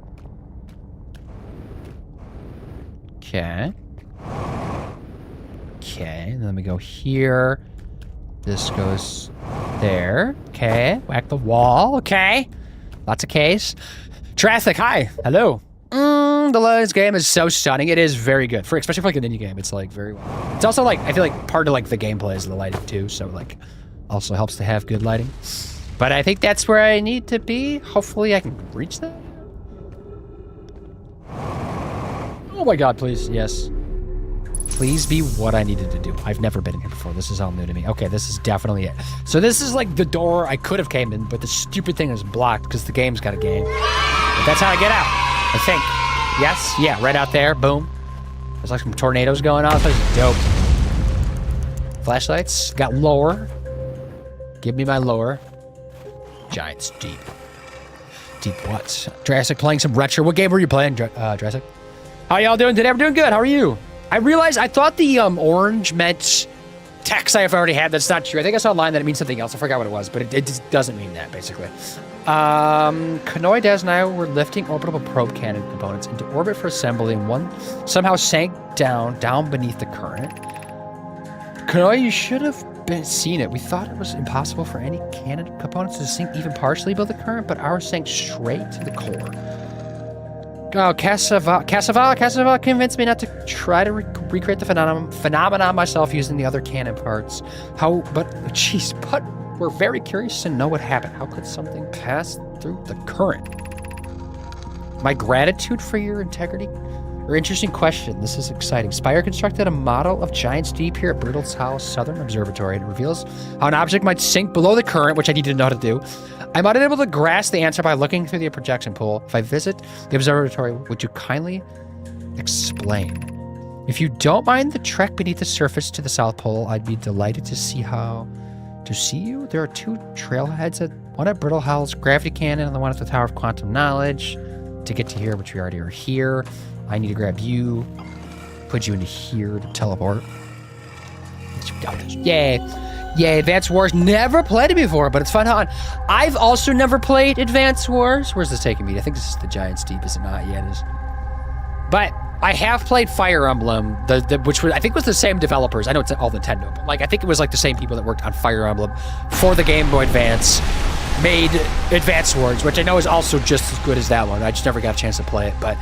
Okay. And then we go here. This goes there. Okay. Whack the wall. Okay. Lots of Ks. Traffic, hi. Hello. This game is so stunning. It is very good. Especially for like an indie game. It's like very well. It's also like, I feel like part of like the gameplay is the lighting too. So like, also helps to have good lighting. But I think that's where I need to be. Hopefully I can reach that. Oh my god, please. Yes. Please be what I needed to do. I've never been in here before. This is all new to me. Okay, this is definitely it. So this is like the door I could have came in, but the stupid thing is blocked because the game's got a game. But that's how I get out, I think. Yes? Yeah, right out there. Boom. There's like some tornadoes going on. This place is dope. Flashlights. Got lore. Give me my lore. Giants deep. Deep what? Jurassic playing some retro. What game were you playing, Jurassic? How y'all doing today? I'm doing good. How are you? I realized I thought the orange meant text I have already had. That's not true. I think I saw online that it means something else. I forgot what it was, but it just doesn't mean that, basically. Kanoi, Daz, and I were lifting orbital probe cannon components into orbit for assembly, and one somehow sank down beneath the current. Kanoi, you should have seen it. We thought it was impossible for any cannon components to sink even partially below the current, but ours sank straight to the core. Oh, Cassava convinced me not to try to recreate the phenomenon myself using the other cannon parts. But we're very curious to know what happened. How could something pass through the current? My gratitude for your integrity? Interesting question. This is exciting. Spire constructed a model of Giants Deep here at Brittle's House Southern Observatory, and it reveals how an object might sink below the current, which I need to know how to do. I'm unable to grasp the answer by looking through the projection pool. If I visit the observatory, would you kindly explain? If you don't mind the trek beneath the surface to the South Pole, I'd be delighted to see you. There are two trailheads, one at Brittle House Gravity Cannon and the one at the Tower of Quantum Knowledge. to get to here, which we already are here. I need to grab you, put you into here to teleport. Yay. Yay, Advance Wars. Never played it before, but it's fun. I've also never played Advance Wars. Where's this taking me? I think this is the Giant Steep, is it not? Yeah, it is. But I have played Fire Emblem, which I think was the same developers. I know it's all Nintendo, but like I think it was like the same people that worked on Fire Emblem for the Game Boy Advance made Advance Wars, which I know is also just as good as that one. I just never got a chance to play it, but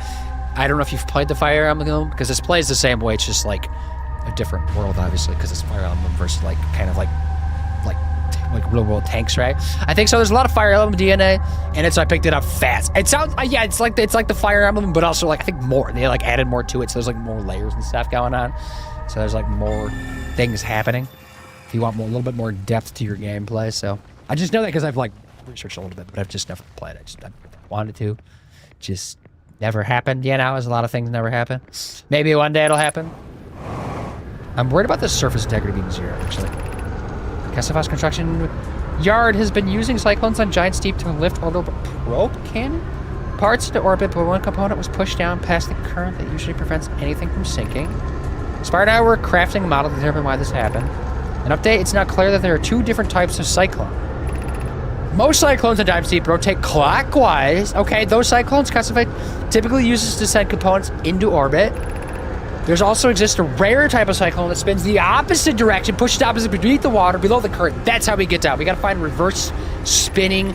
I don't know if you've played the Fire Emblem, because this plays the same way. It's just like a different world, obviously, because it's Fire Emblem versus like kind of like real world tanks, right? I think so. There's a lot of Fire Emblem DNA, and so I picked it up fast. It sounds, yeah, it's like the Fire Emblem, but also like I think more. They like added more to it, so there's like more layers and stuff going on. So there's like more things happening. If you want a little bit more depth to your gameplay, so I just know that because I've like researched a little bit, but I've just never played it. I wanted to, just never happened. Yeah, now as a lot of things never happen. Maybe one day it'll happen. I'm worried about the surface integrity being 0, actually. Kessava's construction yard has been using cyclones on Giant Steep to lift orbital probe cannon parts into orbit, but one component was pushed down past the current that usually prevents anything from sinking. Spire and I were crafting a model to determine why this happened. An update, it's now clear that there are 2 different types of cyclone. Most cyclones on Giant Steep rotate clockwise. Okay, those cyclones Kessava typically uses to send components into orbit. There's also exists a rare type of cyclone that spins the opposite direction, pushes opposite beneath the water, below the current. That's how we get down. We gotta find reverse spinning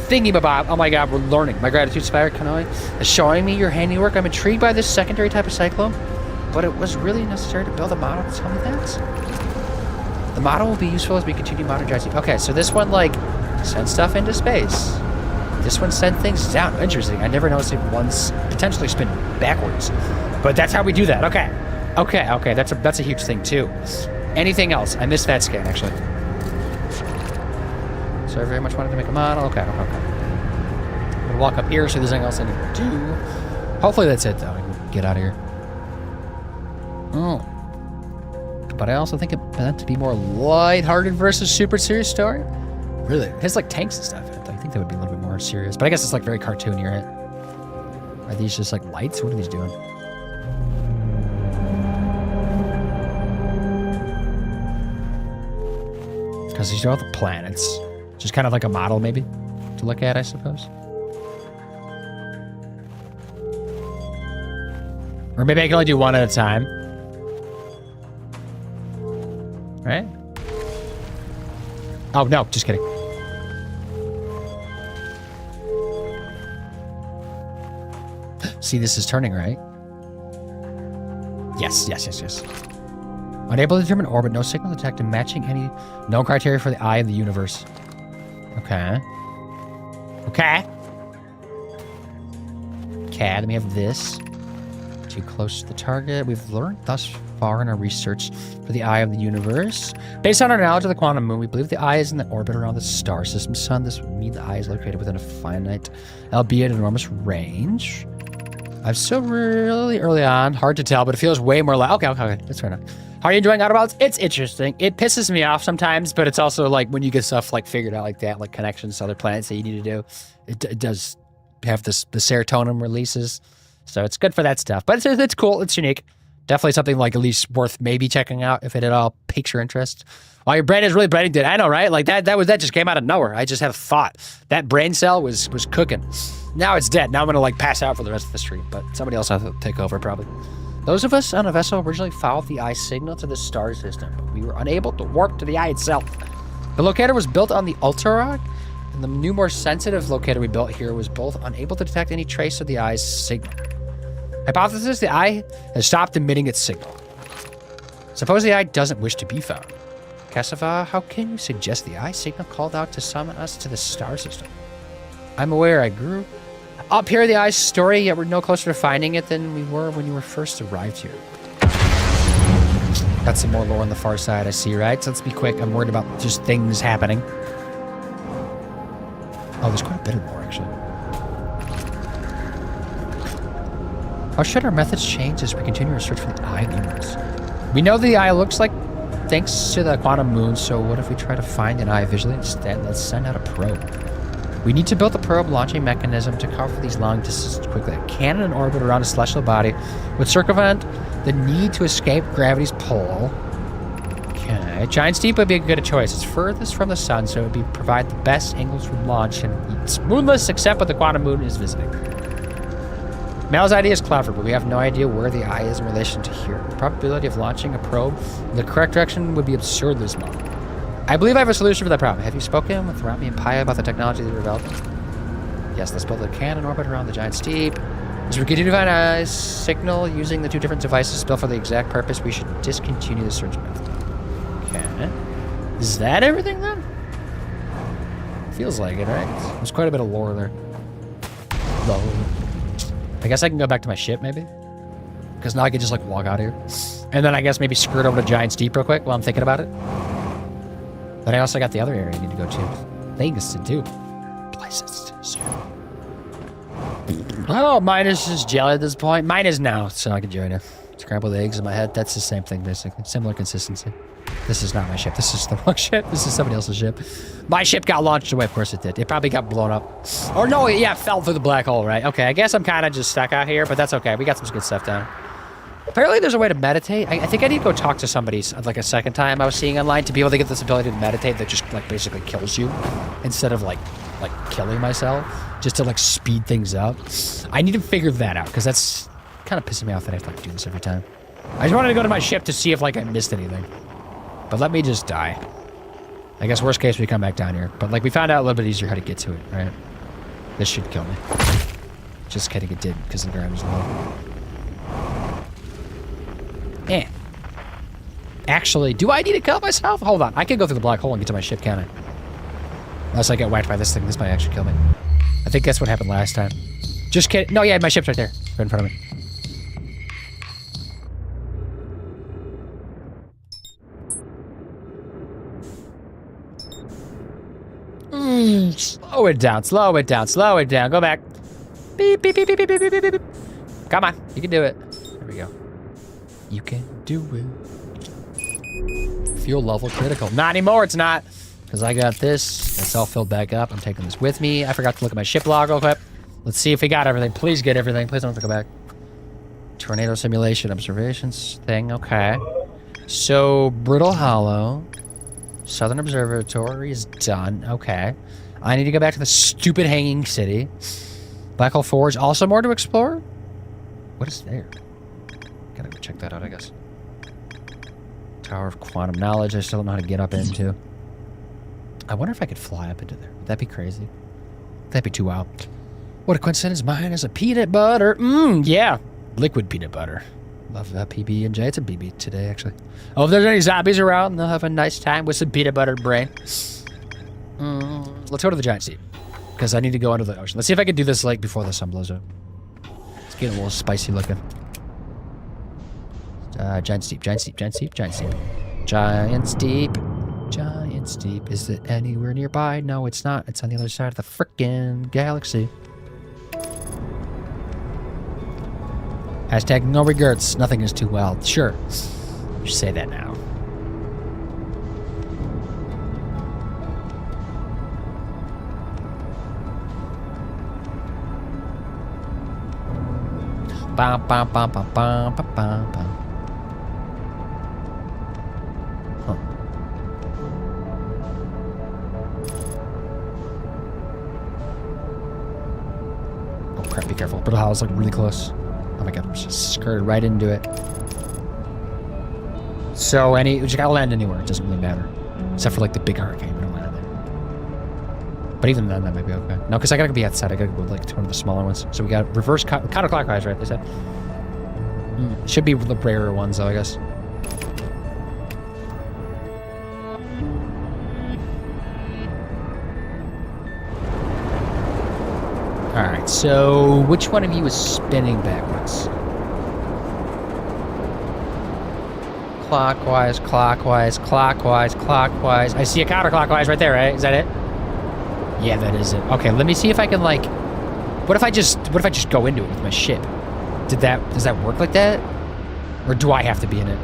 thingy-mabob. Oh my god, we're learning. My gratitude, Spire Kanoi, is showing me your handiwork. I'm intrigued by this secondary type of cyclone, but it was really necessary to build a model to tell me that. The model will be useful as we continue modern Giant Steep. Okay, so this one, like, sends stuff into space. This one sends things down. Interesting. I never noticed it once potentially spin backwards. But that's how we do that. Okay. Okay. That's a huge thing, too. Anything else? I missed that scan, actually. So I very much wanted to make a model. Okay. I'm going to walk up here, so there's anything else I need to do. Hopefully that's it, though. I can get out of here. Oh. But I also think it meant to be more lighthearted versus super serious story. Really? It has, like, tanks and stuff in it. I think that would be a little bit more serious. But I guess it's, like, very cartoony, right? Are these just, like, lights? What are these doing? Because these are all the planets. Just kind of like a model, maybe, to look at, I suppose. Or maybe I can only do one at a time. Right? Oh, no, just kidding. See, this is turning, right? Yes. Unable to determine orbit, no signal detected matching any known criteria for the eye of the universe. Okay, let me have this. Too close to the target. We've learned thus far in our research for the eye of the universe. Based on our knowledge of the quantum moon, we believe the eye is in the orbit around the star system sun. This would mean the eye is located within a finite, albeit enormous range. I'm still really early on. Hard to tell, but it feels way more like... Okay. That's fair enough. How are you enjoying Autobots? It's interesting. It pisses me off sometimes, but it's also like when you get stuff like figured out like that, like connections to other planets that you need to do, it does have the serotonin releases. So it's good for that stuff. But it's cool. It's unique. Definitely something like at least worth maybe checking out if it at all piques your interest. While your brain is really brain dead. I know, right? Like that just came out of nowhere. I just had a thought. That brain cell was cooking. Now it's dead. Now I'm gonna like pass out for the rest of the stream, but somebody else will have to take over probably. Those of us on a vessel originally followed the eye signal to the star system, but we were unable to warp to the eye itself. The locator was built on the Ultra, and the new, more sensitive locator we built here was both unable to detect any trace of the eye's signal. Hypothesis: the eye has stopped emitting its signal. Suppose the eye doesn't wish to be found. Kessava, how can you suggest the eye signal called out to summon us to the star system? I'm aware I grew up here the eye's story, yet we're no closer to finding it than we were when you were first arrived here. Got some more lore on the far side, I see, right? So let's be quick. I'm worried about just things happening. Oh, there's quite a bit of lore, actually. How should our methods change as we continue our search for the eye of the universe? We know the eye looks like thanks to the quantum moon, so what if we try to find an eye visually instead? Let's send out a probe. We need to build a probe launching mechanism to cover these long distances quickly. A cannon in orbit around a celestial body would circumvent the need to escape gravity's pull. Okay. Giant Steep would be a good choice. It's furthest from the sun, so it would provide the best angles for launch, and it's moonless except when the quantum moon is visiting. Mal's idea is clever, but we have no idea where the eye is in relation to here. The probability of launching a probe in the correct direction would be absurdly small. I believe I have a solution for that problem. Have you spoken with Rami and Paya about the technology they're developing? Yes, let's build a cannon orbit around the Giant Steep. As we continue to find a signal using the two different devices built for the exact purpose, we should discontinue the search method. Okay. Is that everything then? Feels like it, right? There's quite a bit of lore there. Lol. I guess I can go back to my ship, maybe? Because now I can just, like, walk out here. And then I guess maybe skirt over to Giant Steep real quick while I'm thinking about it. But I also got the other area I need to go to. Things to do. Places to see. Oh, mine is just jelly at this point. Mine is now, so I can join it. Scrambled eggs in my head. That's the same thing, basically. Similar consistency. This is not my ship. This is the wrong ship. This is somebody else's ship. My ship got launched away. Of course it did. It probably got blown up. Or no, yeah, it fell through the black hole, right? Okay, I guess I'm kind of just stuck out here, but that's okay. We got some good stuff down. Apparently there's a way to meditate. I think I need to go talk to somebody like a second time I was seeing online to be able to get this ability to meditate that just like basically kills you instead of like killing myself, just to like speed things up. I need to figure that out because that's kind of pissing me off that I have to like do this every time. I just wanted to go to my ship to see if like I missed anything. But let me just die. I guess worst case we come back down here. But like we found out a little bit easier how to get to it, right? This should kill me. Just kidding, it did because the ground was low. Eh. Actually, do I need to kill myself? Hold on. I can go through the black hole and get to my ship, can't I? Unless I get whacked by this thing. This might actually kill me. I think that's what happened last time. Just kidding. No, yeah, my ship's right there. Right in front of me. Slow it down, slow it down, slow it down. Go back. Beep, beep, beep, beep, beep, beep, beep, beep. Come on. You can do it. There we go. You can do it. Fuel level critical. Not anymore, it's not. Because I got this. It's all filled back up. I'm taking this with me. I forgot to look at my ship log real quick. Let's see if we got everything. Please get everything. Please don't have to go back. Tornado simulation observations thing. Okay. So, Brittle Hollow. Southern Observatory is done. Okay. I need to go back to the stupid hanging city. Black Hole Forge. Also more to explore? What is there? Gotta go check that out, I guess. Tower of Quantum Knowledge. I still don't know how to get up into. I wonder if I could fly up into there. Would that be crazy? That'd be too wild. What a coincidence. Mine is a peanut butter. Yeah. Liquid peanut butter. Love that PB&J. It's a BB today, actually. Oh, if there's any zombies around, they'll have a nice time with some peanut butter brain. Let's go to the Giant Steep. Because I need to go under the ocean. Let's see if I can do this lake before the sun blows up. It's getting a little spicy looking. Giant Steep, Giant Steep, Giant Steep, Giant Steep. Giant Steep. Giant Steep. Is it anywhere nearby? No, it's not. It's on the other side of the frickin' galaxy. Hashtag no regrets. Nothing is too wild. Sure. You say that now. Bam, bam, bam, bam, bam, bam, bam, bam. Huh. Oh crap, be careful. Brittle Hollow's like really close. Oh my god, I'm just skirted right into it. So we just gotta land anywhere, it doesn't really matter. Except for like the big hurricane, we don't land there. But even then, that might be okay. No, because I gotta be outside, I gotta go like to one of the smaller ones. So we got reverse counterclockwise, right, they said? Should be the rarer ones though, I guess. Alright, so which one of you is spinning backwards? Clockwise, clockwise, clockwise, clockwise. I see a counterclockwise right there, right? Is that it? Yeah, that is it. Okay, let me see if I can like... What if I just go into it with my ship? Does that work like that? Or do I have to be in it?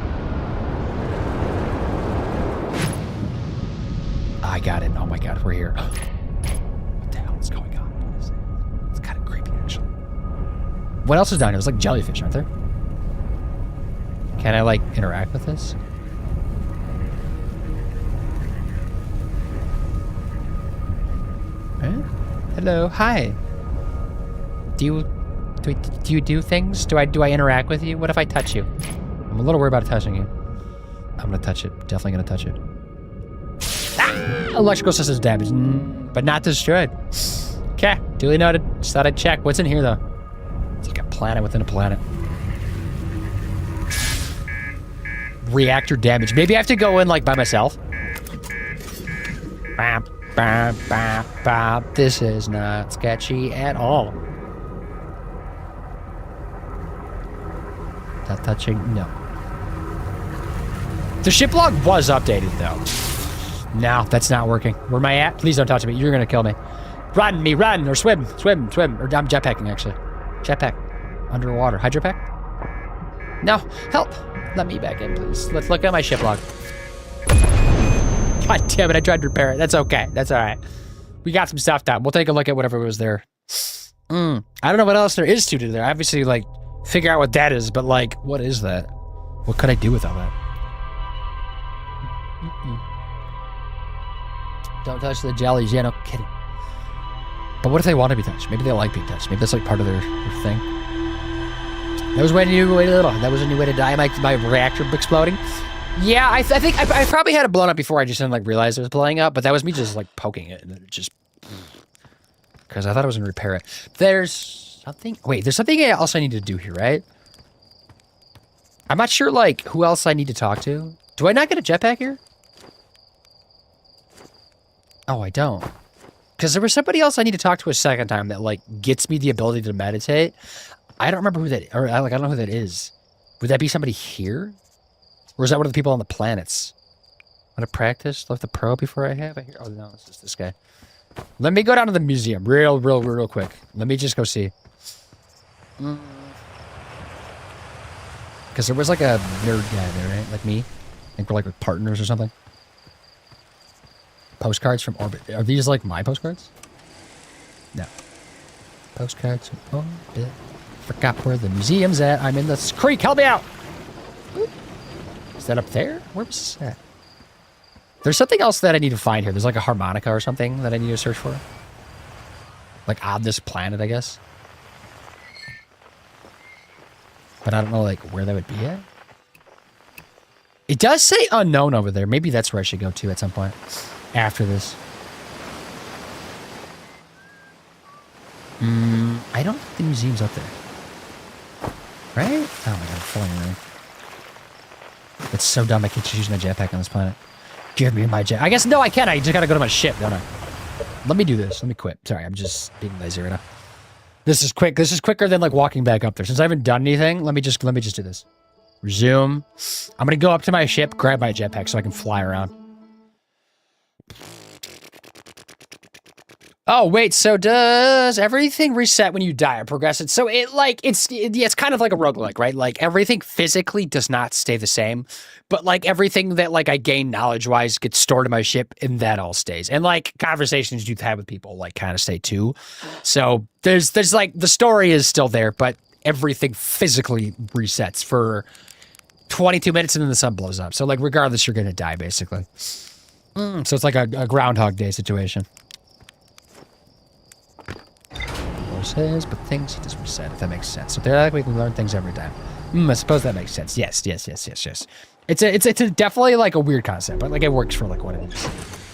I got it. Oh my god, we're here. What the hell? Let's go. What else is down here? There's like jellyfish, aren't there? Can I like interact with this? Huh? Hello, hi. Do you do things? Do I interact with you? What if I touch you? I'm a little worried about touching you. I'm gonna touch it. Definitely gonna touch it. Ah! Electrical systems damaged, but not destroyed. Okay, duly noted. Just thought I'd check. What's in here though? It's like a planet within a planet. Reactor damage. Maybe I have to go in like by myself. Bop, bop, bop, bop. This is not sketchy at all. Not touching, no. The ship log was updated though. No, that's not working. Where am I at? Please don't touch me. You're gonna kill me. Run, me, run, or swim, swim, swim. Or I'm jetpacking actually. Jetpack. Underwater. Hydropack? No, help. Let me back in, please. Let's look at my ship log. God damn it, I tried to repair it. That's okay. That's all right. We got some stuff done. We'll take a look at whatever was there. I don't know what else there is to do there. Obviously, like, figure out what that is, but, like, what is that? What could I do with all that? Don't touch the jellies. Yeah, no kidding. But what if they want to be touched? Maybe they like being touched. Maybe that's, like, part of their thing. That was a new way to die. My reactor exploding. Yeah, I think I probably had it blown up before I just didn't like realize it was blowing up, but that was me just like poking it and it just because I thought I was gonna repair it. There's something. Wait, there's something else I need to do here, right? I'm not sure like who else I need to talk to. Do I not get a jetpack here? Oh, I don't. Because there was somebody else I need to talk to a second time that like gets me the ability to meditate. I don't remember who that, or like I don't know who that is. Would that be somebody here? Or is that one of the people on the planets? Want to practice? Left the pro before I have it here? Oh no, it's just this guy. Let me go down to the museum real quick. Let me just go see. Because there was like a nerd guy there, right? Like me. I think we're like partners or something. Postcards from orbit. Are these like my postcards? No. Postcards from orbit. Forgot where the museum's at. I'm in this creek. Help me out! Is that up there? Where was that? There's something else that I need to find here. There's like a harmonica or something that I need to search for. Like on this planet, I guess. But I don't know like where that would be at. It does say unknown over there. Maybe that's where I should go to at some point. After this. I don't think the museum's up there. Right? Oh my god, I'm falling around. It's so dumb I can't just use my jetpack on this planet. Give me my jet. I guess, no, I can. I just gotta go to my ship, don't I? Let me do this. Let me quit. Sorry, I'm just being lazy right now. This is quick. This is quicker than, like, walking back up there. Since I haven't done anything, let me just do this. Resume. I'm gonna go up to my ship, grab my jetpack so I can fly around. Oh, wait, so does everything reset when you die or progress it? So it like, it's kind of like a roguelike, right? Like everything physically does not stay the same, but like everything that like I gain knowledge-wise gets stored in my ship and that all stays. And like conversations you've had with people like kind of stay too. So there's like, the story is still there, but everything physically resets for 22 minutes and then the sun blows up. So like regardless, you're gonna die basically. So it's like a Groundhog Day situation. Says, but things just reset, if that makes sense. So there, like, we can learn things every time. I suppose that makes sense. Yes. It's a definitely like a weird concept, but like it works for like what it is.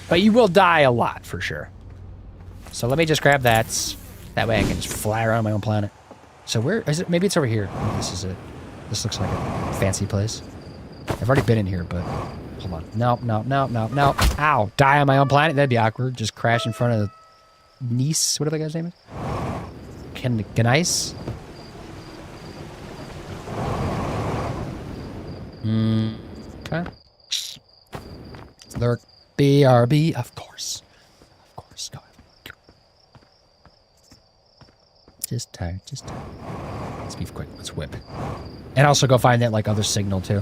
But you will die a lot for sure. So let me just grab that. That way I can just fly around my own planet. So where is it? Maybe it's over here. Oh, this is it. This looks like a fancy place. I've already been in here, but hold on. No. Ow! Die on my own planet? That'd be awkward. Just crash in front of Nice, whatever that guy's name is. Ganice? Okay. Lurk. BRB, of course. Go ahead. Just tired. Let's be quick. Let's whip. And also go find that, like, other signal, too.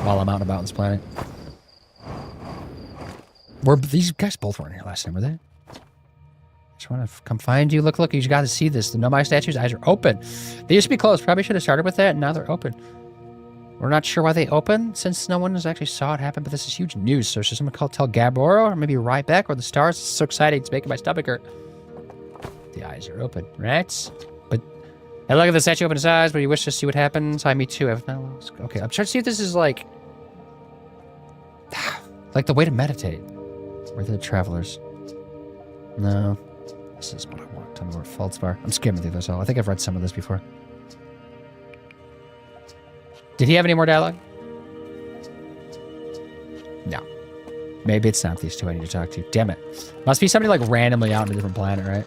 While I'm out and about on this planet. These guys both weren't here last time, were they? just want to come find you. Look, you got to see this. The Nomai statue's eyes are open. They used to be closed. Probably should have started with that, and now they're open. We're not sure why they open, since no one has actually saw it happen, but this is huge news. So should someone tell Gaboro, or maybe Ryback, or the stars? It's so exciting. It's making my stomach hurt. The eyes are open, right? But, and look at the statue open its eyes, but you wish to see what happens. Hi, me too. Okay, I'm trying to see if this is like the way to meditate. Where are the travelers? No. This is what I want. Tell me where Feldspar. I'm skimming through this all. I think I've read some of this before. Did he have any more dialogue? No. Maybe it's not these two I need to talk to. Damn it. Must be somebody like randomly out on a different planet, right?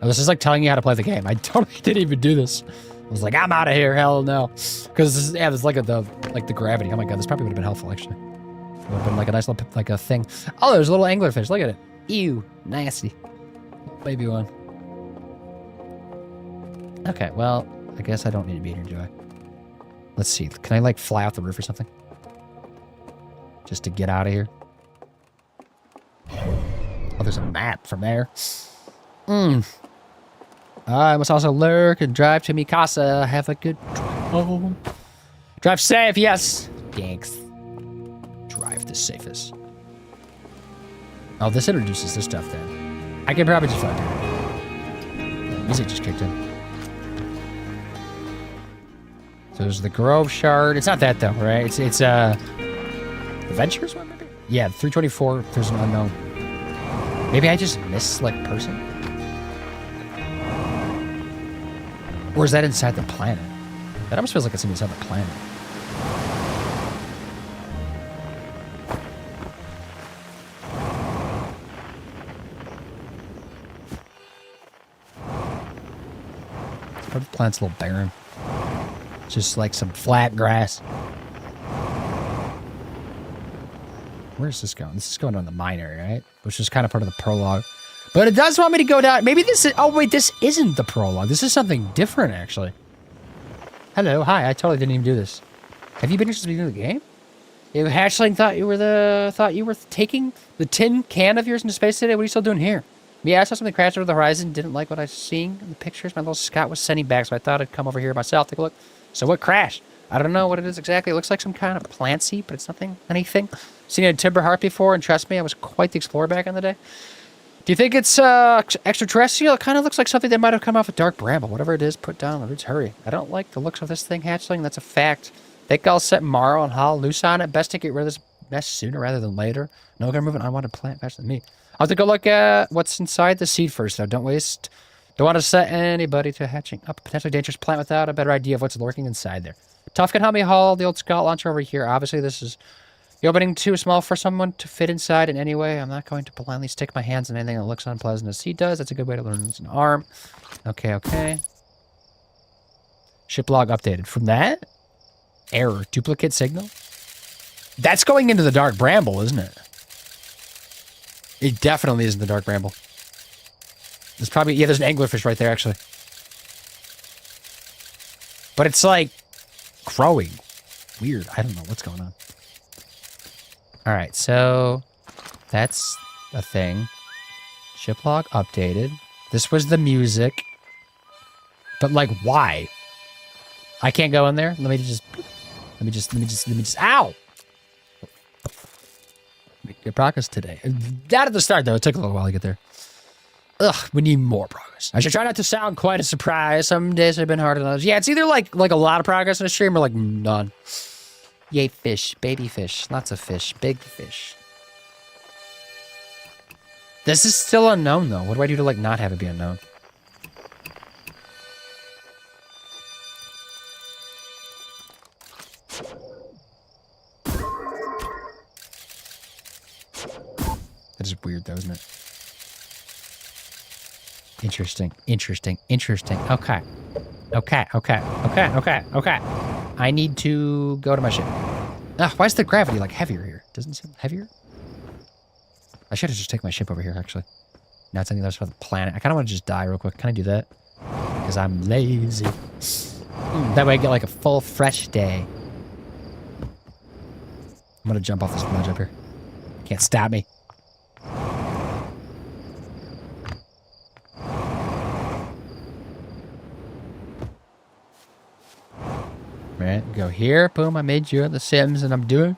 Oh, this is like telling you how to play the game. I totally didn't even do this. I was like, I'm out of here. Hell no. Because this is, yeah, there's like the gravity. Oh my god, this probably would have been helpful actually. It would have been like a nice little like a thing. Oh, there's a little anglerfish. Look at it. Ew, nasty. Baby one. Okay, well, I guess I don't need to be here, do I? Let's see. Can I like fly off the roof or something? Just to get out of here. Oh, there's a map from there. I must also lurk and drive to Mikasa. Have a good drive home. Drive safe, yes. Thanks. Drive the safest. Oh, this introduces this stuff then. I can probably just fly down. The music just kicked in. So there's the Grove Shard. It's not that though, right? It's the Ventures one maybe? Yeah, 324. There's an unknown. Maybe I just miss like person. Or is that inside the planet? That almost feels like it's inside the planet. Probably the planet's a little barren. Just like some flat grass. Where's this going? This is going on the mine area, right? Which is kind of part of the prologue. But it does want me to go down. Maybe this is... Oh, wait, this isn't the prologue. This is something different, actually. Hello, hi. I totally didn't even do this. Have you been here since the beginning of the game? If Hatchling thought you were taking the tin can of yours into space today, what are you still doing here? Yeah, I saw something crash over the horizon. Didn't like what I was seeing in the pictures my little scout was sending back, so I thought I'd come over here myself, take a look. So what crashed? I don't know what it is exactly. It looks like some kind of plant seed, but it's anything. Seen a timber heart before, and trust me, I was quite the explorer back in the day. Do you think it's extraterrestrial? It kind of looks like something that might have come off a dark bramble. Whatever it is, put down the roots. Hurry. I don't like the looks of this thing, Hatchling. That's a fact. Think I'll set Morrow and Hall loose on it. Best to get rid of this mess sooner rather than later. No gonna move an unwanted plant faster than me. I'll have to go look at what's inside the seed first, though. Don't want to set anybody to hatching up a potentially dangerous plant without a better idea of what's lurking inside there. Tough can help me haul the old scout launcher over here. Obviously, this is the opening too small for someone to fit inside in any way. I'm not going to blindly stick my hands in anything that looks unpleasant as he does. That's a good way to learn it's an arm. Okay. Ship log updated. From that? Error. Duplicate signal? That's going into the dark bramble, isn't it? It definitely isn't the dark bramble. There's probably... Yeah, there's an anglerfish right there, actually. But it's like... growing. Weird. I don't know what's going on. Alright, so... that's a thing. Ship log updated. This was the music. But, like, why? I can't go in there? Let me just... Ow! Make good progress today. That at the start, though. It took a little while to get there. Ugh, we need more progress. I should try not to sound quite a surprise. Some days have been harder than others. Yeah, it's either like a lot of progress in a stream or like none. Yay, fish. Baby fish. Lots of fish. Big fish. This is still unknown, though. What do I do to, like, not have it be unknown? That is weird, though, isn't it? Interesting. Okay. I need to go to my ship. Why is the gravity, like, heavier here? Doesn't it seem heavier? I should have just taken my ship over here, actually. Now it's on the other side of the planet. I kind of want to just die real quick. Can I do that? Because I'm lazy. That way I get, like, a full, fresh day. I'm going to jump off this ledge up here. Can't stop me. Okay, go here. Boom, I made you The Sims, and I'm doing...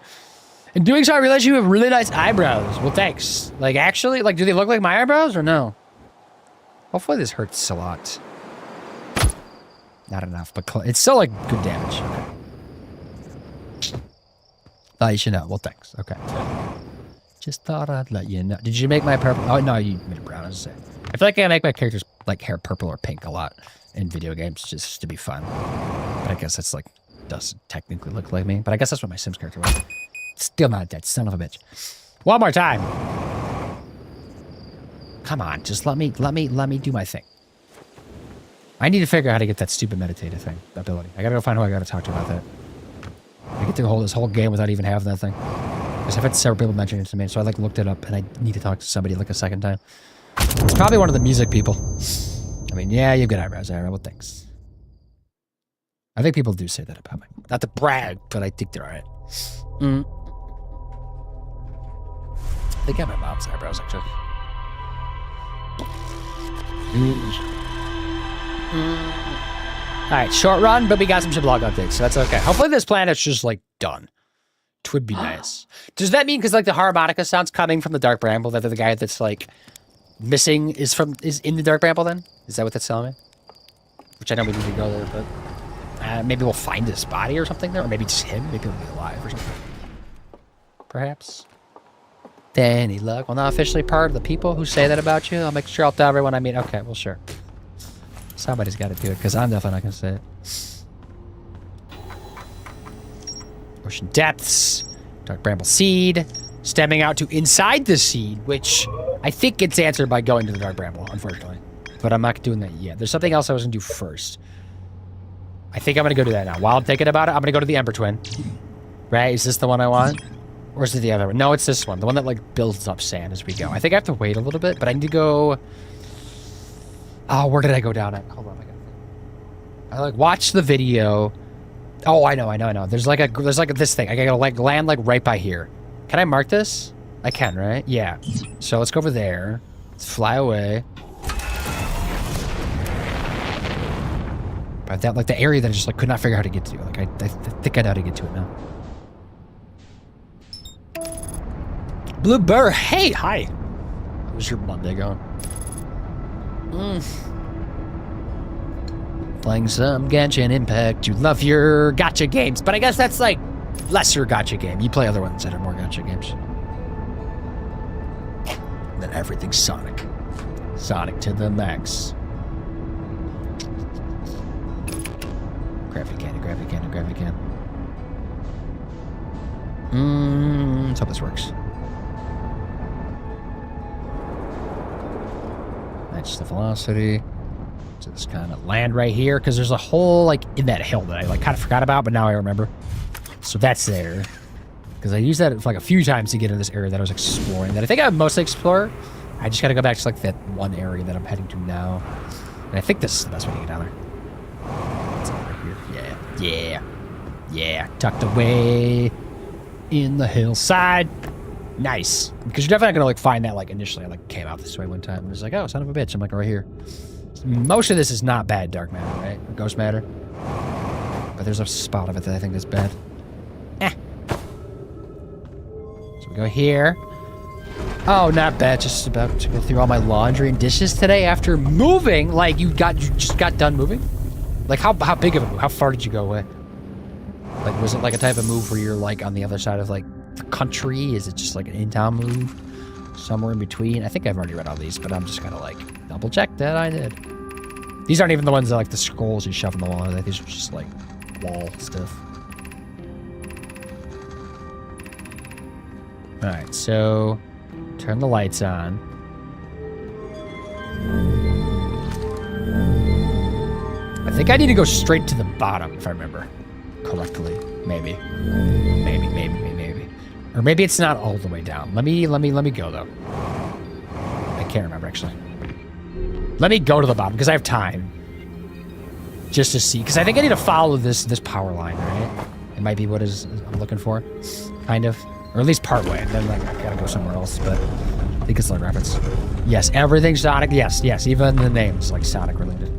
In doing so, I realized you have really nice eyebrows. Well, thanks. Like, actually, like, do they look like my eyebrows or no? Hopefully this hurts a lot. Not enough, but it's still, like, good damage. Okay. Thought you should know. Well, thanks. Okay. Just thought I'd let you know. Did you make my purple? Oh, no, you made it brown, as I say. I feel like I make my characters, like, hair purple or pink a lot in video games just to be fun. But I guess that's, like, doesn't technically look like me. But I guess that's what my Sims character was. Still not dead, son of a bitch. One more time. Come on, just let me do my thing. I need to figure out how to get that stupid meditative thing, ability. I gotta go find who I gotta talk to about that. I get through this whole game without even having that thing. Because I've had several people mention it to me, so I like looked it up and I need to talk to somebody like a second time. It's probably one of the music people. I mean, yeah, you have good eyebrows, Ira. Well, thanks. I think people do say that about me. Not to brag, but I think they're alright. I think I have my mom's eyebrows, actually. Alright, short run, but we got some blog updates, so that's okay. Hopefully this planet's just, like, done. It would be nice. Does that mean, because, like, the harmonica sound's coming from the Dark Bramble, that the guy that's, like, missing is in the Dark Bramble, then? Is that what that's telling me? Which I know we need to go there, but... maybe we'll find his body or something there, or maybe just him. Maybe he'll be alive or something. Perhaps. Any luck? Well, not officially part of the people who say that about you. I'll make sure I'll tell everyone I meet. Okay, well, sure. Somebody's got to do it, because I'm definitely not going to say it. Ocean depths. Dark Bramble seed. Stemming out to inside the seed, which I think gets answered by going to the Dark Bramble, unfortunately. But I'm not doing that yet. There's something else I was going to do first. I think I'm going to go do that now. While I'm thinking about it, I'm going to go to the Ember Twin. Right? Is this the one I want? Or is it the other one? No, it's this one. The one that, like, builds up sand as we go. I think I have to wait a little bit, but I need to go... Oh, where did I go down at? Hold on. I like, watch the video. Oh, I know. There's like this thing. I gotta, like, land, like, right by here. Can I mark this? I can, right? Yeah. So let's go over there. Let's fly away. But that, like, the area that I just, like, could not figure out how to get to. Like, I think I know how to get to it now. Blue Burr, hey, hi. How's your Monday going? Playing some Genshin Impact. You love your gacha games, but I guess that's like lesser gacha game. You play other ones that are more gacha games. And then everything's Sonic. Sonic to the max. Grab it again, grab it again, grab it again. Let's hope this works. Match the velocity. So this kind of land right here, because there's a hole like in that hill that I like kind of forgot about, but now I remember. So that's there. Because I used that for like a few times to get into this area that I was exploring, that I think I would mostly explore. I just got to go back to like that one area that I'm heading to now. And I think this is the best way to get down there. It's right here. Yeah. Tucked away in the hillside. Nice. Because you're definitely not going to like find that like initially. I like came out this way one time and was like, oh, son of a bitch. I'm like right here. Most of this is not bad dark matter, right? Or ghost matter. But there's a spot of it that I think is bad. So we go here. Oh, not bad. Just about to go through all my laundry and dishes today after moving. Like you just got done moving? Like how big of a move? How far did you go away? Like was it like a type of move where you're like on the other side of like the country? Is it just like an in-town move? Somewhere in between? I think I've already read all these, but I'm just gonna like double check that I did. These aren't even the ones that like the scrolls you shove in the wall. These are just like wall stuff. Alright, so turn the lights on. I think I need to go straight to the bottom if I remember correctly. Maybe. Or maybe it's not all the way down. Let me go though. I can't remember actually. Let me go to the bottom because I have time. Just to see, because I think I need to follow this power line, right? It might be what I'm looking for, kind of, or at least part way. And then like I gotta go somewhere else, but I think it's like reference. Yes, everything's Sonic. Yes, even the name's like Sonic related.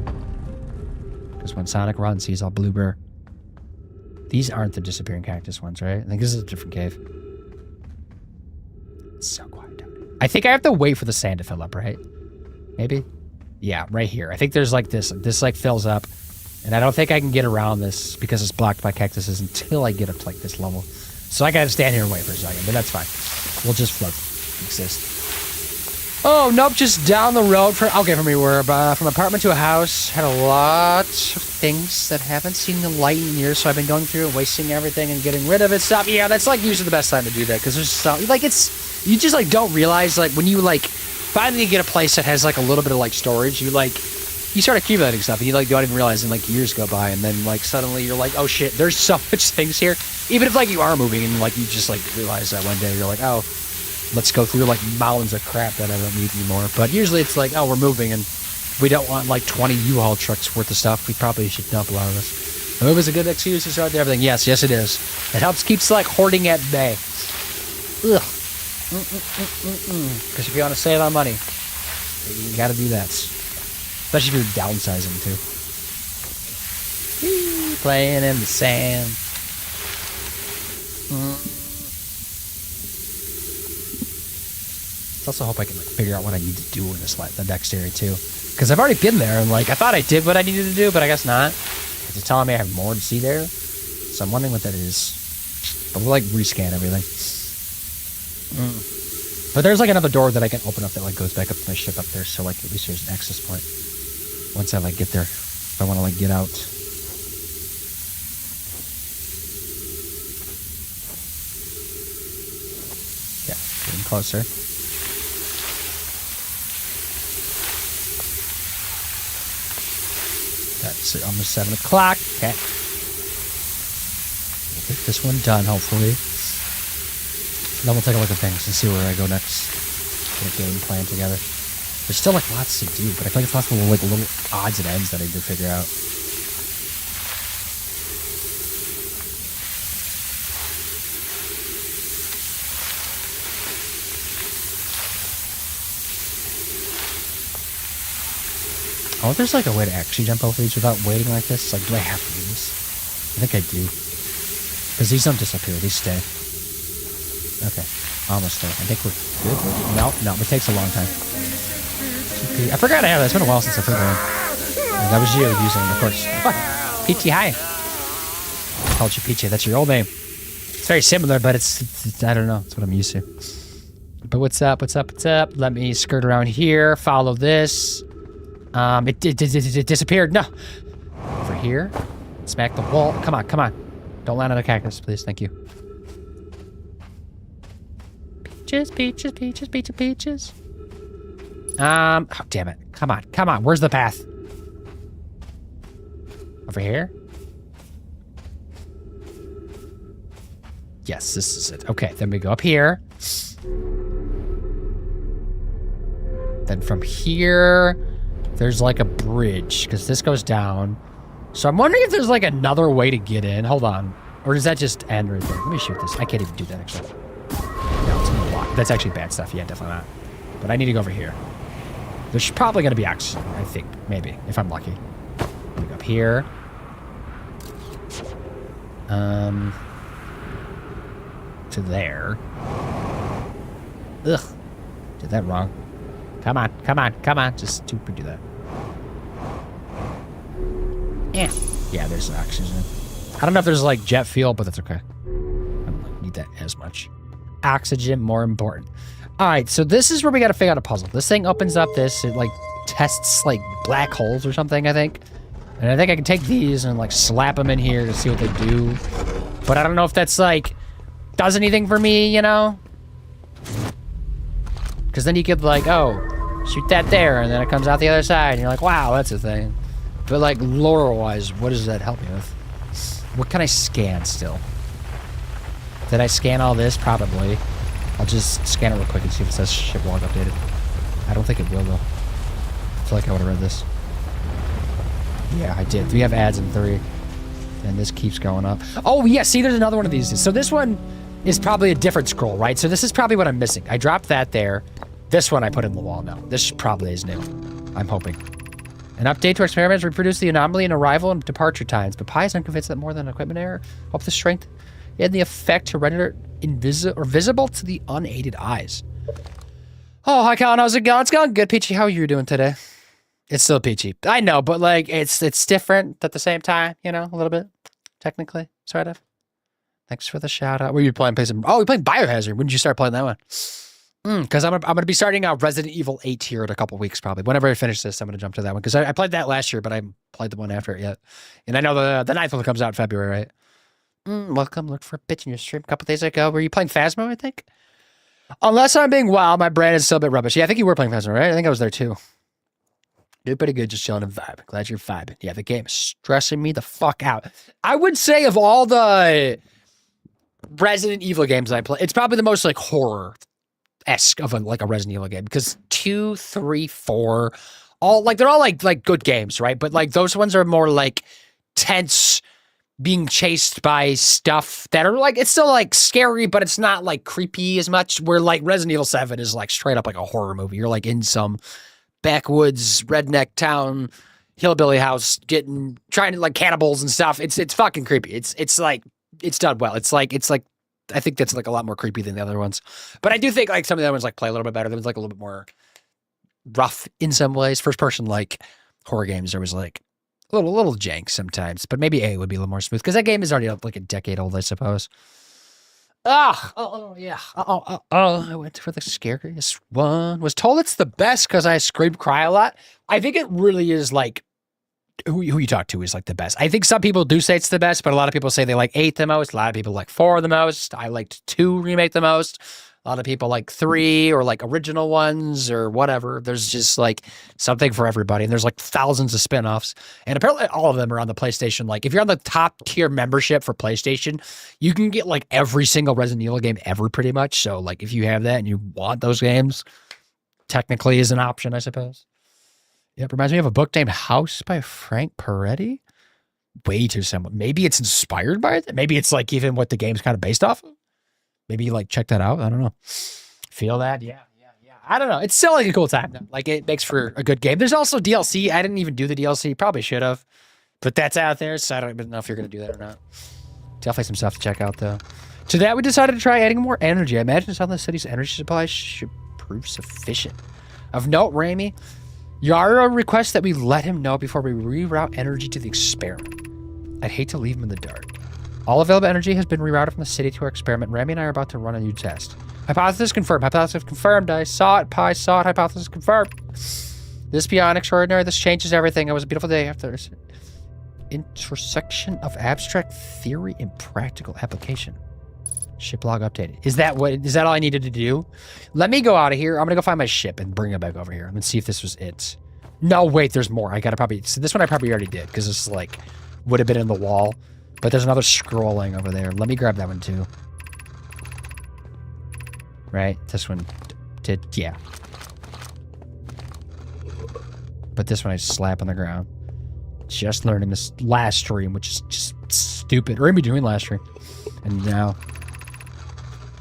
Because when Sonic runs, he's all Blue Burr. These aren't the disappearing cactus ones, right? I think this is a different cave. It's so quiet down here. I think I have to wait for the sand to fill up, right? Maybe? Yeah, right here. I think there's like this. This like fills up. And I don't think I can get around this because it's blocked by cactuses until I get up to like this level. So I gotta stand here and wait for a second, but that's fine. We'll just float. Exist. Oh, nope, just down the road from me. We're from apartment to a house. Had a lot of things that haven't seen the light in years, so I've been going through and wasting everything and getting rid of it stuff. Yeah, that's like usually the best time to do that because there's so like you just like don't realize like when you like finally get a place that has like a little bit of like storage, you start accumulating stuff and you like don't even realize and like years go by and then like suddenly you're like, oh shit, there's so much things here. Even if like you are moving and like you just like realize that one day you're like, oh, let's go through like mountains of crap that I don't need anymore. But usually it's like, oh, we're moving and we don't want like 20 U-Haul trucks worth of stuff. We probably should dump a lot of this. The move is a good excuse to start there, everything. Yes, it is. It helps keeps like hoarding at bay. Ugh. Because if you want to save on money, you got to do that. Especially if you're downsizing too. Playing in the sand. I also hope I can like figure out what I need to do in the next area too, because I've already been there and like I thought I did what I needed to do, but I guess not. It's telling me I have more to see there, so I'm wondering what that is. But we'll like rescan everything. But there's like another door that I can open up that like goes back up to my ship up there, so like at least there's an access point once I like get there. If I want to like get out. Yeah, getting closer. That's almost 7 o'clock. Okay. We'll get this one done, hopefully. Then we'll take a look at things and see where I go next. Get a game plan together. There's still like lots to do, but I feel like it's lots of like little odds and ends that I need to figure out. I wonder if there's like a way to actually jump over these without waiting like this. Like, do I have to do this? I think I do. Because these don't disappear, these stay. Okay, almost there. I think we're good. No, it takes a long time. I forgot I have that. It's been a while since I played one. That was you using it, of course. Fuck. Peachy, hi. I called you Peachy. That's your old name. It's very similar, but it's I don't know. It's what I'm used to. But what's up? Let me skirt around here. Follow this. It disappeared. No. Over here. Smack the wall. Come on. Don't land on a cactus, please. Thank you. Peaches. Oh, damn it. Come on. Where's the path? Over here? Yes, this is it. Okay, then we go up here. Then from here, there's like a bridge, because this goes down. So I'm wondering if there's like another way to get in. Hold on. Or does that just end right there? Let me shoot this. I can't even do that, actually. No, it's gonna block. That's actually bad stuff. Yeah, definitely not. But I need to go over here. There's probably going to be oxygen, I think. Maybe, if I'm lucky. Let me go up here. To there. Ugh. Did that wrong. Come on. Just do that. Yeah, there's oxygen. I don't know if there's like jet fuel, but that's okay. I don't need that as much. Oxygen, more important. All right, so this is where we got to figure out a puzzle. This thing opens up this. It like tests like black holes or something, I think. And I think I can take these and like slap them in here to see what they do. But I don't know if that's like does anything for me, you know? Because then you could like, oh, shoot that there, and then it comes out the other side, and you're like, wow, that's a thing. But like lore-wise, what does that help me with? What can I scan still? Did I scan all this? Probably. I'll just scan it real quick and see if it says ship log updated. I don't think it will, though. I feel like I would have read this. Yeah, I did. We have ads in 3. And this keeps going up. Oh, yeah, see, there's another one of these. So this one is probably a different scroll, right? So this is probably what I'm missing. I dropped that there. This one I put in the wall now. This probably is new. I'm hoping. And An update to experiments reproduce the anomaly in arrival and departure times, but Pi is unconvinced that more than an equipment error helped the strength and the effect to render it visible to the unaided eyes. Oh, hi, Colin. How's it going? It's going good, Peachy. How are you doing today? It's still Peachy. I know, but like it's different at the same time, you know, a little bit, technically, sort of. Thanks for the shout out. Were you playing some? Oh, we playing Biohazard. When did you start playing that one? Because I'm gonna be starting out Resident Evil 8 here in a couple weeks probably. Whenever I finish this, I'm gonna jump to that one because I played that last year, but I haven't played the one after it yet. And I know the 9th one comes out in February, right? Welcome. Look for a bitch in your stream a couple days ago. Were you playing Phasmo? I think. Unless I'm being wild, my brain is still a bit rubbish. Yeah, I think you were playing Phasmo, right? I think I was there too. Doing pretty good, just chilling and vibing. Glad you're vibing. Yeah, the game is stressing me the fuck out. I would say of all the Resident Evil games I play, it's probably the most like horror-esque of a Resident Evil game because 2, 3, 4, they're all like good games, right? But like those ones are more like tense, being chased by stuff that are like, it's still like scary, but it's not like creepy as much. Where like Resident Evil 7 is like straight up like a horror movie. You're like in some backwoods redneck town, hillbilly house, trying to like cannibals and stuff. It's fucking creepy. It's like, it's done well. It's like, I think that's like a lot more creepy than the other ones. But I do think like some of the other ones like play a little bit better. There was like a little bit more rough in some ways. First person like horror games, there was like a little jank sometimes, but maybe A would be a little more smooth because that game is already like a decade old, I suppose. Yeah. I went for the scariest one. Was told it's the best because I scream cry a lot. I think it really is like who you talk to is like the best. I think some people do say it's the best, but a lot of people say they like 8 the most. A lot of people like 4 the most. I liked 2 remake the most. A lot of people like 3 or like original ones or whatever. There's just like something for everybody. And there's like thousands of spinoffs. And apparently all of them are on the PlayStation. Like if you're on the top tier membership for PlayStation, you can get like every single Resident Evil game ever pretty much. So like if you have that and you want those games, technically is an option, I suppose. Yeah, it reminds me of a book named House by Frank Peretti. Way too similar. Maybe it's inspired by it. Maybe it's like even what the game's kind of based off of. Maybe like check that out. I don't know. Feel that? Yeah. I don't know. It's still like a cool time. Like it makes for a good game. There's also DLC. I didn't even do the DLC. Probably should have. But that's out there. So I don't even know if you're going to do that or not. Definitely some stuff to check out though. To that, we decided to try adding more energy. I imagine some of the city's energy supply should prove sufficient. Of note, Raimi, Yara requests that we let him know before we reroute energy to the experiment. I'd hate to leave him in the dark. All available energy has been rerouted from the city to our experiment. Rami and I are about to run a new test. Hypothesis confirmed. Hypothesis confirmed. I saw it. Pi saw it. Hypothesis confirmed. This beyond extraordinary. This changes everything. It was a beautiful day after this intersection of abstract theory and practical application. Ship log updated. Is that all I needed to do? Let me go out of here. I'm gonna go find my ship and bring it back over here. Let's see if this was it. No, wait. There's more. I gotta probably. So this one I probably already did because this like would have been in the wall. But there's another scrolling over there. Let me grab that one too. Right? This one did, yeah. But this one I slap on the ground. Just learning this last stream, which is just stupid. Or in between last stream. And now.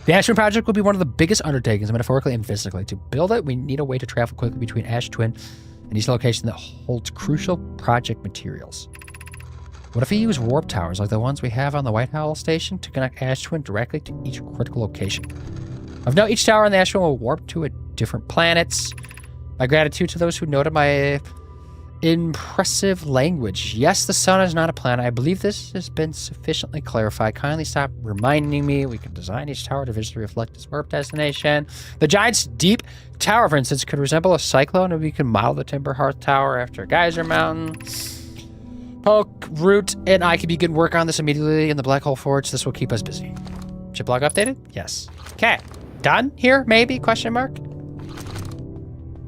The Ash Twin project will be one of the biggest undertakings, metaphorically and physically. To build it, we need a way to travel quickly between Ash Twin and each location that holds crucial project materials. What if we use warp towers like the ones we have on the White Owl station to connect Ash Twin directly to each critical location? Of note, each tower on the Ash Twin will warp to a different planets. My gratitude to those who noted my impressive language. Yes, the sun is not a planet. I believe this has been sufficiently clarified. Kindly stop reminding me. We can design each tower to visually reflect its warp destination. The Giant's Deep Tower, for instance, could resemble a cyclone, and we can model the Timber Hearth Tower after Geyser Mountain. Poke, Root, and I can begin work on this immediately in the Black Hole Forge. This will keep us busy. Ship log updated? Yes. Okay. Done here? Maybe? Question mark?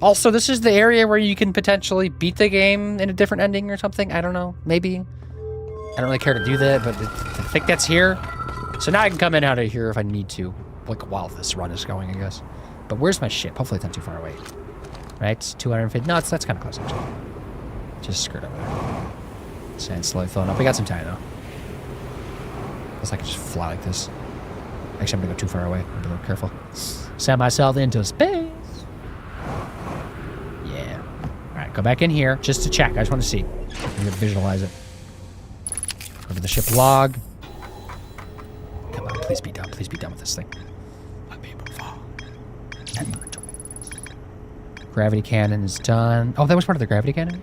Also, this is the area where you can potentially beat the game in a different ending or something. I don't know. Maybe. I don't really care to do that, but I think that's here. So now I can come in out of here if I need to. Like, while this run is going, I guess. But where's my ship? Hopefully it's not too far away. Right? It's 250. No, that's kind of close, actually. Just skirt over there. Sand slowly flowing up. We got some time, though. Guess I can just fly like this. Actually, I'm going to go too far away. I'm be a little careful. Send myself into space. Yeah. All right, come back in here just to check. I just want to see. I'm gonna visualize it. Go to the ship log. Come on, please be done. Please be done with this thing. Gravity cannon is done. Oh, that was part of the gravity cannon?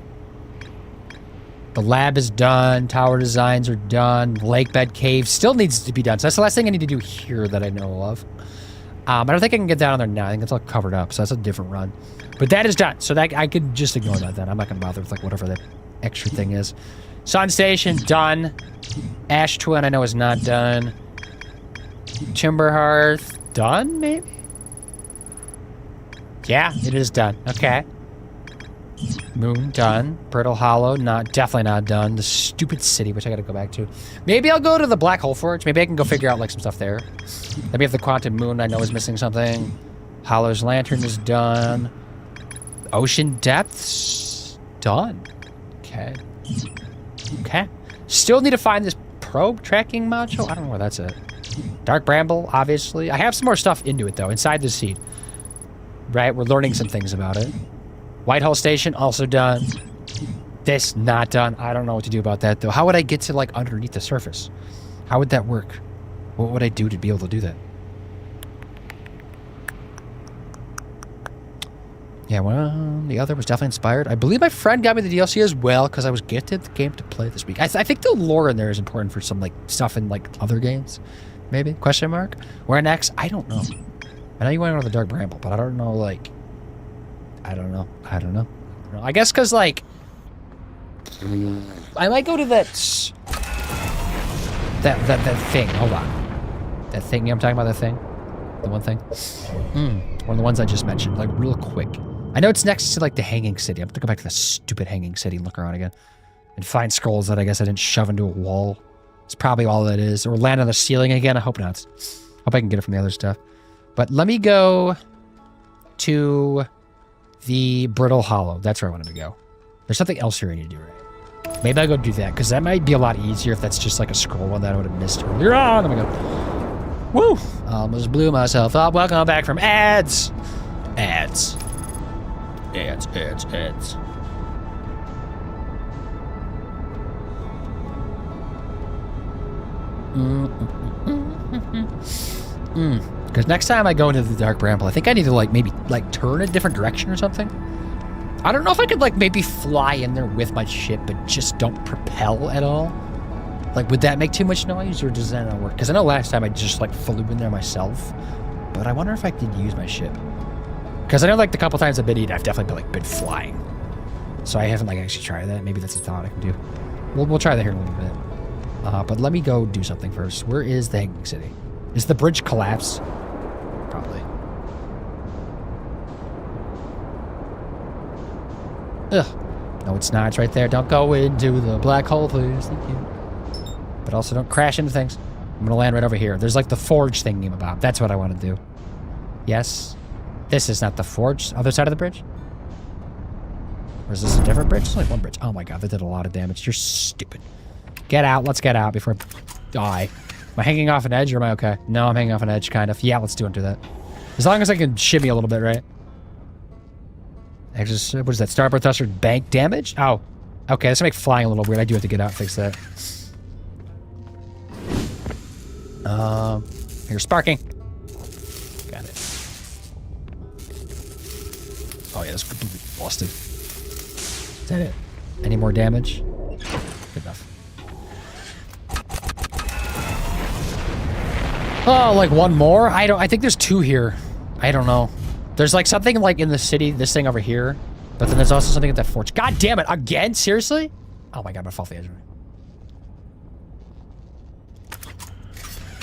The lab is done. Tower designs are done. Lake bed cave still needs to be done. So that's the last thing I need to do here that I know of. I don't think I can get down there now. I think it's all covered up. So that's a different run. But that is done. So that I could just ignore that then. I'm not going to bother with like whatever that extra thing is. Sun station, done. Ash twin, I know is not done. Timber hearth, done maybe? Yeah, it is done. Okay. Moon, done. Brittle Hollow, definitely not done. The stupid city, which I gotta go back to. Maybe I'll go to the Black Hole Forge. Maybe I can go figure out like some stuff there. Then we have the Quantum Moon, I know is missing something. Hollow's Lantern is done. Ocean Depths, done. Okay. Okay. Still need to find this probe tracking module. I don't know where that's at. Dark Bramble, obviously. I have some more stuff into it, though, inside the seed. Right? We're learning some things about it. Whitehall Station, also done. This, not done. I don't know what to do about that, though. How would I get to, like, underneath the surface? How would that work? What would I do to be able to do that? Yeah, well, the other was definitely inspired. I believe my friend got me the DLC as well, because I was gifted the game to play this week. I think the lore in there is important for some, like, stuff in, like, other games. Maybe? Question mark? Where next? I don't know. I know you want to go to the Dark Bramble, but I don't know, like... I don't know. I guess because, like... I might go to that thing. Hold on. That thing, I'm talking about that thing? The one thing? One of the ones I just mentioned, like, real quick. I know it's next to, like, the Hanging City. I'm gonna go back to the stupid Hanging City and look around again. And find scrolls that I guess I didn't shove into a wall. It's probably all that is. Or land on the ceiling again. I hope not. Hope I can get it from the other stuff. But let me go to the Brittle Hollow. That's where I wanted to go. There's something else here I need to do, right? Maybe I'll go do that, because that might be a lot easier if that's just like a scroll one that I would have missed earlier on. Oh my god. Woo! Almost blew myself up. Welcome back from ads. Ads. Because next time I go into the Dark Bramble, I think I need to, like, maybe, like, turn a different direction or something. I don't know if I could, like, maybe fly in there with my ship, but just don't propel at all. Like, would that make too much noise, or does that not work? Because I know last time I just, like, flew in there myself. But I wonder if I could use my ship. Because I know, like, the couple times I've been eating, I've definitely been flying. So I haven't, like, actually tried that. Maybe that's a thought I can do. We'll try that here in a little bit. But let me go do something first. Where is the Hanging City? Is the bridge collapsed? Probably. Ugh. No, it's not. It's right there. Don't go into the black hole, please. Thank you. But also don't crash into things. I'm going to land right over here. There's like the forge thingy about. That's what I want to do. Yes. This is not the forge. Other side of the bridge? Or is this a different bridge? It's only one bridge. Oh my god, that did a lot of damage. You're stupid. Get out. Let's get out before I die. Am I hanging off an edge or am I okay? No, I'm hanging off an edge, kind of. Yeah, let's do that. As long as I can shimmy a little bit, right? What is that? Starboard thruster bank damage? Oh. Okay, this make flying a little weird. I do have to get out and fix that. Here's sparking. Got it. Oh yeah, that's completely busted. Is that it? Any more damage? Good enough. Oh, like one more? I think there's two here. I don't know. There's like something like in the city, this thing over here. But then there's also something at that forge. God damn it, again? Seriously? Oh my god, I'm gonna fall off the edge of it.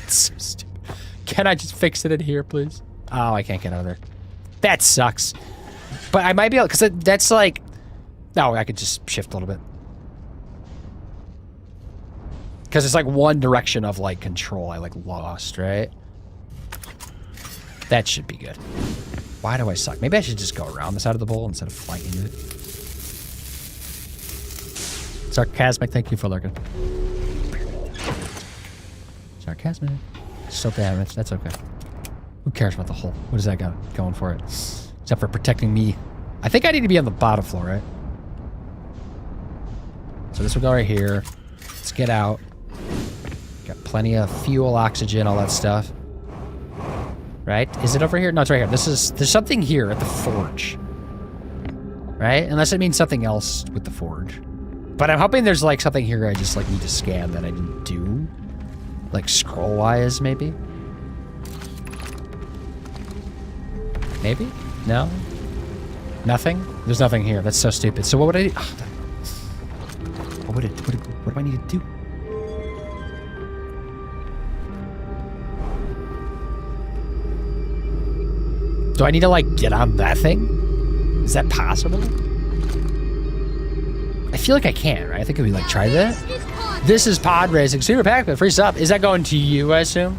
It's so stupid. Can I just fix it in here, please? Oh, I can't get out of there. That sucks. But I might be able, because that's like... No, I could just shift a little bit. Because it's like one direction of like control I like lost, right? That should be good. Why do I suck? Maybe I should just go around the side of the bowl instead of flying into it. Sarcasmic, thank you for lurking. Sarcasmic. Still damaged, that's okay. Who cares about the hole? What does that got going for it? Except for protecting me. I think I need to be on the bottom floor, right? So this will go right here. Let's get out. Got plenty of fuel, oxygen, all that stuff. Right? Is it over here? No, it's right here. There's something here at the forge. Right? Unless it means something else with the forge. But I'm hoping there's like something here I just like need to scan that I didn't do. Like scroll-wise, maybe? Maybe? No? Nothing? There's nothing here. That's so stupid. So what would I do? Oh, what do I need to do? Do I need to, like, get on that thing? Is that possible? I feel like I can, right? I think if we, like, try that. This is Pod Racing. Super Pac-Man, free sub. Is that going to you, I assume?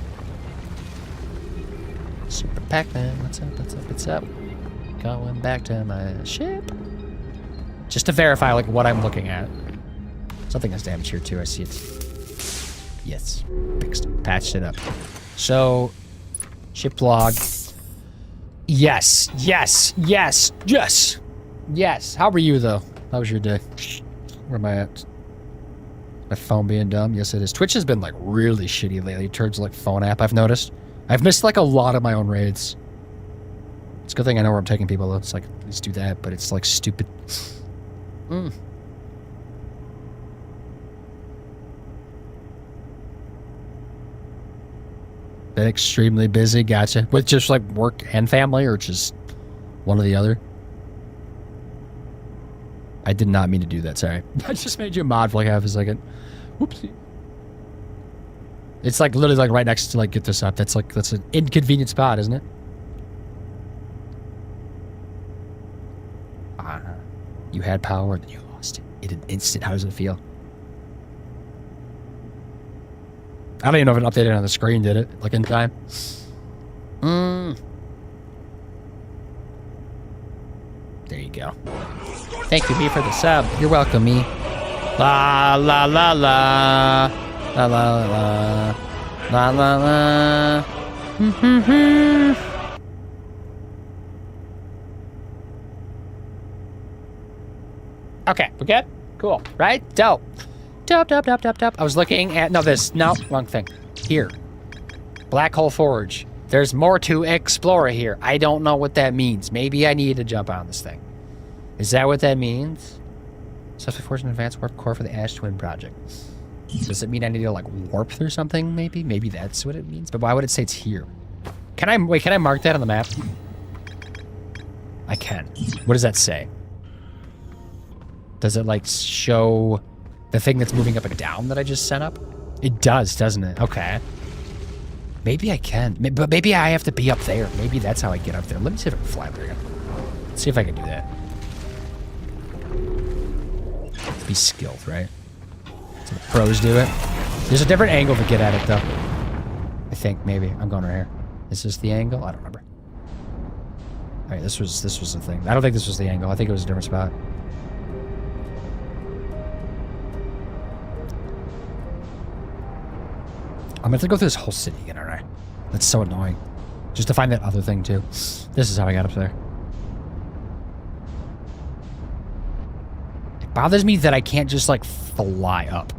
Super Pac-Man, what's up, what's up, what's up? Going back to my ship. Just to verify, like, what I'm looking at. Something is damaged here, too. I see it. Yes. Fixed it. Patched it up. So, ship log. Yes. Yes. Yes. Yes. Yes. How were you, though? How was your day? Where am I at? My phone being dumb? Yes, it is. Twitch has been, like, really shitty lately. It turns, like, phone app, I've noticed. I've missed, like, a lot of my own raids. It's a good thing I know where I'm taking people, though. It's like, let's do that, but it's, like, stupid. Been extremely busy, gotcha. With just, like, work and family, or just one or the other? I did not mean to do that, sorry. I just made you a mod for, like, half a second. Whoopsie. It's, like, literally, like, right next to, like, get this up. That's an inconvenient spot, isn't it? You had power, then you lost it in an instant. How does it feel? I don't even know if it updated on the screen, did it? Like, in time? There you go. Thank you, me, for the sub. You're welcome, me. La, la, la, la. La, la, la. La, la, la. Okay, we good? Cool, right? Dope. Dope. I was looking at, no, wrong thing. Here. Black Hole Forge. There's more to explore here. I don't know what that means. Maybe I need to jump on this thing. Is that what that means? Subspace Forge an advanced warp core for the Ash Twin project. Does it mean I need to, like, warp through something, maybe? Maybe that's what it means. But why would it say it's here? Can I mark that on the map? I can. What does that say? Does it, like, show the thing that's moving up and down that I just sent up? It does, doesn't it? Okay. Maybe I can. But maybe I have to be up there. Maybe that's how I get up there. Let me see if I can fly there again. Let's see if I can do that. Be skilled, right? So the pros do it. There's a different angle to get at it, though. I think, maybe. I'm going right here. Is this the angle? I don't remember. All right, this was the thing. I don't think this was the angle. I think it was a different spot. I'm gonna have to go through this whole city again, aren't I? That's so annoying. Just to find that other thing, too. This is how I got up there. It bothers me that I can't just, like, fly up.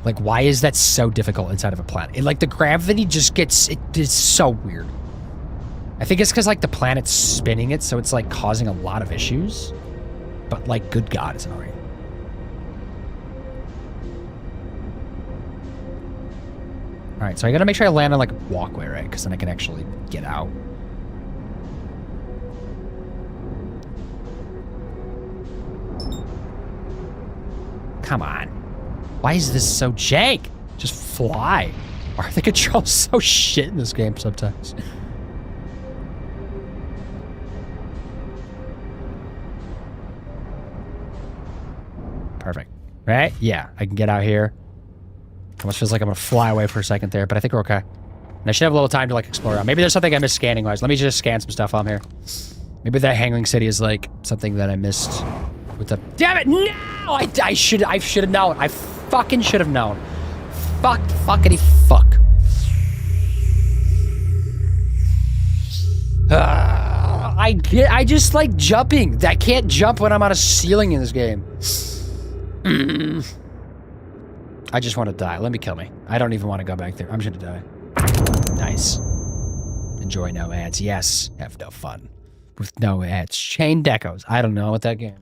Like, why is that so difficult inside of a planet? Like, the gravity just gets... It is so weird. I think it's because, like, the planet's spinning it, so it's, like, causing a lot of issues. But, like, good God, it's annoying. Alright, so I gotta make sure I land on, like, a walkway, right? Because then I can actually get out. Come on. Why is this so jank? Just fly. Why are the controls so shit in this game sometimes? Perfect. Right? Yeah, I can get out here. Almost feels like I'm gonna fly away for a second there, but I think we're okay. And I should have a little time to, like, explore around. Maybe there's something I missed scanning-wise. Let me just scan some stuff on here. Maybe that Hangling City is, like, something that I missed with the... Damn it! No! I should have known. I fucking should have known. Fuckity fuck. I just like jumping. I can't jump when I'm on a ceiling in this game. I just want to die. Let me kill me. I don't even want to go back there. I'm just gonna die. Nice. Enjoy no ads. Yes. Have no fun. With no ads. Chain decos. I don't know what that game is.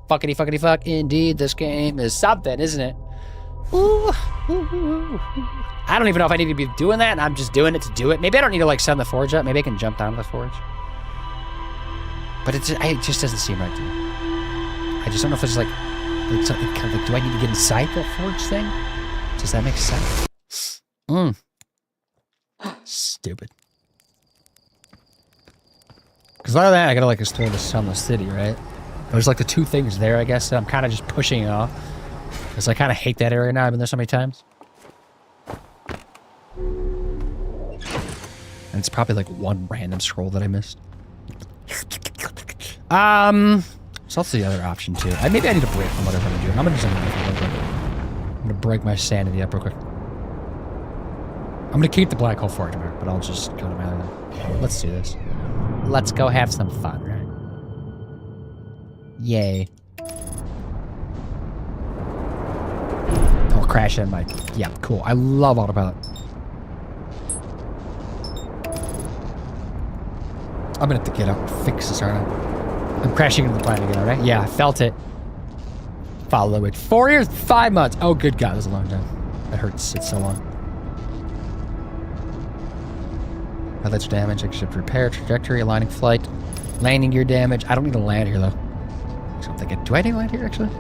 Fuckity fuckity fuck. Indeed, this game is something, isn't it? Ooh. I don't even know if I need to be doing that, and I'm just doing it to do it. Maybe I don't need to, like, send the forge up. Maybe I can jump down to the forge. But it just doesn't seem right to me. I just don't know if it's, like something kind of like, do I need to get inside that forge thing? Does that make sense? Stupid. Because other than that, I gotta, like, explore the Sunless City, right? There's, like, the two things there, I guess, that I'm kind of just pushing it off. Because I kind of hate that area now. I've been there so many times. And it's probably, like, one random scroll that I missed. So that's the other option, too. Maybe I need a break from whatever I'm doing. I'm gonna do something different real quick. I'm gonna break my sanity up real quick. I'm gonna keep the Black Hole Forge, but I'll just go to my other one. Let's do this. Let's go have some fun, right? Yay. I'll crash in my... Yeah, cool. I love autopilot. I'm gonna have to get up and fix this, aren't I? I'm crashing into the planet again, alright? Yeah, I felt it. Follow it. 4 years, 5 months. Oh, good God, that was a long time. That hurts. It's so long. Pilots damage. I should repair trajectory, aligning flight, landing gear damage. I don't need to land here, though. So I'm thinking, do I need to land here, actually?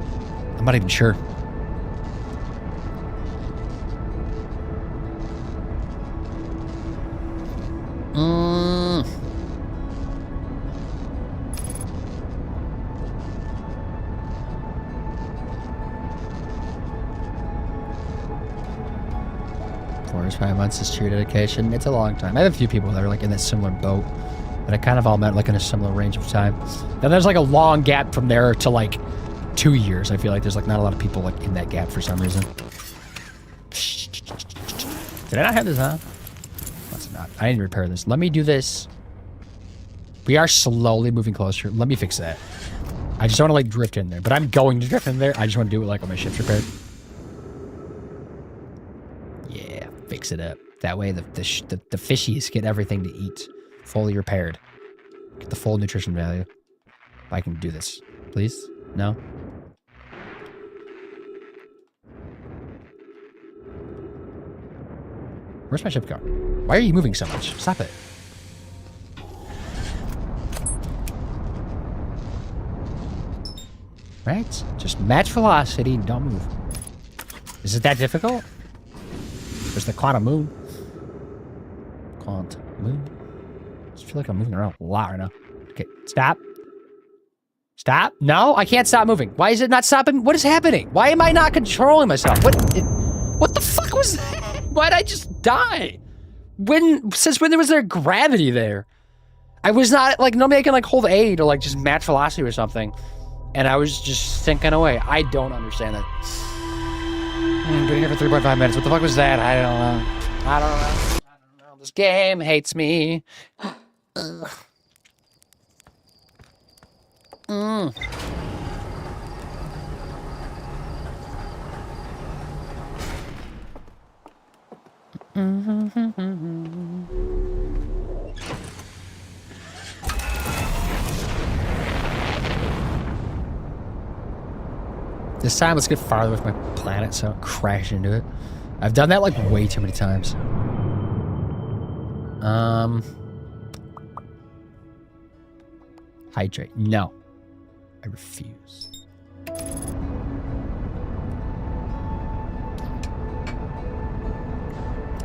I'm not even sure. Four 5 months is true dedication. It's a long time. I have a few people that are like in that similar boat, but I kind of all met like in a similar range of time. Then there's like a long gap from there to like 2 years. I feel like there's like not a lot of people like in that gap for some reason. Did I not have this on? Let's not. I need to repair this. Let me do this. We are slowly moving closer. Let me fix that. I just don't want to like drift in there, but I'm going to drift in there. I just want to do it like when my ship's repaired. Yeah, fix it up. That way the fishies get everything to eat. Fully repaired. Get the full nutrition value. If I can do this. Please? No? Where's my ship going? Why are you moving so much? Stop it. Right? Just match velocity, don't move. Is it that difficult? There's the quantum moon. Quantum moon. I just feel like I'm moving around a lot right now. Okay, stop. Stop. No, I can't stop moving. Why is it not stopping? What is happening? Why am I not controlling myself? What the fuck was that? Why'd I just die? Since when was there gravity there? I was not, like, normally I can, like, hold A to, like, just match velocity or something. And I was just sinking away. I don't understand that. I'm doing it for 3.5 minutes. What the fuck was that? I don't know. I don't know. This game hates me. Ugh. This time, let's get farther with my planet so I don't crash into it. I've done that like way too many times. Hydrate. No. I refuse.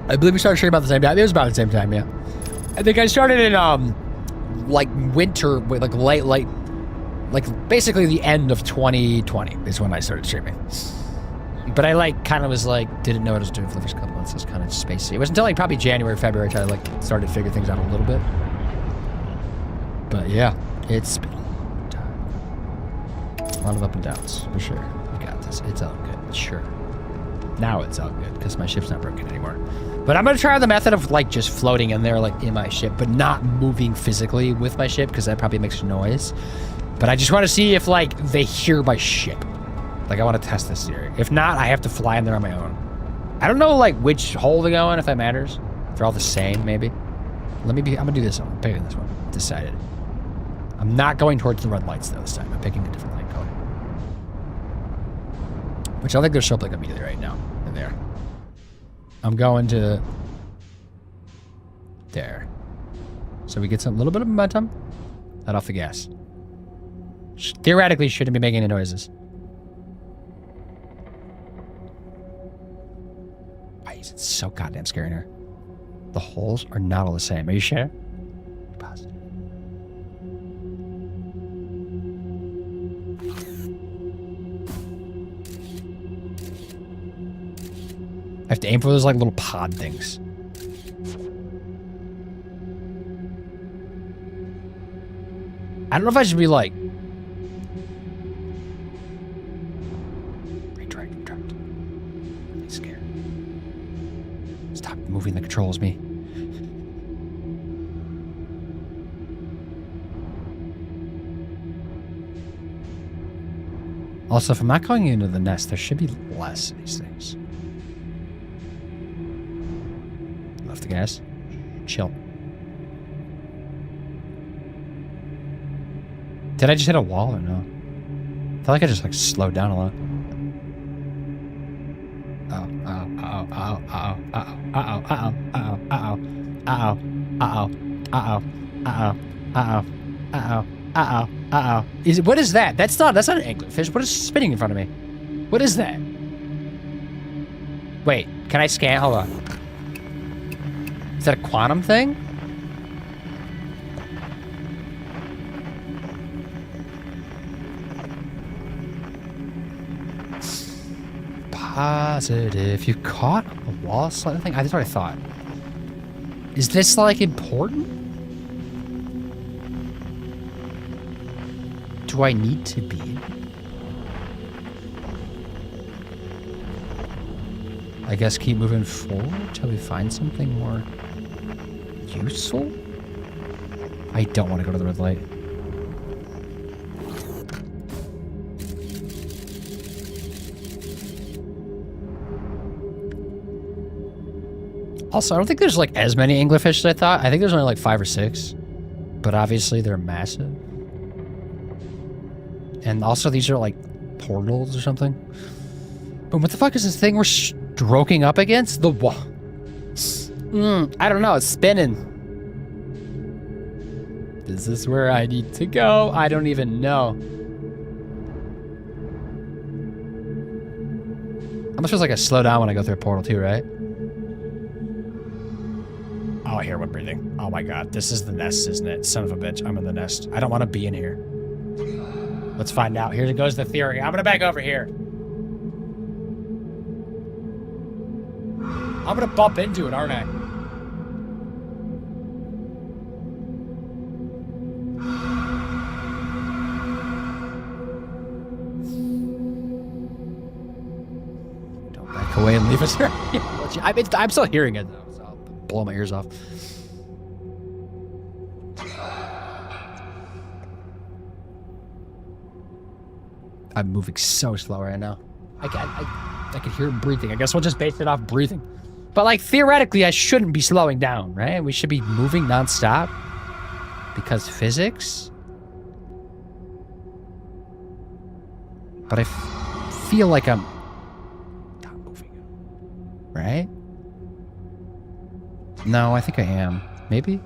I believe we started streaming about the same time. It was about the same time, yeah. I think I started in, like winter, like late, like basically the end of 2020 is when I started streaming. But I like kind of was like, didn't know what I was doing for the first couple months. It was kind of spacey. It was until like probably January, February, I like started to figure things out a little bit. But yeah, it's been a long time. A lot of up and downs, for sure. We got this. It's all good, sure. Now it's all good because my ship's not broken anymore. But I'm going to try the method of like just floating in there like in my ship, but not moving physically with my ship because that probably makes noise. But I just want to see if like they hear my ship. Like, I want to test this theory. If not, I have to fly in there on my own. I don't know, like, which hole to go in, if that matters. They're all the same, maybe. I'm gonna do this one. I'm picking this one. Decided. I'm not going towards the red lights, though, this time. I'm picking a different light color. Which I don't think they'll show up, like, immediately right now. They're there. I'm going to... there. So we get some little bit of momentum. Let off the gas. Theoretically, shouldn't be making any noises. Why is it so goddamn scary in here? The holes are not all the same. Are you sure? Positive. I have to aim for those like little pod things. I don't know if I should be like... Retract. Really scared. Stop moving the controls, me. Also, if I'm not going into the nest, there should be less of these things. Left the gas. Chill. Did I just hit a wall or no? I feel like I just like slowed down a lot. What is that? That's not an anglerfish. What is spinning in front of me? What is that? Wait, can I scan? Hold on. Is that a quantum thing? Positive. You caught a wall sliding thing? That's what I thought. Is this like important? Do I need to be? I guess keep moving forward till we find something more useful? I don't want to go to the red light. Also, I don't think there's like as many anglerfish as I thought. I think there's only like 5 or 6. But obviously they're massive. And also these are like portals or something. But what the fuck is this thing we're stroking up against? The wall. I don't know. It's spinning. Is this where I need to go? I don't even know. I'm supposed to like slow down when I go through a portal too, right? Oh, I hear one breathing. Oh my god. This is the nest, isn't it? Son of a bitch. I'm in the nest. I don't want to be in here. Let's find out. Here goes the theory. I'm gonna back over here. I'm gonna bump into it, aren't I? Don't back away and leave us here. I'm still hearing it though, so I'll blow my ears off. I'm moving so slow right now. I can hear him breathing. I guess we'll just base it off breathing. But like theoretically, I shouldn't be slowing down, right? We should be moving nonstop because physics. But I feel like I'm not moving, right? No, I think I am. Maybe?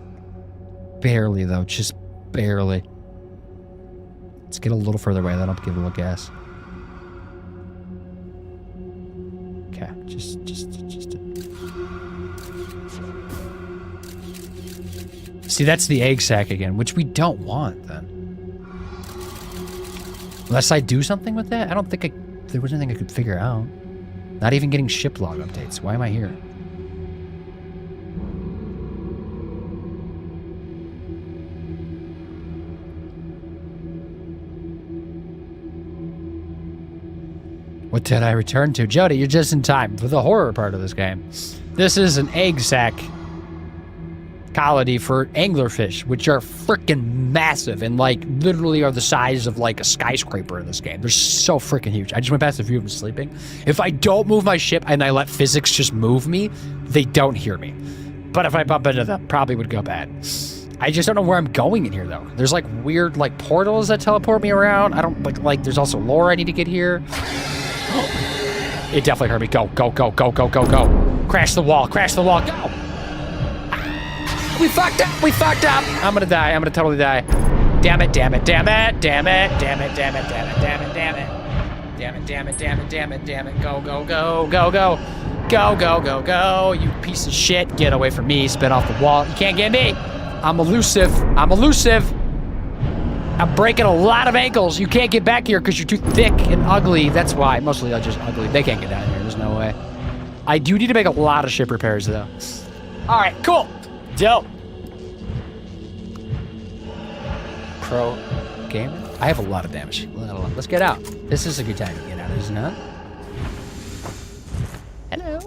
Barely though, just barely. Let's get a little further away, then I'll give it a little gas. Okay, just. See, that's the egg sac again, which we don't want then. Unless I do something with that? I don't think there was anything I could figure out. Not even getting ship log updates. Why am I here? What did I return to? Jody, you're just in time for the horror part of this game. This is an egg sac colony for anglerfish, which are freaking massive and like literally are the size of like a skyscraper in this game. They're so freaking huge. I just went past a few of them sleeping. If I don't move my ship and I let physics just move me, they don't hear me. But if I bump into them, probably would go bad. I just don't know where I'm going in here though. There's like weird like portals that teleport me around. I don't like there's also lore I need to get here. It definitely heard me. Go, go, go, go, go, go, go. Crash the wall, go. We fucked up, I'm gonna die, I'm gonna totally die. Damn it. Go, go, go, go, go. Go, go, go, go. You piece of shit. Get away from me, spin off the wall. You can't get me. I'm elusive. I'm breaking a lot of ankles. You can't get back here because you're too thick and ugly. That's why. Mostly I'm just ugly. They can't get down here. There's no way. I do need to make a lot of ship repairs, though. All right, cool. Dope. Pro gamer? I have a lot of damage. Let's get out. This is a good time to get out, isn't it? Hello.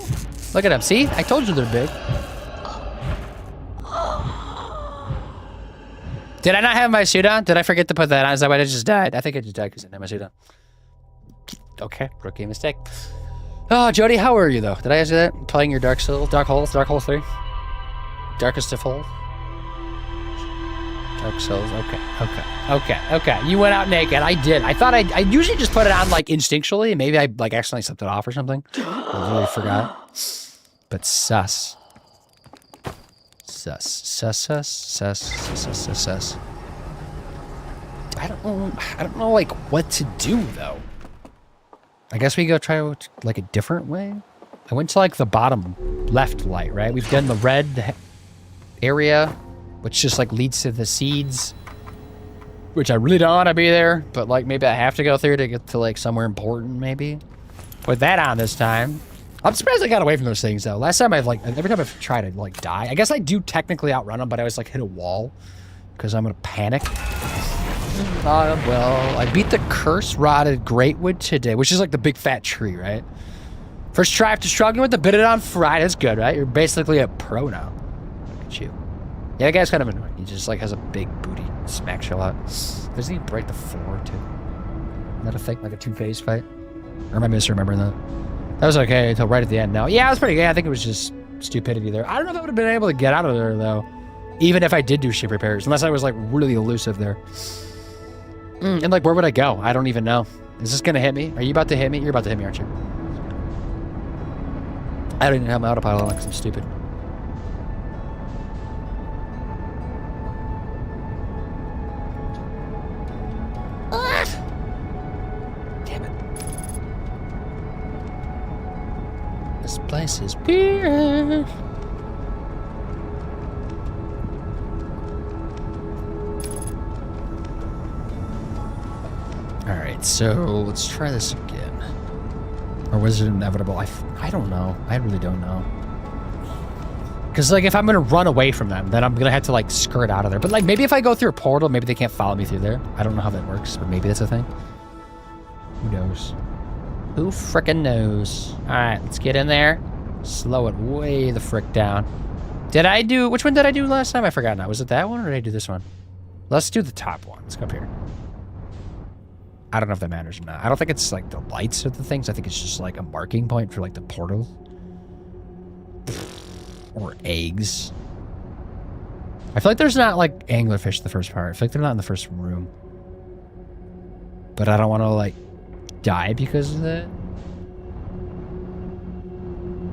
Look at them. See? I told you they're big. Did I not have my suit on? Did I forget to put that on? Is that why I just died? I think I just died because I didn't have my suit on. Okay, rookie mistake. Oh, Jody, how are you though? Did I ask you that? Playing your Dark Hole 3? Darkest of Hole? Dark Souls, okay. You went out naked. I did. I thought I usually just put it on like instinctually. Maybe I like accidentally slipped it off or something. I really forgot. But sus. I don't know like what to do though. I guess we go try like a different way. I went to like the bottom left light, right? We've done the red area, which just like leads to the seeds, which I really don't want to be there, but like maybe I have to go through to get to like somewhere important maybe. Put that on this time. I'm surprised I got away from those things though. Last time I've like, every time I've tried to like die, I guess I do technically outrun them, but I always like hit a wall because I'm gonna panic. Well, I beat the Curse Rotted Greatwood today, which is like the big fat tree, right? First try after struggling with the Bitadon Friday. That's good, right? You're basically a pro now. Look at you. Yeah, that guy's kind of annoying. He just like has a big booty. Smacks you a lot. Doesn't he break the floor too? Isn't that a thing? Like a two-phase fight? Or am I misremembering that? That was okay until right at the end now. Yeah, it was pretty good. I think it was just stupidity there. I don't know if I would have been able to get out of there though. Even if I did do ship repairs. Unless I was like really elusive there. And like, where would I go? I don't even know. Is this gonna hit me? Are you about to hit me? You're about to hit me, aren't you? I don't even have my autopilot on because I'm stupid. Damn it. This place is weird. Alright, so let's try this again. Or was it inevitable? I don't know. I really don't know. Because, like, if I'm going to run away from them, then I'm going to have to, like, skirt out of there. But, like, maybe if I go through a portal, maybe they can't follow me through there. I don't know how that works, but maybe that's a thing. Who knows? Who frickin' knows? Alright, let's get in there. Slow it way the frick down. Did I do... Which one did I do last time? I forgot now. Was it that one or did I do this one? Let's do the top one. Let's go up here. I don't know if that matters or not. I don't think it's like the lights or the things. I think it's just like a marking point for like the portal. Or eggs. I feel like there's not like anglerfish the first part. I feel like they're not in the first room. But I don't want to like die because of that.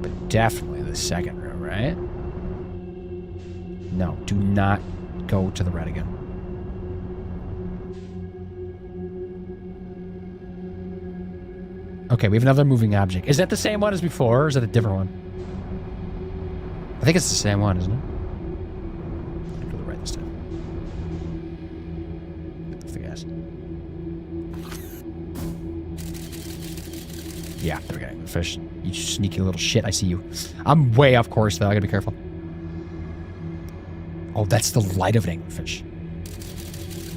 But definitely the second room, right? No, do not go to the red again. Okay, we have another moving object. Is that the same one as before, or is that a different one? I think it's the same one, isn't it? Go to the right this time. That's the gas. Yeah, there we go. Fish. You sneaky little shit. I see you. I'm way off course, though. I gotta be careful. Oh, that's the light of an anglerfish.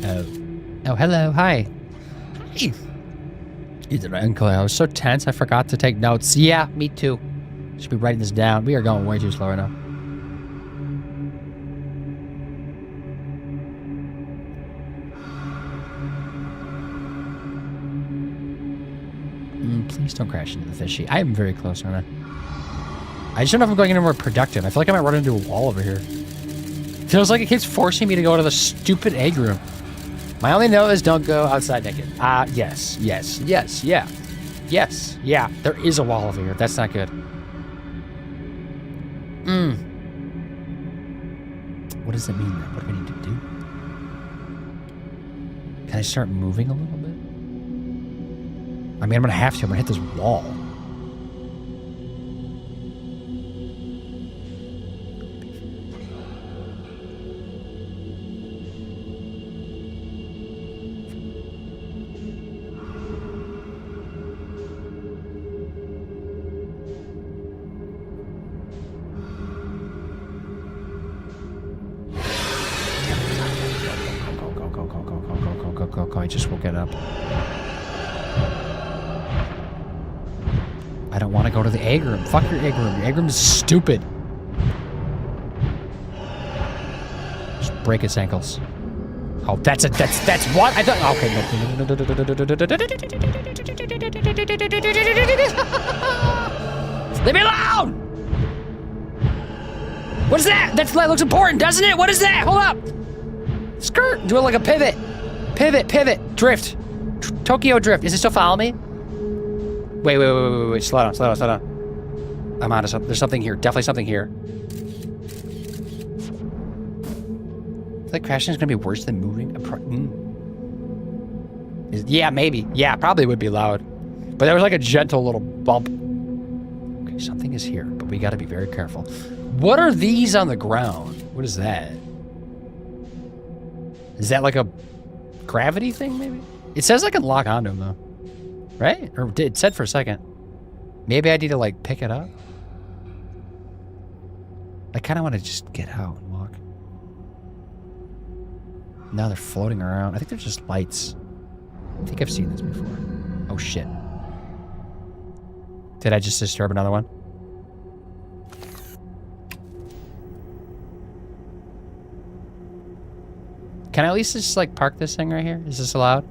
Oh. Oh, hello. Hi. Hey. You did right, Uncle. I was so tense, I forgot to take notes. Yeah, me too. Should be writing this down. We are going way too slow right now. Please don't crash into the fishy. I am very close, aren't I? I just don't know if I'm going anywhere productive. I feel like I might run into a wall over here. Feels like it keeps forcing me to go to the stupid egg room. My only note is don't go outside naked. Yes. Yeah. Yes. Yeah. There is a wall over here. That's not good. What does that mean then? What do we need to do? Can I start moving a little bit? I mean, I'm gonna have to. I'm gonna hit this wall. Go. I just will get up. I don't want to go to the egg room. Fuck your egg room. Your egg room is stupid. Just break its ankles. Oh, that's what? I thought. Okay. Leave me alone! What is that? That looks important, doesn't it? What is that? Hold up. Skirt. Do it like a pivot. Pivot. Drift. Tokyo drift. Is it still following me? Wait. Slow down. I'm on to something. There's something here. Definitely something here. I feel like crashing is going to be worse than moving. Yeah, maybe. Yeah, probably would be loud. But there was like a gentle little bump. Okay, something is here, but we got to be very careful. What are these on the ground? What is that? Is that like a gravity thing, maybe? It says I can lock onto them, though. Right? Or it said for a second. Maybe I need to, like, pick it up? I kind of want to just get out and walk. Now they're floating around. I think they're just lights. I think I've seen this before. Oh, shit. Did I just disturb another one? Can I at least just, like, park this thing right here? Is this allowed?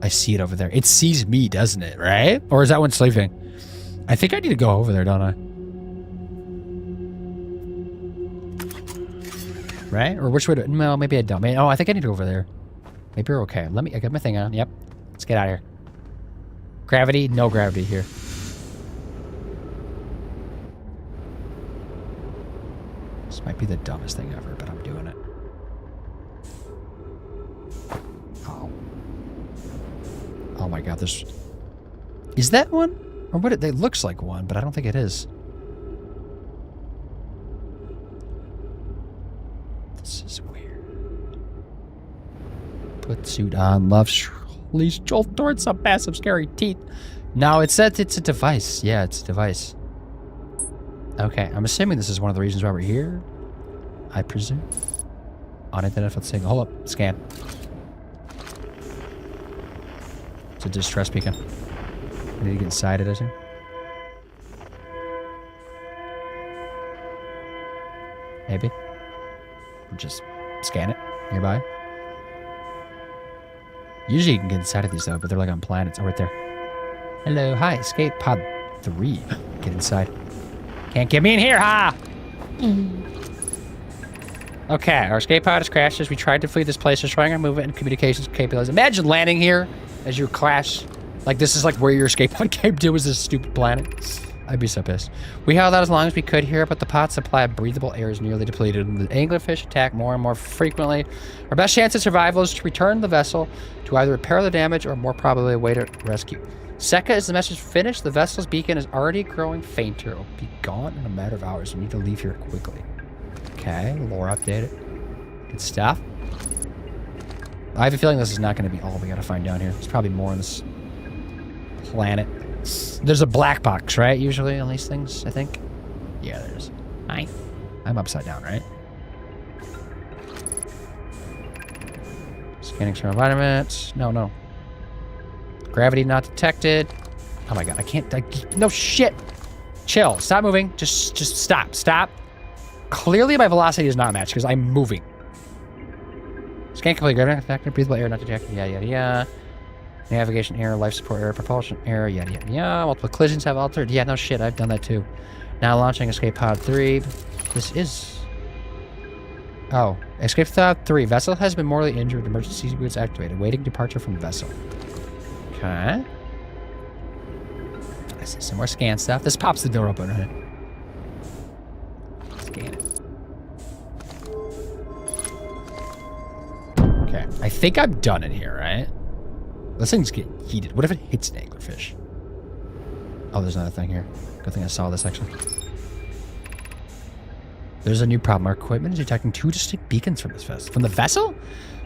I see it over there. It sees me, doesn't it? Right? Or is that one sleeping? I think I need to go over there, don't I? Right? Or which way to... No, maybe I don't. Oh, I think I need to go over there. Maybe we're okay. I got my thing on. Yep. Let's get out of here. Gravity? No gravity here. This might be the dumbest thing ever, but I'm doing it. Oh my god, there's... Is that one? Or what? It looks like one, but I don't think it is. This is weird. Put suit on, love, release jolt towards some massive scary teeth. No, it says it's a device. Yeah, it's a device. Okay, I'm assuming this is one of the reasons why we're here. I presume. Unidentified signal. Hold up, scan. It's a distress beacon. I need to get inside it, I think. Maybe. Or just scan it nearby. Usually you can get inside of these though, but they're like on planets. Oh, right there. Hello, hi, escape pod 3. Get inside. Can't get me in here, ha! Okay, our escape pod has crashed as we tried to flee this place, destroying our movement and communications capabilities. Imagine landing here as you crash. Like, this is like where your escape pod came to, was this stupid planet. I'd be so pissed. We held out as long as we could here, but the pod's supply of breathable air is nearly depleted, and the anglerfish attack more and more frequently. Our best chance of survival is to return the vessel to either repair the damage or more probably await a rescue. Sekka, is the message finished? The vessel's beacon is already growing fainter. It will be gone in a matter of hours. We need to leave here quickly. Okay, lore updated. Good stuff. I have a feeling this is not going to be all we got to find down here. There's probably more on this planet. There's a black box, right? Usually on these things, I think. Yeah, there is. I'm upside down, right? Scanning some environments. No. Gravity not detected. Oh my god, I can't. No shit. Chill. Stop moving. Just stop. Stop. Clearly my velocity is not matched because I'm moving. Scan complete. Gravity breathable air not detected. Yeah. Navigation error, life support error, propulsion error. Yada. Multiple collisions have altered. Yeah, no shit. I've done that too. Now launching escape pod 3. This is. Oh, escape pod 3. Vessel has been mortally injured. Emergency sequence activated. Waiting departure from vessel. Okay. I see some more scan stuff. This pops the door open, right? Scan it. Okay. I think I'm done in here, right? This thing's getting heated. What if it hits an anglerfish? Oh, there's another thing here. Good thing I saw this, actually. There's a new problem. Our equipment is detecting 2 distinct beacons from this vessel. From the vessel?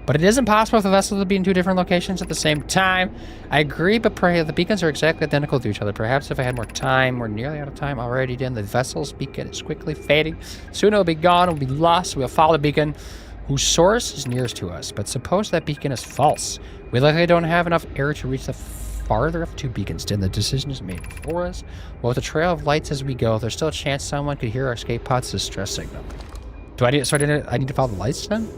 But it is impossible for the vessel to be in 2 different locations at the same time. I agree, but the beacons are exactly identical to each other. Perhaps if I had more time, we're nearly out of time already. Then the vessel's beacon is quickly fading. Soon it'll be gone. It'll be lost. We'll follow the beacon whose source is nearest to us. But suppose that beacon is false. We likely don't have enough air to reach the farther of 2 beacons. Then the decision is made for us. Well, with a trail of lights as we go, there's still a chance someone could hear our escape pod's distress signal. I need to follow the lights then?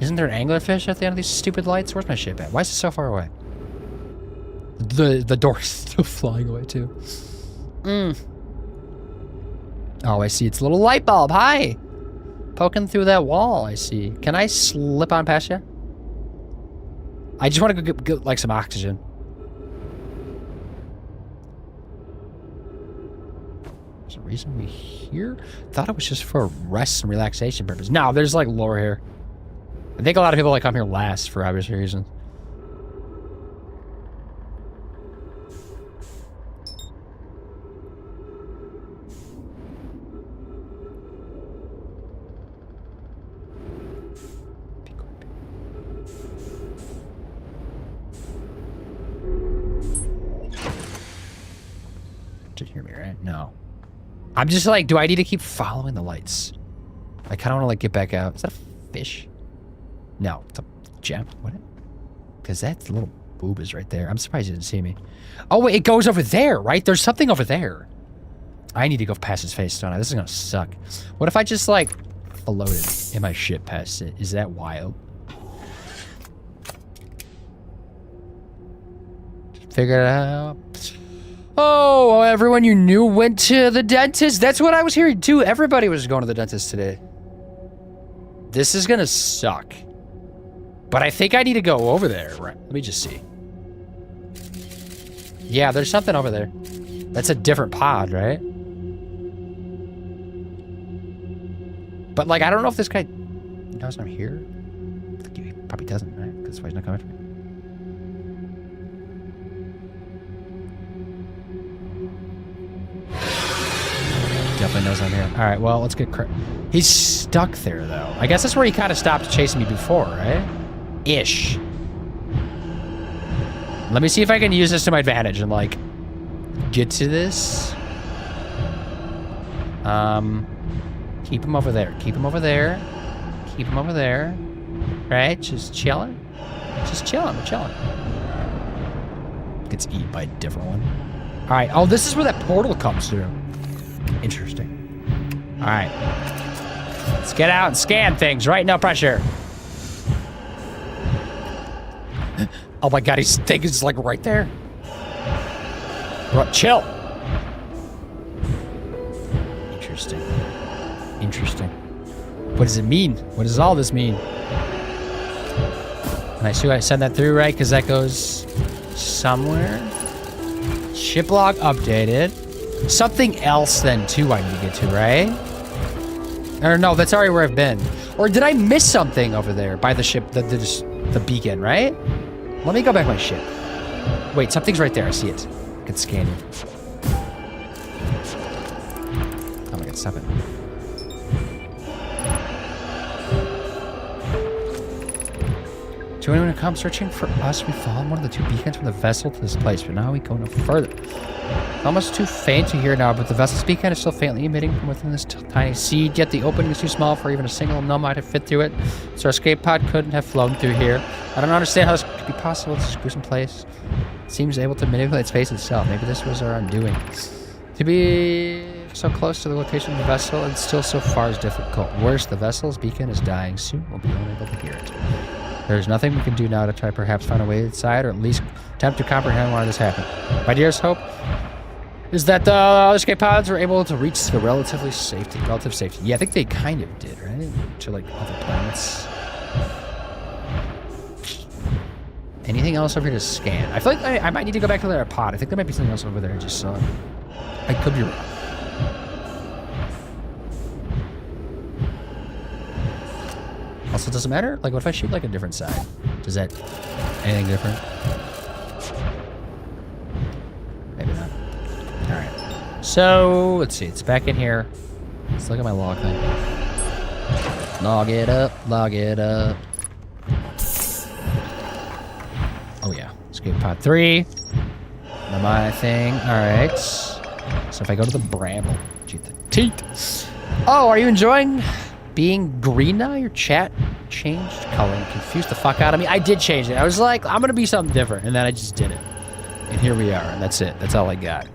Isn't there an anglerfish at the end of these stupid lights? Where's my ship at? Why is it so far away? The door's still flying away too. Oh, I see. It's a little light bulb. Hi! Poking through that wall, I see. Can I slip on past you? I just want to go get like some oxygen. There's a reason we're here? Thought it was just for rest and relaxation purpose. No, there's like lore here. I think a lot of people like come here last for obvious reasons. Did you hear me, right? No. I'm just like, do I need to keep following the lights? I kind of want to like get back out. Is that a fish? No, it's a gem. What? Because that little boob is right there. I'm surprised you didn't see me. Oh, wait, it goes over there, right? There's something over there. I need to go past his face, don't I? This is going to suck. What if I just, like, floated in my ship past it? Is that wild? Figure it out. Oh, everyone you knew went to the dentist. That's what I was hearing, too. Everybody was going to the dentist today. This is going to suck. But I think I need to go over there. Right. Let me just see. Yeah, there's something over there. That's a different pod, right? But, like, I don't know if this guy knows I'm here. I think he probably doesn't, right? Because that's why he's not coming for me. Definitely knows I'm here. All right, well, let's get... He's stuck there, though. I guess that's where he kind of stopped chasing me before, right? Ish. Let me see if I can use this to my advantage and, like, get to this. Keep him over there. Keep him over there. Keep him over there. Right? Just chilling. Just chilling. We're chilling. Gets eaten by a different one. All right. Oh, this is where that portal comes through. Interesting. All right. Let's get out and scan things, right? No pressure. Oh my god, he's thinking it's like right there. Bro, chill. Interesting. Interesting. What does it mean? What does all this mean? And I see I send that through, right? Because that goes somewhere. Ship log updated. Something else then, too, I need to get to, right? Or no, that's already where I've been. Or did I miss something over there by the ship, the beacon, right? Let me go back to my ship. Wait, something's right there. I see it. I can scan you. Oh my god, stop it. To anyone who comes searching for us, we followed one of the 2 beacons from the vessel to this place, but now we go no further. It's almost too faint to hear now, but the vessel's beacon is still faintly emitting from within this tiny seed, yet the opening is too small for even a single gnome to fit through it, so our escape pod couldn't have flown through here. I don't understand how this could be possible. It's a gruesome place. It seems able to manipulate space itself. Maybe this was our undoing. To be so close to the location of the vessel and still so far is difficult. Worse, the vessel's beacon is dying. Soon we'll be unable to hear it. There's nothing we can do now to try perhaps find a way inside or at least attempt to comprehend why this happened. My dearest hope is that the other escape pods were able to reach the relative safety. Yeah, I think they kind of did, right? To like other planets. Anything else over here to scan? I feel like I might need to go back to their pod. I think there might be something else over there I just saw. I could be wrong. Also, does it matter? Like, what if I shoot like a different side? Does that anything different? Maybe not. All right. So let's see. It's back in here. Let's look at my log thing. Log it up. Log it up. Oh yeah. Escape pod 3. Not my thing. All right. So if I go to the bramble, shoot the teeth. Oh, are you enjoying being green now? Your chat changed color and confused the fuck out of me. I did change it. I was like, I'm gonna be something different, and then I just did it. And here we are, and that's it. That's all I got.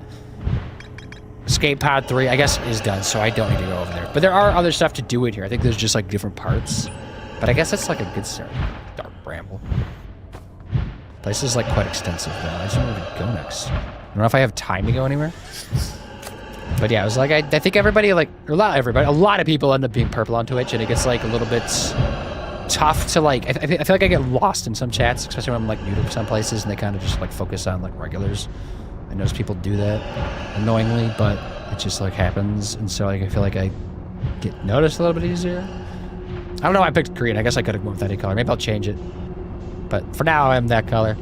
Escape pod 3, I guess, is done, so I don't need to go over there. But there are other stuff to do in here. I think there's just like different parts. But I guess that's like a good start. Dark bramble. Place is like quite extensive though. I just don't know where to go next. I don't know if I have time to go anywhere. But yeah, it was like, I think everybody, like, or not everybody, a lot of people end up being purple on Twitch, and it gets, like, a little bit tough to, like, I feel like I get lost in some chats, especially when I'm, like, new to some places, and they kind of just, like, focus on, like, regulars. I notice people do that annoyingly, but it just, like, happens, and so, like, I feel like I get noticed a little bit easier. I don't know why I picked green. I guess I could have gone with any color. Maybe I'll change it. But for now, I'm that color.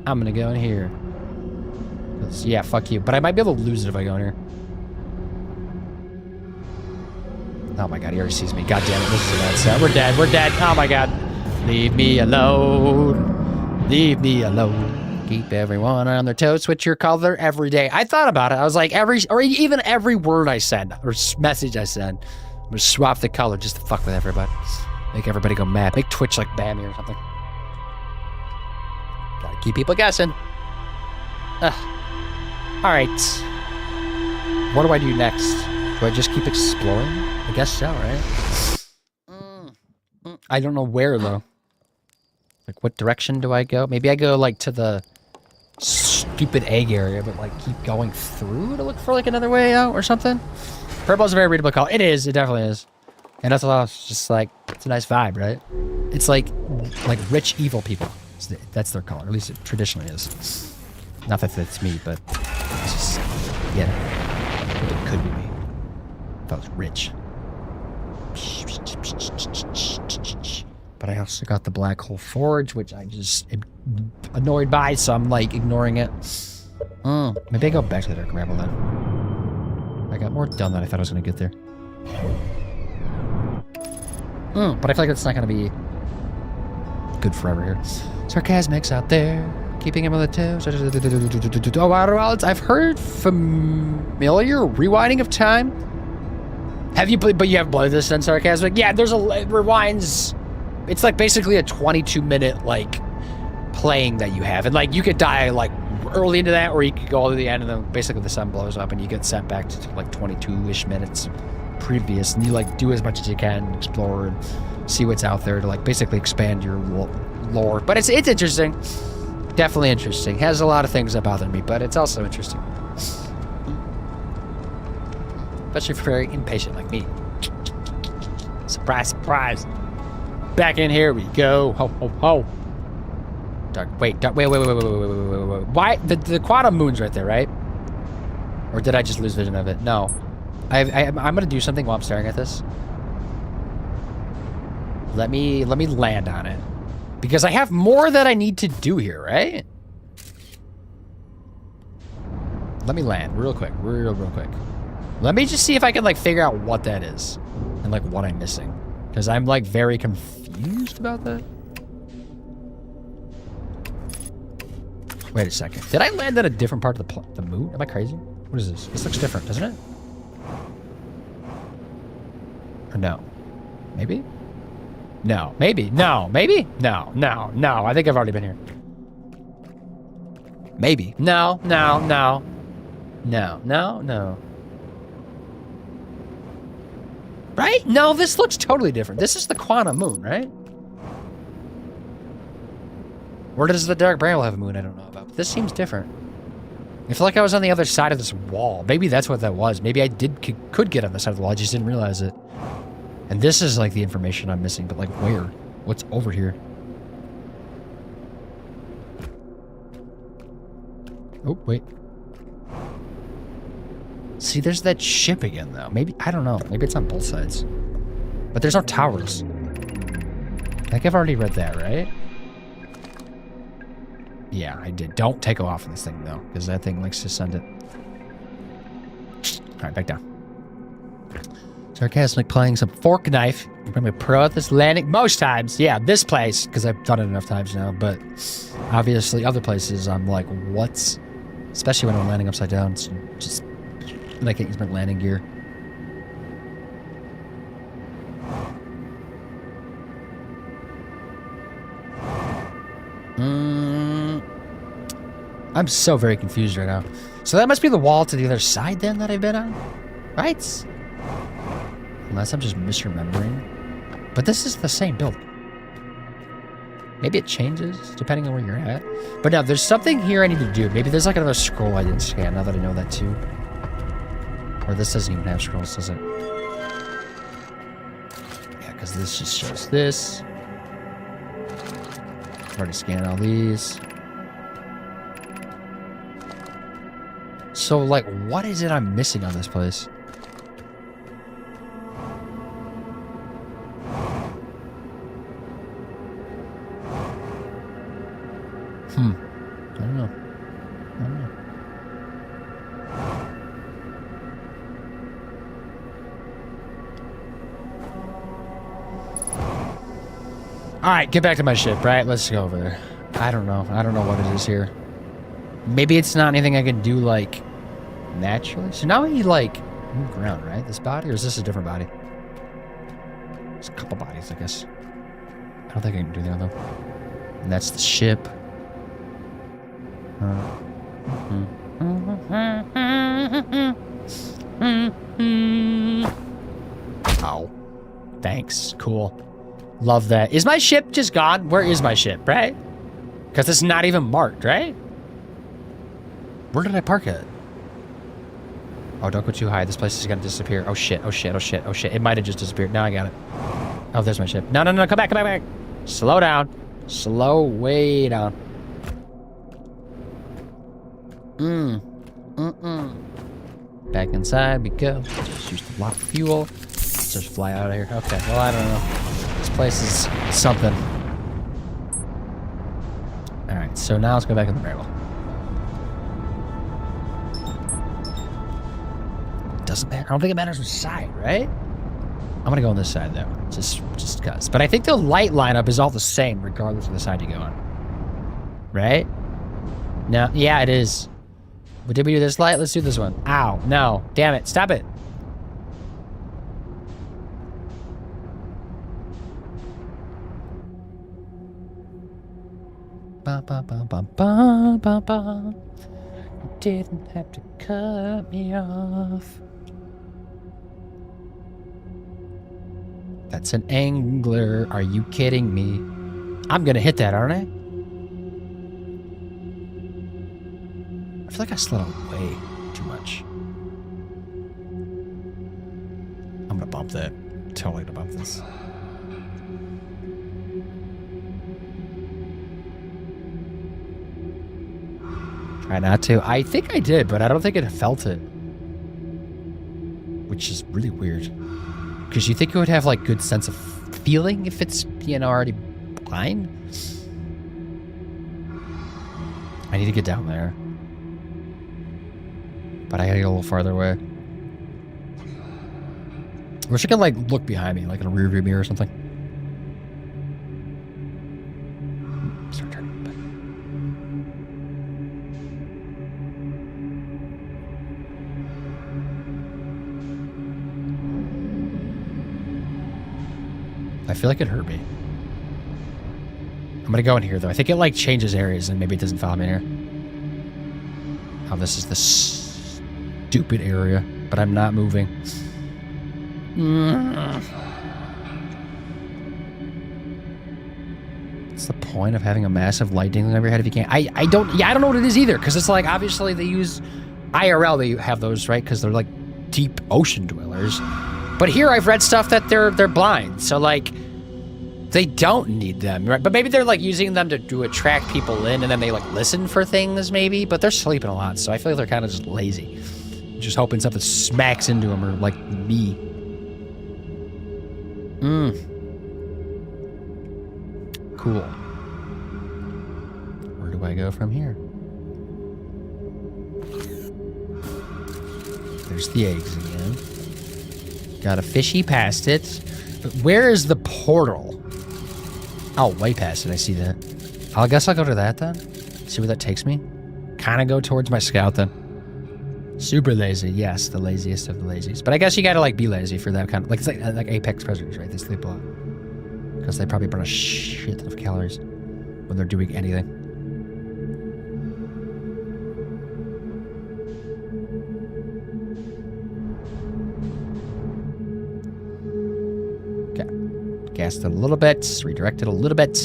I'm gonna go in here. Yeah, fuck you. But I might be able to lose it if I go in here. Oh my god, he already sees me. God damn it, this is a bad set. We're dead, we're dead. Oh my god. Leave me alone. Leave me alone. Keep everyone on their toes. Switch your color every day. I thought about it. I was like, even every word I send, or message I send, I'm gonna swap the color just to fuck with everybody. Make everybody go mad. Make Twitch like Bammy or something. Gotta keep people guessing. Alright. What do I do next? Do I just keep exploring? I guess so, right? I don't know where, though. Like, what direction do I go? Maybe I go, like, to the stupid egg area, but, like, keep going through to look for, like, another way out or something? Purple's a very readable color. It is. It definitely is. And that's a lot. It's just, like, it's a nice vibe, right? It's, like rich, evil people. That's their color. At least it traditionally is. Not that that's me, but it's just, yeah, it could be me. If I was rich. But I also got the Black Hole Forge, which I just am annoyed by, so I'm like ignoring it. Maybe I go back to the Dark Bramble then. I got more done than I thought I was going to get there. But I feel like it's not going to be good forever here. Sarcasmic's out there. Keeping him on the toes. Oh, Outer Wilds. I've heard familiar rewinding of time. Have you played? But you haven't played this then, Sarcasmic? Yeah, there's it rewinds. It's like basically a 22-minute like playing that you have, and like you could die like early into that, or you could go all to the end, and then basically the sun blows up, and you get sent back to like 22-ish minutes previous, and you like do as much as you can, explore and see what's out there to like basically expand your lore. But it's interesting. Definitely interesting. Has a lot of things that bother me, but it's also interesting. Especially for very impatient like me. Surprise, surprise. Back in here we go. Ho, ho, ho. Wait. Why? The quantum moon's right there, right? Or did I just lose vision of it? No. I'm going to do something while I'm staring at this. Let me land on it. Because I have more that I need to do here, right? Let me land real quick. Real quick. Let me just see if I can, like, figure out what that is. And, like, what I'm missing. Because I'm, like, very confused about that. Wait a second. Did I land at a different part of the moon? Am I crazy? What is this? This looks different, doesn't it? Or no? Maybe? No. Maybe. No. Maybe? No. No. No. I think I've already been here. Maybe. No. No. No. No. No. No. Right? No, this looks totally different. This is the Quantum Moon, right? Or does the Dark Barrel have a moon? I don't know about. But this seems different. I feel like I was on the other side of this wall. Maybe that's what that was. Maybe I could get on the side of the wall. I just didn't realize it. And this is like the information I'm missing. But like where? What's over here? Oh, wait. See, there's that ship again, though. Maybe, I don't know. Maybe it's on both sides. But there's no towers. I think I've already read that, right? Yeah, I did. Don't take off on this thing, though, because that thing likes to send it. All right, back down. Sarcasmic playing some fork knife. I'm going to be pro at this landing most times. Yeah, this place, because I've done it enough times now. But obviously, other places, I'm like, what's... Especially when I'm landing upside down. It's just... I can't use my landing gear. I'm so very confused right now. So that must be the wall to the other side then that I've been on? Right? Unless I'm just misremembering. But this is the same building. Maybe it changes depending on where you're at. But now, there's something here I need to do. Maybe there's like another scroll I didn't scan now that I know that too. Or this doesn't even have scrolls, does it? Yeah, because this just shows this. I've already scanned all these. So, like, what is it I'm missing on this place? I don't know. Alright, get back to my ship, right? Let's go over there. I don't know. I don't know what it is here. Maybe it's not anything I can do, like, naturally. So now we, like, move around, right? This body? Or is this a different body? There's a couple bodies, I guess. I don't think I can do that, though. And that's the ship. Oh. Thanks. Cool. Love that. Is my ship just gone? Where is my ship, right? Because it's not even marked, right? Where did I park it? Oh, don't go too high. This place is gonna disappear. Oh shit, oh shit, oh shit, oh shit. It might have just disappeared. Now I got it. Oh, there's my ship. No, no, no, come back, come back, come back. Slow down. Slow way down. Back inside we go. Just used a lot of fuel. Let's just fly out of here. Okay, well, I don't know. This place is something. Alright, so now let's go back in the barrel. Doesn't matter. I don't think it matters which side, right? I'm gonna go on this side though, just cause. But I think the light lineup is all the same regardless of the side you go on. Right? No, yeah, it is. But did we do this light? Let's do this one. Ow, no, damn it, stop it. Ba ba ba ba ba ba ba. You didn't have to cut me off. That's an angler. Are you kidding me? I'm gonna hit that, aren't I? I feel like I slid away too much. I'm gonna bump that. Totally gonna bump this. Try not to. I think I did, but I don't think it felt it. Which is really weird. Because you think it would have, like, good sense of feeling if it's, you know, already blind? I need to get down there. But I gotta get a little farther away. I wish I could, like, look behind me, like in a rearview mirror or something. Start turning back. I feel like it hurt me. I'm gonna go in here though. I think it like changes areas and maybe it doesn't follow me in here. Oh, this is the stupid area, but I'm not moving. What's the point of having a massive light dangling over your head if you can't? I don't know what it is either, because it's like, obviously they use IRL, they have those, right? Because they're like deep ocean dwellers. But here I've read stuff that they're blind, so like they don't need them, right? But maybe they're like using them to attract people in, and then they like listen for things maybe, but they're sleeping a lot, so I feel like they're kind of just lazy. Just hoping something smacks into them, or like me. Cool. Where do I go from here? There's the eggs again. Got a fishy past it. But where is the portal? Oh, way past it. I see that. I guess I'll go to that then. See where that takes me. Kind of go towards my scout then. Super lazy. Yes, the laziest of the laziest. But I guess you gotta like be lazy for that kind of... Like, it's like Apex Predators, right? They sleep a lot. Because they probably burn a shit ton of calories when they're doing anything. Gassed it a little bit, redirected a little bit.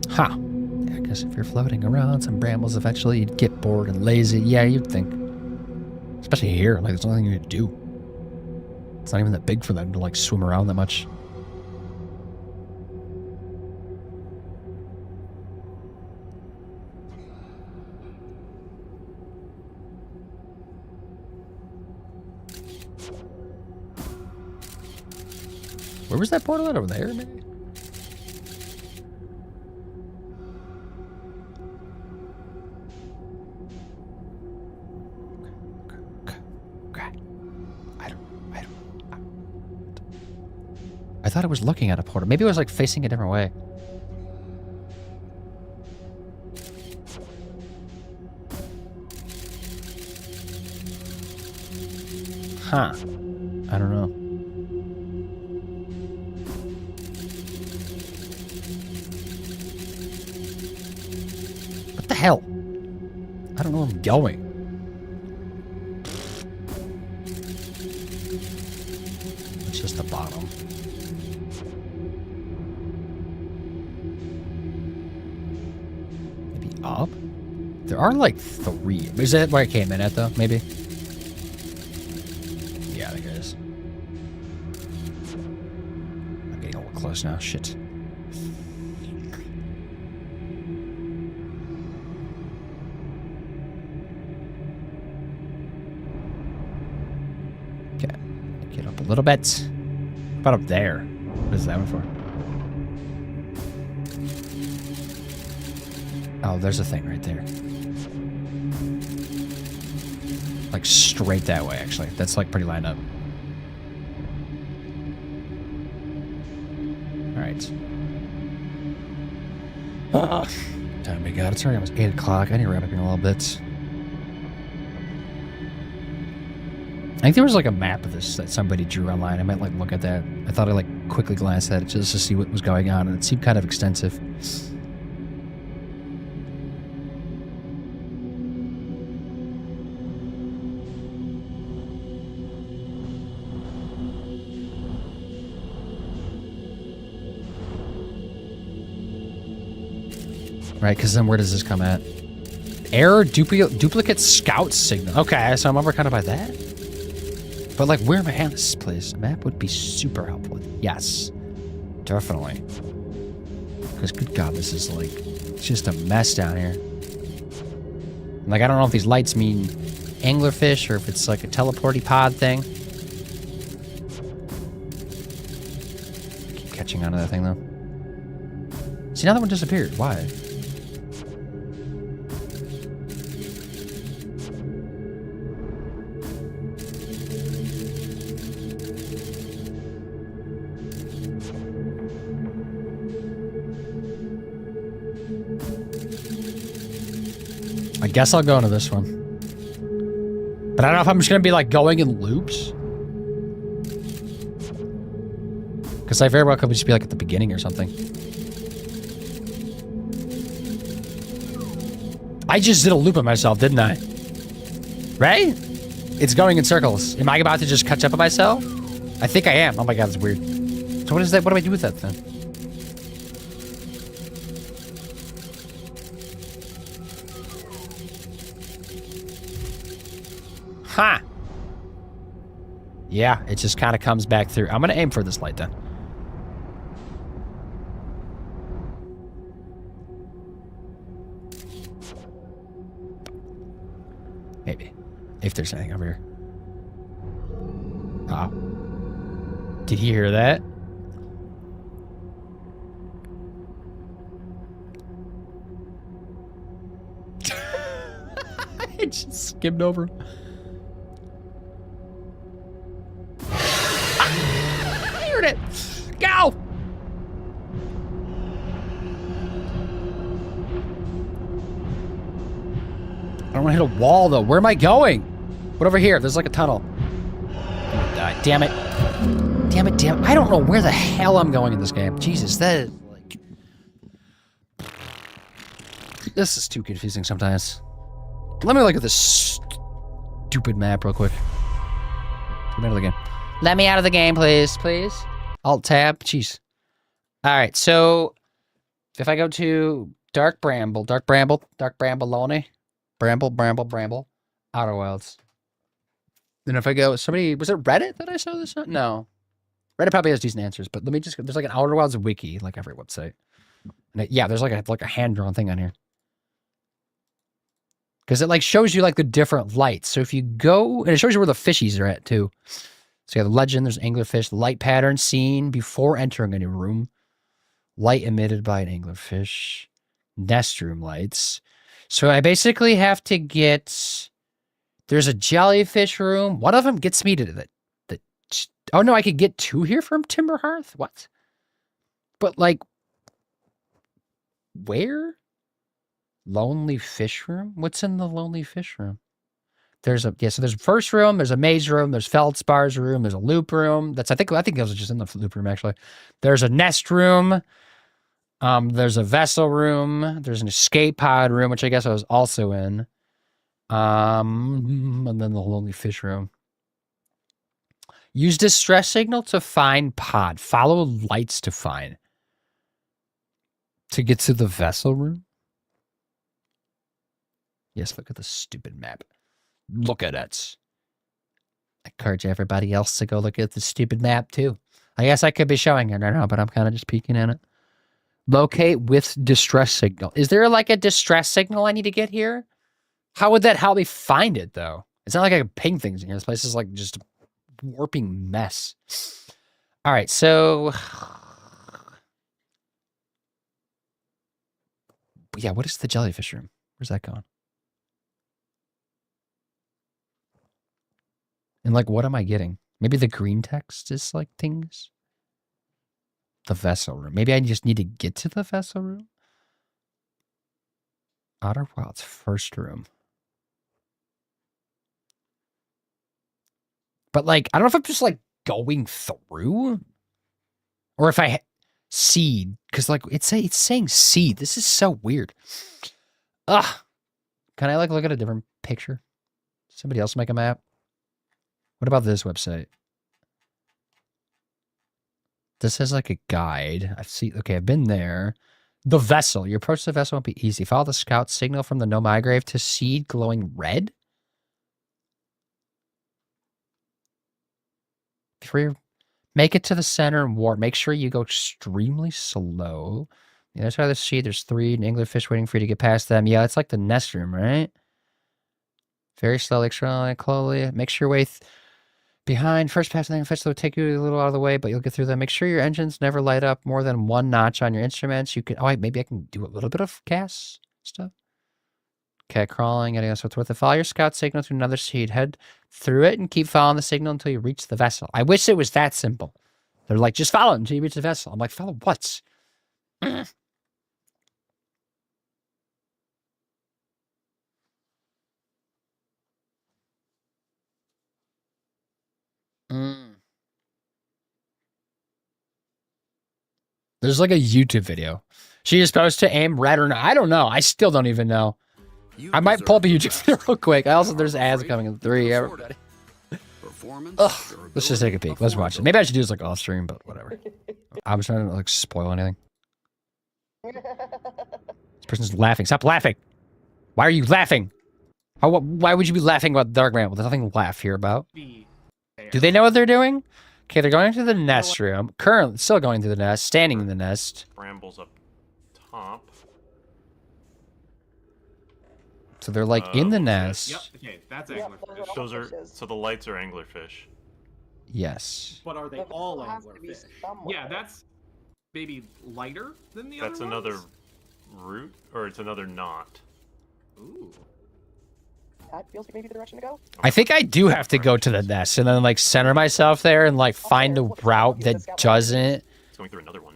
Huh. Yeah, I guess if you're floating around some brambles, eventually you'd get bored and lazy. Yeah, you'd think. Especially here, like there's nothing you can do. It's not even that big for them to like swim around that much. Where was that portal at? Over there, maybe? Okay. I thought it was looking at a portal. Maybe it was like facing a different way. Huh. I don't know. What the hell? I don't know where I'm going. It's just the bottom. Maybe up? There are like 3. Is that where I came in at though? Maybe? Yeah, there it is. I'm getting a little close now. Shit. Get up a little bit. What about up there? What is that one for? Oh, there's a thing right there. Like straight that way, actually. That's like pretty lined up. Alright. Time to go. It's already almost 8 o'clock. I need to wrap up here in a little bit. I think there was like a map of this that somebody drew online. I might like look at that. I thought I'd like quickly glance at it just to see what was going on, and it seemed kind of extensive. Right, because then where does this come at? Error duplicate scout signal. Okay, so I'm over kind of by that. But like, where am I at this place? A map would be super helpful. Yes, definitely. Because good God, this is like, it's just a mess down here. Like, I don't know if these lights mean anglerfish or if it's like a teleporty pod thing. I keep catching onto that thing though. See, now that one disappeared. Why? I guess I'll go into this one. But I don't know if I'm just going to be like going in loops. Because I very well could just be like at the beginning or something. I just did a loop on myself, didn't I? Right? It's going in circles. Am I about to just catch up on myself? I think I am. Oh my god, that's weird. So what is that? What do I do with that then? Huh. Yeah, it just kind of comes back through. I'm going to aim for this light then. Maybe. If there's anything over here. Oh. Did you hear that? I just skimmed over. I heard it. Go! I don't want to hit a wall, though. Where am I going? What over here? There's like a tunnel. Damn it. Damn it, damn it. I don't know where the hell I'm going in this game. Jesus, that is like... This is too confusing sometimes. Let me look at this stupid map real quick. Get me out of the game. Let me out of the game, please. Please. Alt-tab. Jeez. Alright, so... If I go to Dark Bramble, Loney. Bramble, Outer Wilds. Then if I go, somebody, was it Reddit that I saw this on? No. Reddit probably has decent answers, but let me just, there's like an Outer Wilds wiki, like every website. And yeah, there's like a hand-drawn thing on here. Because it like shows you like the different lights. So if you go, and it shows you where the fishies are at too. So you have the legend, there's anglerfish, light pattern seen before entering a new room. Light emitted by an anglerfish. Nest room lights. So I basically have to get, there's a jellyfish room. One of them gets me to the oh no, I could get two here from Timber Hearth? What? But like, where? Lonely fish room? What's in the lonely fish room? There's a, yeah, so there's a first room, there's a maze room, there's Feldspar's room, there's a loop room. That's, I think those are just in the loop room actually. There's a nest room. There's a vessel room. There's an escape pod room, which I guess I was also in. And then the lonely fish room. Use distress signal to find pod. Follow lights to find. To get to the vessel room? Yes, look at the stupid map. Look at it. I encourage everybody else to go look at the stupid map too. I guess I could be showing it right now, but I'm kind of just peeking at it. Locate with distress signal. Is there like a distress signal I need to get here? How would that help me find it though? It's not like I can ping things in here. This place is like just a warping mess. All right, so yeah, what is the jellyfish room? Where's that going? And like, what am I getting? Maybe the green text is like things. The vessel room. Maybe I just need to get to the vessel room. Outer Wilds first room. But like, I don't know if I'm just like going through or if I seed, because like it's saying seed. This is so weird. Ugh. Can I like look at a different picture? Somebody else make a map? What about this website? This is like a guide. I've been there. The vessel. Your approach to the vessel won't be easy. Follow the scout signal from the No Grave to seed glowing red. Make it to the center and warp. Make sure you go extremely slow. The other side of the seed, there's 3 anglerfish waiting for you to get past them. Yeah, it's like the nest room, right? Very slowly, slowly. Make sure your way behind. First pass the anglerfish, they'll take you a little out of the way, but you'll get through them. Make sure your engines never light up more than 1 notch on your instruments. You can, oh, maybe I can do a little bit of gas stuff. Okay, crawling, getting us worth it. Follow your scout signal to another seed. Head through it and keep following the signal until you reach the vessel. I wish it was that simple. They're like, just follow it until you reach the vessel. I'm like, follow what? There's like a YouTube video. She is supposed to aim red or not. I don't know. I still don't even know. I might pull up a YouTube video real quick. I also, there's ads coming in 3. Everybody. Ugh, let's just take a peek. Let's watch it. Maybe I should do this like off stream, but whatever. I'm trying to like spoil anything. This person's laughing. Stop laughing. Why are you laughing? Why would you be laughing about Dark Bramble? There's nothing to laugh here about. Do they know what they're doing? Okay, they're going to the nest room. Currently, still going to the nest. Standing in the nest. Brambles up top. So they're like in the nest. Yep. Okay, that's anglerfish. Those are so the lights are anglerfish. Yes. But are they all anglerfish? Yeah, that's maybe lighter than the That's other another ones? root, or it's another knot. Ooh. That feels like maybe the direction to go. I think I do have to go to the nest and then like center myself there and like find a route that doesn't It's going through another one.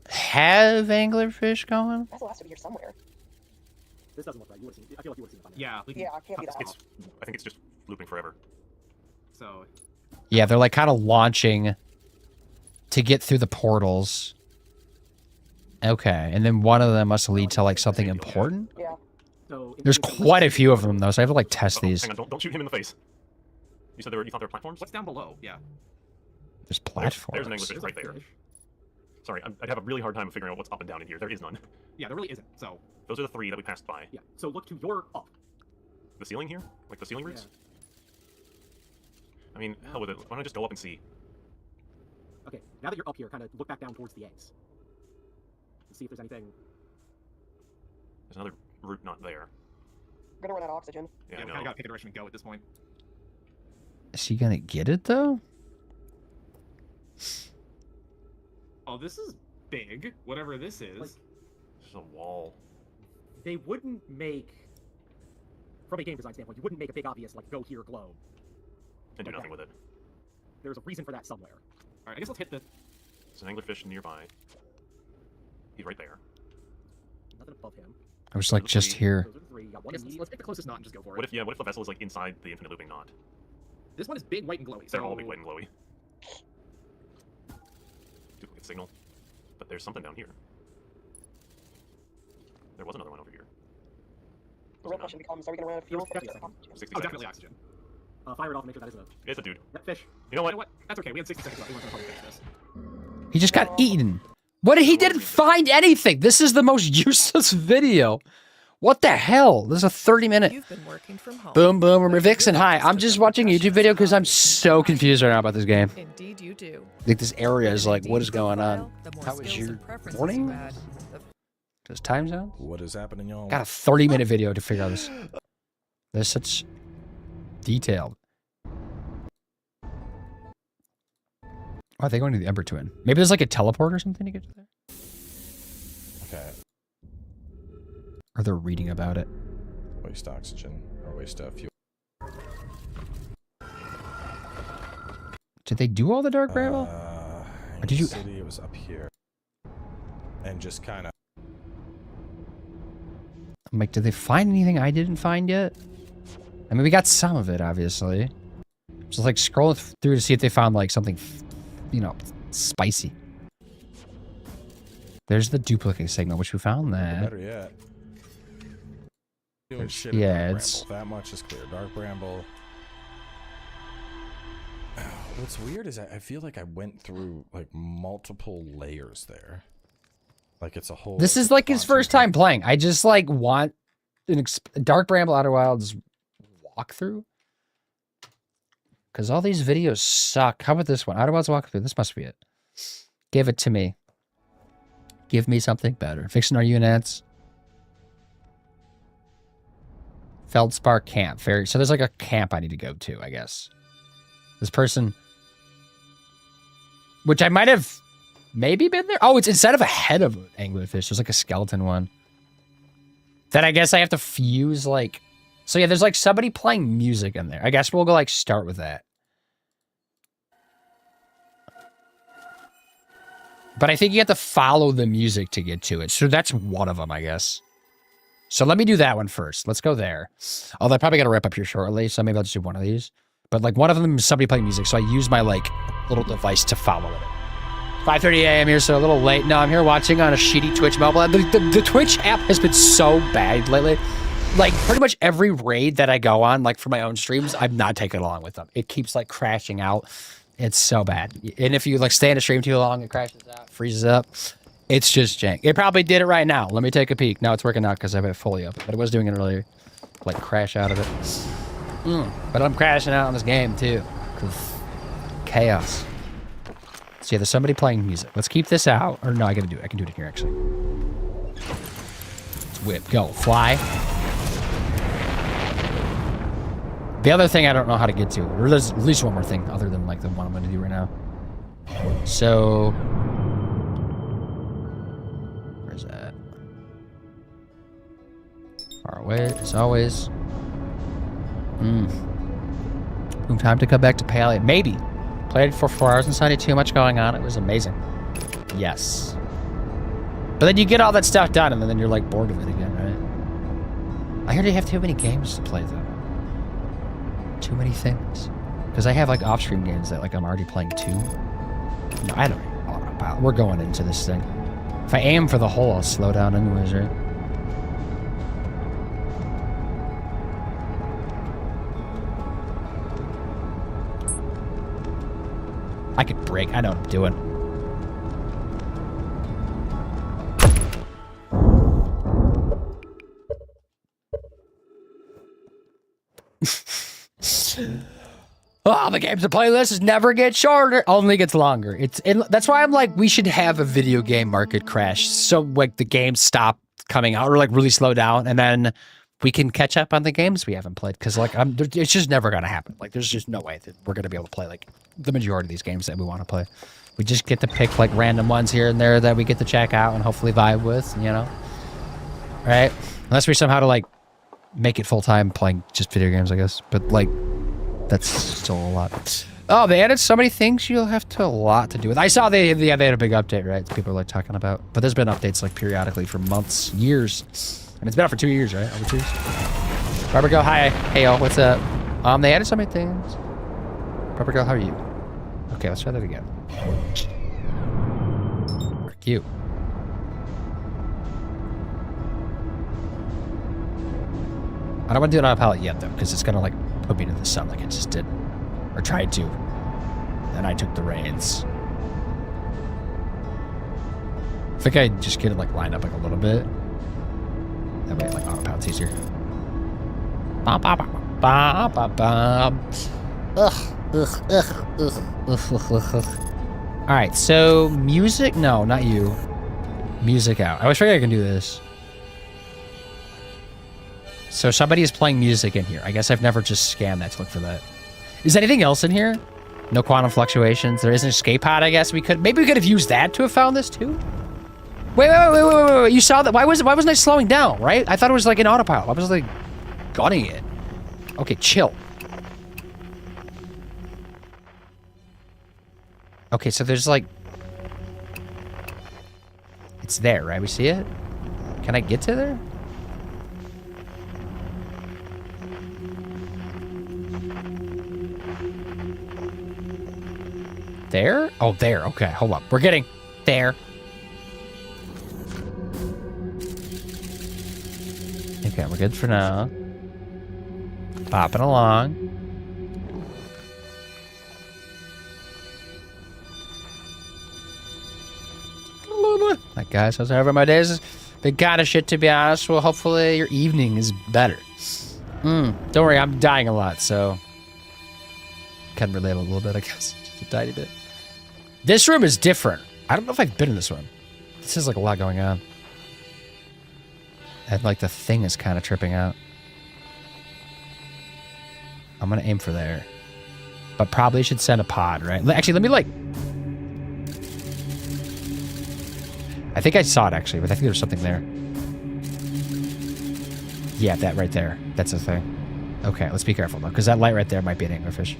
have anglerfish going. That's the last to be here somewhere. This doesn't look right. You would have seen. I feel like you would have seen it by now. Yeah, we can Yeah, I can't be cut that. this It's I think it's just looping forever. So Yeah, they're like kind of launching to get through the portals. Okay, and then one of them must lead to like something important. Yeah. So There's quite a few of them though, so I have to like test Oh, these. hang on, don't shoot him in the face. You said you thought there were platforms? what's down below? Yeah. There's There's an platforms. anglerfish right there. Sorry, I'd have a really hard time figuring out what's up and down in here. There is none. Yeah, there really isn't. So Those are the 3 that we passed by. Yeah. So look to your up. The ceiling here? Like the ceiling roots? I mean, hell with it. Why don't I just go up and see? Okay. Now that you're up here, kind of look back down towards the eggs. And see if there's anything. There's another root not there. We're gonna run out of oxygen. Yeah, we I kind of know. gotta pick a direction and go at this point. Is he gonna get it though? Oh, this is big. Whatever this is. Like- There's a wall. They wouldn't make. From a game design standpoint, you wouldn't make a big obvious like go here glow. And do Like nothing that. with it. There's a reason for that somewhere. All right, I guess let's hit the. There's an anglerfish nearby. He's right there. Nothing above him. I was like just here. Those are the 3. You got I one guess immediate. let's pick the closest knot and just go for What it. if the vessel is like inside the infinite looping knot? This one is big, white, and glowy. They're so... all big, white, and glowy. Duplicate signal. But there's something down here. There was another one over here. The real question becomes: are we gonna run out of fuel? Definitely. 60 Oh, seconds. definitely oxygen. Fire it off and make sure that is a It's a dude. yep, fish. You know You what? know what? That's okay. We had 60 seconds left. We weren't gonna probably finish this. He just got eaten. What? He didn't find anything. This is the most useless video. What the hell? This is a 30-minute. You've been working from home. Boom, boom, remember Vixen. Hi, I'm just watching a YouTube video because I'm so confused right now about this game. Indeed, you do. Like this area is like, Indeed what is going on? profile, the more How was skills your and preferences morning? you add, the Does time zone? What is happening, y'all? Got a 30-minute video to figure out this. There's such detailed. Oh, are they going to the Ember Twin? Maybe there's like a teleport or something to get to there? Okay. Or they're reading about it. Waste oxygen or waste fuel. Did they do all the Dark Bramble? In did the you- city, it was up here, and just kind of. I'm like, did they find anything I didn't find yet? I mean, we got some of it, obviously. Just like scrolling through to see if they found like something, you know, spicy. There's the duplicate signal, which we found that. Better yet. Doing shit at Yeah, Dark it's- Bramble. That much is clear. Dark Bramble. What's weird is I feel like I went through like multiple layers there. Like it's a whole. This is like his first time playing. I just like want an Dark Bramble Outer Wilds walkthrough. Because all these videos suck. How about this one? Outer Wilds walkthrough. This must be it. Give it to me. Give me something better. Vixen, are you an ants? Feldspar Camp. Very. So there's like a camp I need to go to, I guess. This person, which I might have maybe been there. Oh, it's instead of a head of an anglerfish, there's like a skeleton one. Then I guess I have to fuse like. So yeah, there's like somebody playing music in there. I guess we'll go like start with that. But I think you have to follow the music to get to it. So that's one of them, I guess. So let me do that one first. Let's go there. Although I probably got to wrap up here shortly, so maybe I'll just do one of these. But like one of them is somebody playing music, so I use my like little device to follow it. 5:30 a.m. here, so a little late. No, I'm here watching on a shitty Twitch mobile app. The Twitch app has been so bad lately. Like, pretty much every raid that I go on, like, for my own streams, I'm not taking it along with them. It keeps, like, crashing out. It's so bad. And if you, like, stay in a stream too long, it crashes out, freezes up. It's just jank. It probably did it right now. Let me take a peek. No, it's working out because I have it fully up. But it was doing it earlier. Like, crash out of it. But I'm crashing out on this game, too. Chaos. So yeah, there's somebody playing music. Let's keep this out. Or no, I can do it in here, actually. Let's whip. Go. Fly. The other thing I don't know how to get to. Or there's at least one more thing other than, like, the one I'm going to do right now. So... where's that? Far away, as always. Time to come back to Palliot. Maybe. Played for 4 hours inside, too much going on. It was amazing. Yes. But then you get all that stuff done, and then you're, like, bored of it again, right? I heard you have too many games to play, though. Too many things. Because I have, like, off-stream games that, like, I'm already playing too. No, I don't know about. We're going into this thing. If I aim for the hole, I'll slow down anyways, right? I could break. I know what I'm doing. Oh, the games to play list is never gets shorter, only gets longer. That's why I'm like, we should have a video game market crash, so like the games stop coming out or like really slow down, and then we can catch up on the games we haven't played. Because like it's just never gonna happen. Like there's just no way that we're gonna be able to play like the majority of these games that we want to play. We just get to pick like random ones here and there that we get to check out and hopefully vibe with, you know, right? Unless we somehow to like make it full time playing just video games, I guess. But like. That's still a lot. Oh, they added so many things you'll have to a lot to do with. I saw they had a big update, right? People are like talking about. But there's been updates like periodically for months, years. And it's been out for 2 years, right? Over 2 years. Barbara Go, hi. Hey, y'all, what's up? They added so many things. Barbara Go, how are you? Okay, let's try that again. Cute. I don't want to do it on a palette yet, though, because it's going to, like, put me to the sun like it just did. Or tried to. Then I took the reins. I think I just get it, like, lined up, like, a little bit. That way, like, auto pallette's easier. Bop, bop, bop, bop, bop, bop. Alright, so, music? No, not you. Music out. I wish I can do this. So somebody is playing music in here. I guess I've never just scanned that to look for that. Is anything else in here? No quantum fluctuations. There is an escape pod, I guess. Maybe we could have used that to have found this too? Wait. You saw that? Why wasn't I slowing down, right? I thought it was like an autopilot. I was like gunning it. Okay, chill. Okay, so there's like... It's there, right? We see it? Can I get to there? There? Oh, there. Okay, hold up. We're getting there. Okay, we're good for now. Popping along. Like, guys, how's over my days? Been kind of shit, to be honest. Well, hopefully your evening is better. Don't worry, I'm dying a lot, so... Can relate a little bit, I guess. Just a tiny bit. This room is different. I don't know if I've been in this room. This is like a lot going on. And like the thing is kind of tripping out. I'm going to aim for there. But probably should send a pod, right? Actually, let me like... I think I saw it actually, but I think there's something there. Yeah, that right there. That's the thing. Okay, let's be careful though, because that light right there might be an anglerfish.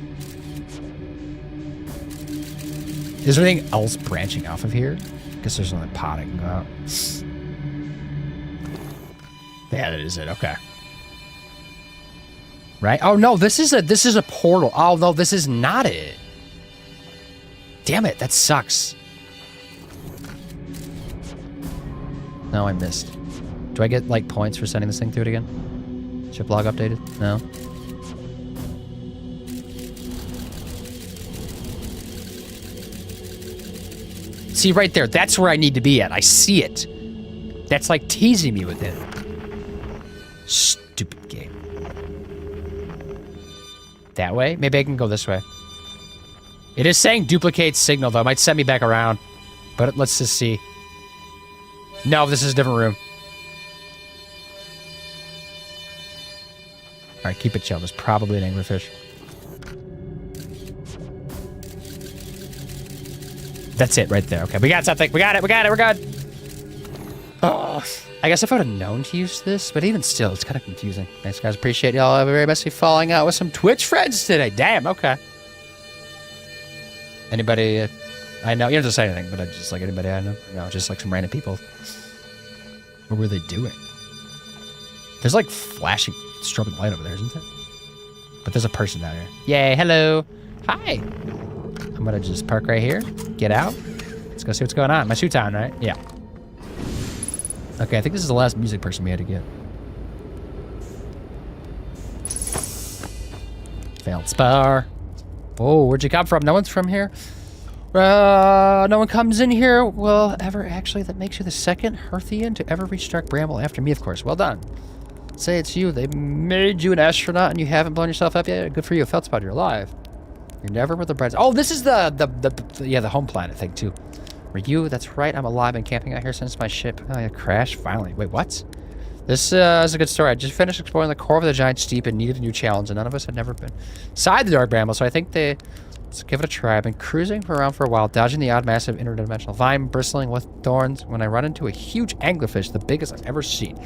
Is there anything else branching off of here? I guess there's another pod I can go out. Yeah, that is it. Okay. Right? Oh no, this is a portal. Oh no, this is not it. Damn it, that sucks. No, I missed. Do I get, like, points for sending this thing through it again? Ship log updated? No. See, right there. That's where I need to be at. I see it. That's, like, teasing me with it. Stupid game. That way? Maybe I can go this way. It is saying duplicate signal, though. It might send me back around. But let's just see. No, this is a different room. Alright, keep it chill. There's probably an anglerfish. That's it right there. Okay, we got something. We got it. We got it. We're good. Oh, I guess if I would have known to use this, but even still, it's kind of confusing. Thanks, guys. Appreciate y'all very much falling out with some Twitch friends today. Damn, okay. Anybody I know? You don't have to say anything, but I just like anybody I know. No, just like some random people. What were they doing? There's like flashing, strobing light over there, isn't there? But there's a person down here. Yay, hello. Hi. I'm gonna just park right here. Get out. Let's go see what's going on. My suit's on, right? Yeah. Okay, I think this is the last music person we had to get. Failed spar. Oh, where'd you come from? No one's from here. No one comes in here. Well, ever actually, that makes you the second Hearthian to ever reach Dark Bramble after me, of course. Well done. Say it's you. They made you an astronaut and you haven't blown yourself up yet. Good for you. Feldspar, you're alive. You're never with the brides. Oh, this is the home planet thing too. Were you? That's right. I'm alive and camping out here since my ship crashed. Finally. Wait, what? This is a good story. I just finished exploring the core of the giant steep and needed a new challenge, and none of us had never been inside the Dark Bramble, so I think let's give it a try. I've been cruising around for a while, dodging the odd massive interdimensional vine bristling with thorns when I run into a huge anglerfish, the biggest I've ever seen.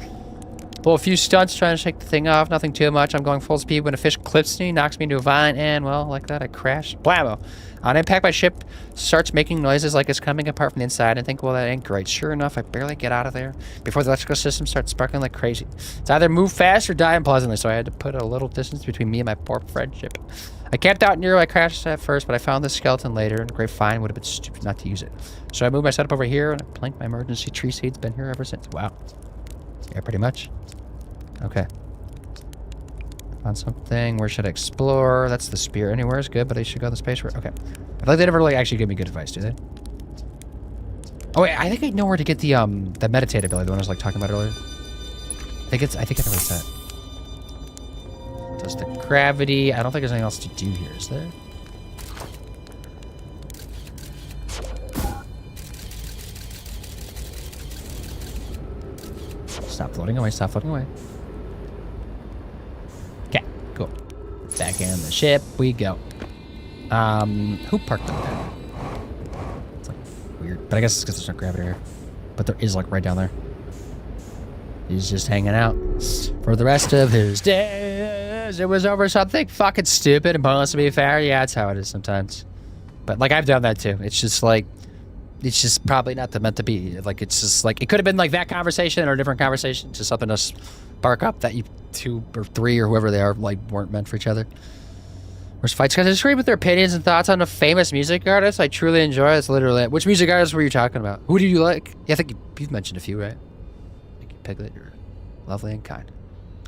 Pull a few stunts trying to shake the thing off, nothing too much. I'm going full speed when a fish clips me, knocks me into a vine, and, well, like that, I crash. Blammo! On impact, my ship starts making noises like it's coming apart from the inside, and think, well, that ain't great. Sure enough, I barely get out of there before the electrical system starts sparkling like crazy. It's either move fast or die unpleasantly, so I had to put a little distance between me and my poor friendship. I camped out near where I crashed at first, but I found the skeleton later, and a great find. Would have been stupid not to use it. So I moved my setup over here, and I planked my emergency tree seeds. Been here ever since. Wow. Yeah, pretty much. Okay. Found something. Where should I explore? That's the spear. Anywhere is good, but I should go to the space where... Okay. I feel like they never really actually give me good advice, do they? Oh, wait. I think I know where to get the meditative ability, the one I was, like, talking about earlier. I think I know where it's at. Does the gravity... I don't think there's anything else to do here, is there? Stop floating away. Stop floating away. Okay, cool. Back in the ship we go. Who parked up there? It's like weird, but I guess it's because there's no gravity here. But there is, like, right down there. He's just hanging out for the rest of his days. It was over something fucking stupid and pointless, to be fair. Yeah, that's how it is sometimes. But, like, I've done that too. It's just like, it's just probably not meant to be. Like, it's just like, it could have been like that conversation or a different conversation. Just something to spark up that you two or three or whoever they are, like, weren't meant for each other. Where's fights? Guys, I disagree with their opinions and thoughts on a famous music artist I truly enjoy. That's literally it. Which music artist were you talking about? Who do you like? Yeah, I think you've mentioned a few, right? Thank you, Piglet. You're lovely and kind.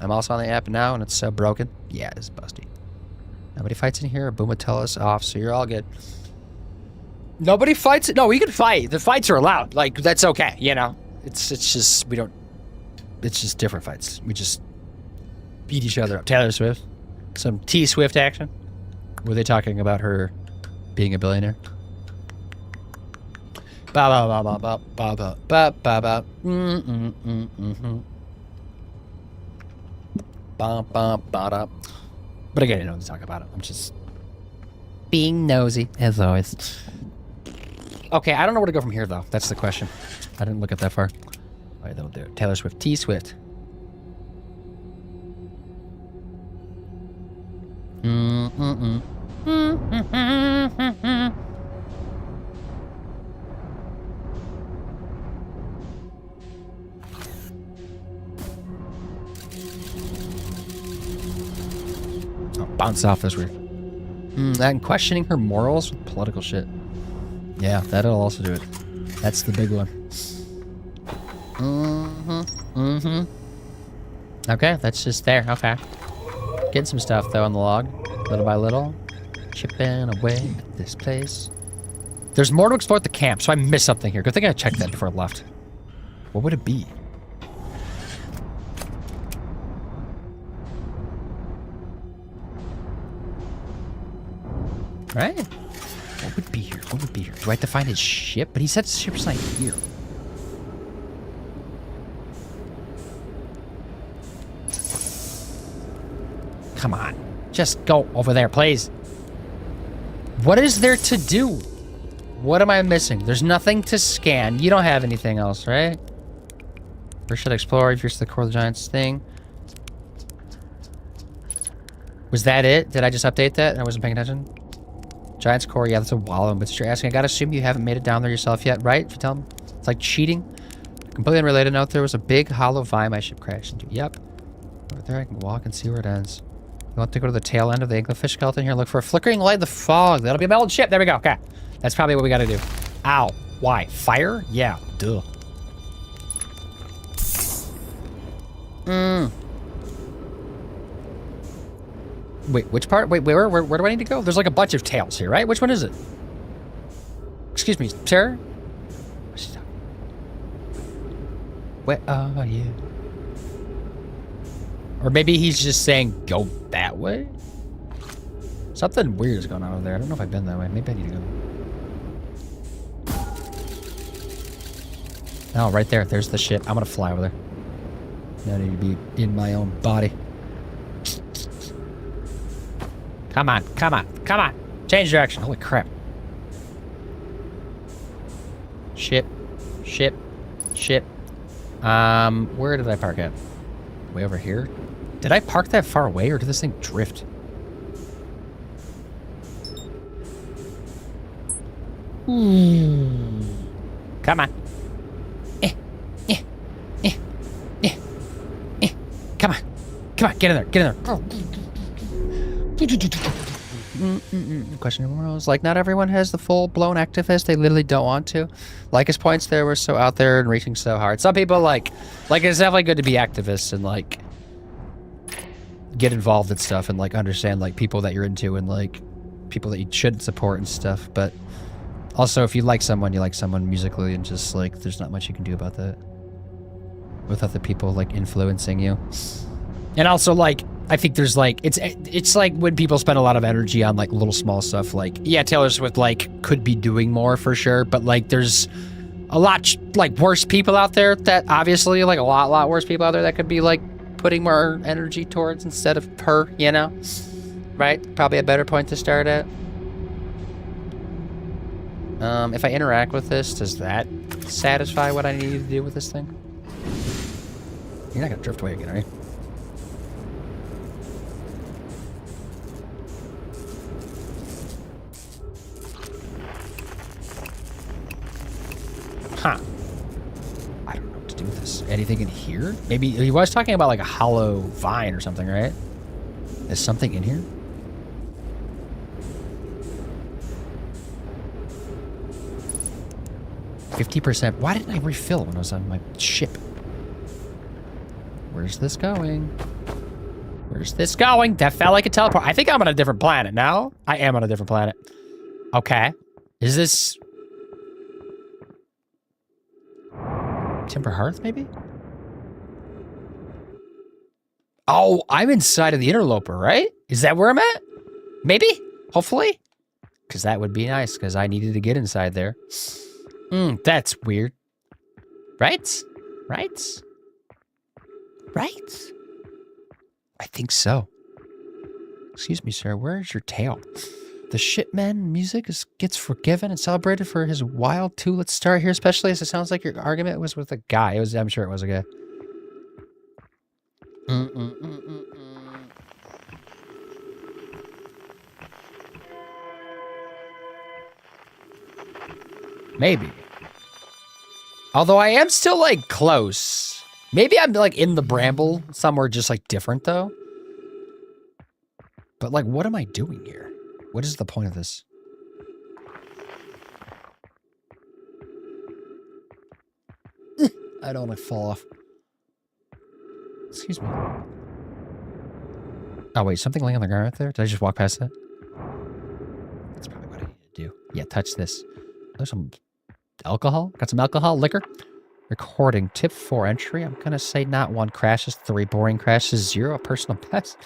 I'm also on the app now, and it's so broken. Yeah, it's busty. Nobody fights in here. Boomatellis off, so you're all good. Nobody fights? No, we can fight. The fights are allowed. Like, that's okay, you know? It's just, we don't... It's just different fights. We just beat each other up. Taylor Swift. Some T-Swift action. Were they talking about her being a billionaire? Ba ba ba ba ba ba ba ba ba ba. Ba ba ba da. But again, I don't talk about it. I'm just being nosy, as always. Okay, I don't know where to go from here, though. That's the question. I didn't look at that far. All right, that'll do it. Taylor Swift. T-Swift. Oh, bounce off this weird. That and questioning her morals with political shit. Yeah, that'll also do it. That's the big one. Okay, that's just there. Okay. Getting some stuff, though, on the log. Little by little. Chipping away at this place. There's more to explore at the camp, so I missed something here. Good thing I checked that before I left. What would it be? Right? What would be here? What would be here? Do I have to find his ship? But he said his ship's not here. Come on. Just go over there, please. What is there to do? What am I missing? There's nothing to scan. You don't have anything else, right? Where should I explore? If you're to the core of the Giants thing. Was that it? Did I just update that? I wasn't paying attention. Giants core, yeah, that's a wallow, but you're asking. I gotta assume you haven't made it down there yourself yet, right? If you tell them it's like cheating. Completely unrelated note, there was a big hollow vine my ship crashed into. Yep. Over there I can walk and see where it ends. You want to go to the tail end of the anglerfish skeleton here, look for a flickering light in the fog. That'll be a melted ship. There we go. Okay. That's probably what we gotta do. Ow. Why? Fire? Yeah. Duh. Wait, which part? Wait, where do I need to go? There's like a bunch of tails here, right? Which one is it? Excuse me, sir? Where are you? Or maybe he's just saying, go that way? Something weird is going on over there. I don't know if I've been that way. Maybe I need to go. Oh, right there. There's the ship. I'm gonna fly over there. I need to be in my own body. Come on, come on, come on. Change direction. Holy crap. Ship. Ship. Ship. Where did I park at? Way over here? Did I park that far away or did this thing drift? Come on. Come on. Come on, get in there, get in there. Question morals. Like, not everyone has the full-blown activist. They literally don't want to. Like, his points there were so out there and reaching so hard. Some people, like it's definitely good to be activists and, like, get involved in stuff and, like, understand, like, people that you're into and, like, people that you should support and stuff. But also, if you like someone musically and just, like, there's not much you can do about that. With other people, like, influencing you. And also, like, I think there's, like, it's like when people spend a lot of energy on, like, little small stuff, like, yeah, Taylor Swift, like, could be doing more for sure, but, like, there's a lot, like, worse people out there that, obviously, like, a lot worse people out there that could be, like, putting more energy towards instead of her, you know? Right? Probably a better point to start at. If I interact with this, does that satisfy what I need to do with this thing? You're not gonna drift away again, are you? Huh. I don't know what to do with this. Anything in here? Maybe he was talking about like a hollow vine or something, right? Is something in here? %. Why didn't I refill when I was on my ship? Where's this going? Where's this going? That felt like a teleport. I think I'm on a different planet now. I am on a different planet. Okay. Is this... Timber Hearth, maybe? Oh, I'm inside of the Interloper, right? Is that where I'm at? Maybe? Hopefully? Because that would be nice, because I needed to get inside there. That's weird. Right? Right? Right? I think so. Excuse me, sir. Where's your tail? The shipman music gets forgiven and celebrated for his wild too. Let's start here, especially as it sounds like your argument was with a guy. I'm sure it was a guy. Maybe. Although I am still, like, close. Maybe I'm, like, in the bramble somewhere just, like, different, though. But, like, what am I doing here? What is the point of this? I don't want to fall off. Excuse me. Oh, wait, something laying on the ground right there? Did I just walk past that? That's probably what I need to do. Yeah, touch this. There's some alcohol. Got some alcohol, liquor. Recording. Tip 4 entry. I'm going to say not 1 crashes, 3 boring crashes, 0 personal best.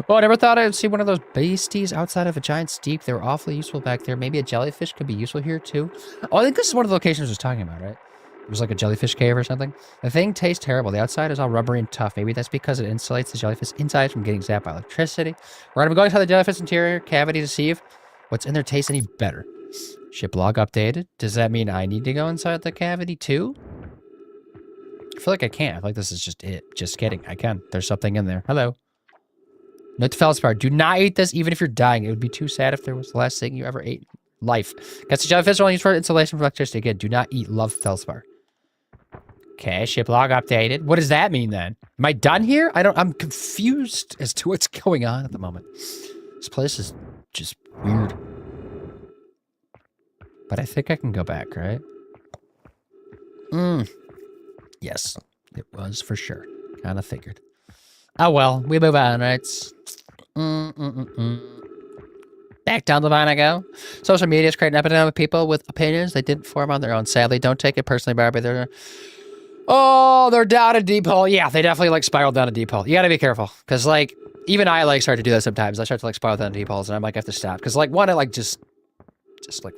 Oh, I never thought I would see one of those beasties outside of a giant steep. They were awfully useful back there. Maybe a jellyfish could be useful here, too. Oh, I think this is one of the locations I was talking about, right? It was like a jellyfish cave or something. The thing tastes terrible. The outside is all rubbery and tough. Maybe that's because it insulates the jellyfish inside from getting zapped by electricity. We're going to be going inside the jellyfish interior cavity to see if what's in there tastes any better. Ship log updated. Does that mean I need to go inside the cavity too? I feel like I can't. I feel like this is just it. Just kidding. I can. There's something in there. Hello. Note to feldspar. Do not eat this even if you're dying. It would be too sad if there was the last thing you ever ate. Life. Gets the jellyfish only used for insulation from electricity. Again, do not eat love feldspar. Okay, ship log updated. What does that mean then? Am I done here? I'm confused as to what's going on at the moment. This place is just weird. But I think I can go back, right? Yes, it was for sure. Kind of figured. Oh well, we move on, right? Back down the line I go. Social media is creating an epidemic of people with opinions they didn't form on their own. Sadly, don't take it personally, Barbie. They're down a deep hole. Yeah, they definitely like spiraled down a deep hole. You gotta be careful. Because like, even I like start to do that sometimes. I start to like spiral down deep holes and I'm like, I have to stop. Because like, one, it like just like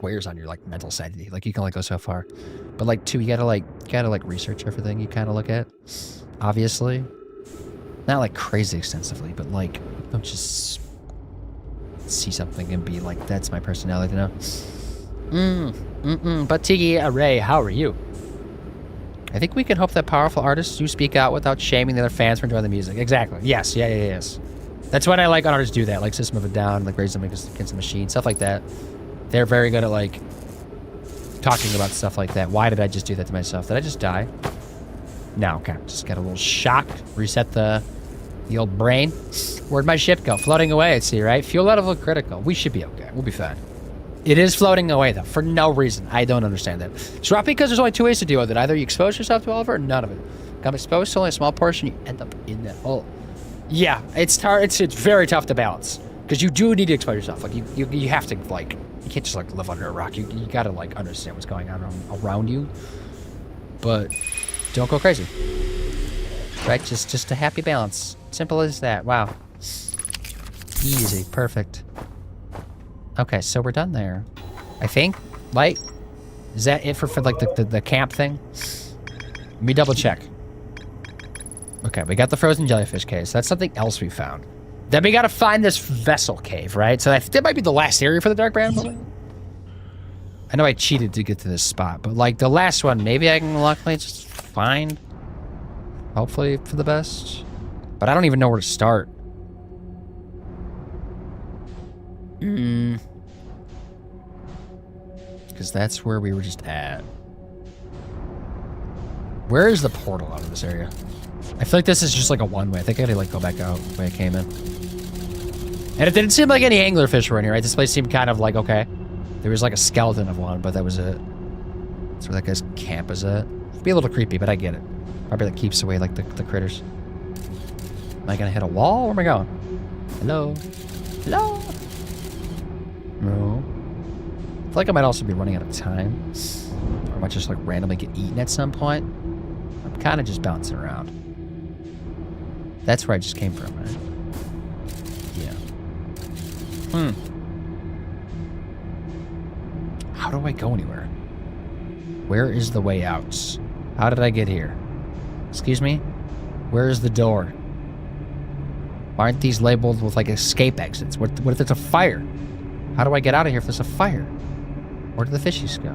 wears on your like mental sanity. Like you can like go so far. But like 2, you gotta like research everything you kind of look at. Obviously. Not like crazy extensively, but like, don't just see something and be like, that's my personality, you know? But Tiki Ray, how are you? I think we can hope that powerful artists do speak out without shaming the other fans for enjoying the music. Exactly. Yes. Yes. That's what I like when artists do that. Like System of a Down, like Raise Them Against the Machine, stuff like that. They're very good at like talking about stuff like that. Why did I just do that to myself? Did I just die? No, okay. Just got a little shock. Reset the old brain. Where'd my ship go? Floating away, I see, right? Fuel level critical. We should be okay. We'll be fine. It is floating away, though, for no reason. I don't understand that. It's not because there's only 2 ways to deal with it. Either you expose yourself to all of it or none of it. Come exposed to only a small portion, you end up in that hole. Yeah, it's very tough to balance. Because you do need to expose yourself. Like, you have to, like, you can't just, like, live under a rock. You gotta, like, understand what's going on around you. But don't go crazy. Right? Just a happy balance. Simple as that. Wow. Easy. Perfect. Okay, so we're done there. I think. Light? Is that it for like the camp thing? Let me double check. Okay, we got the frozen jellyfish cave. So that's something else we found. Then we gotta find this vessel cave, right? So that might be the last area for the Dark Brand building. I know I cheated to get to this spot, but like the last one, maybe I can luckily just find. Hopefully for the best. But I don't even know where to start. Because that's where we were just at. Where is the portal out of this area? I feel like this is just like a one-way. I think I had to like go back out the way I came in. And it didn't seem like any anglerfish were in here, right? This place seemed kind of like, okay. There was like a skeleton of one, but that was it. That's where that guy's camp is at. It'd be a little creepy, but I get it. Probably that keeps away like the critters. Am I gonna hit a wall? Where am I going? Hello? Hello? No. I feel like I might also be running out of time. Or I might just like randomly get eaten at some point. I'm kind of just bouncing around. That's where I just came from, right? Yeah. How do I go anywhere? Where is the way out? How did I get here? Excuse me? Where is the door? Why aren't these labeled with like escape exits? What if it's a fire? How do I get out of here if there's a fire? Where do the fishies go?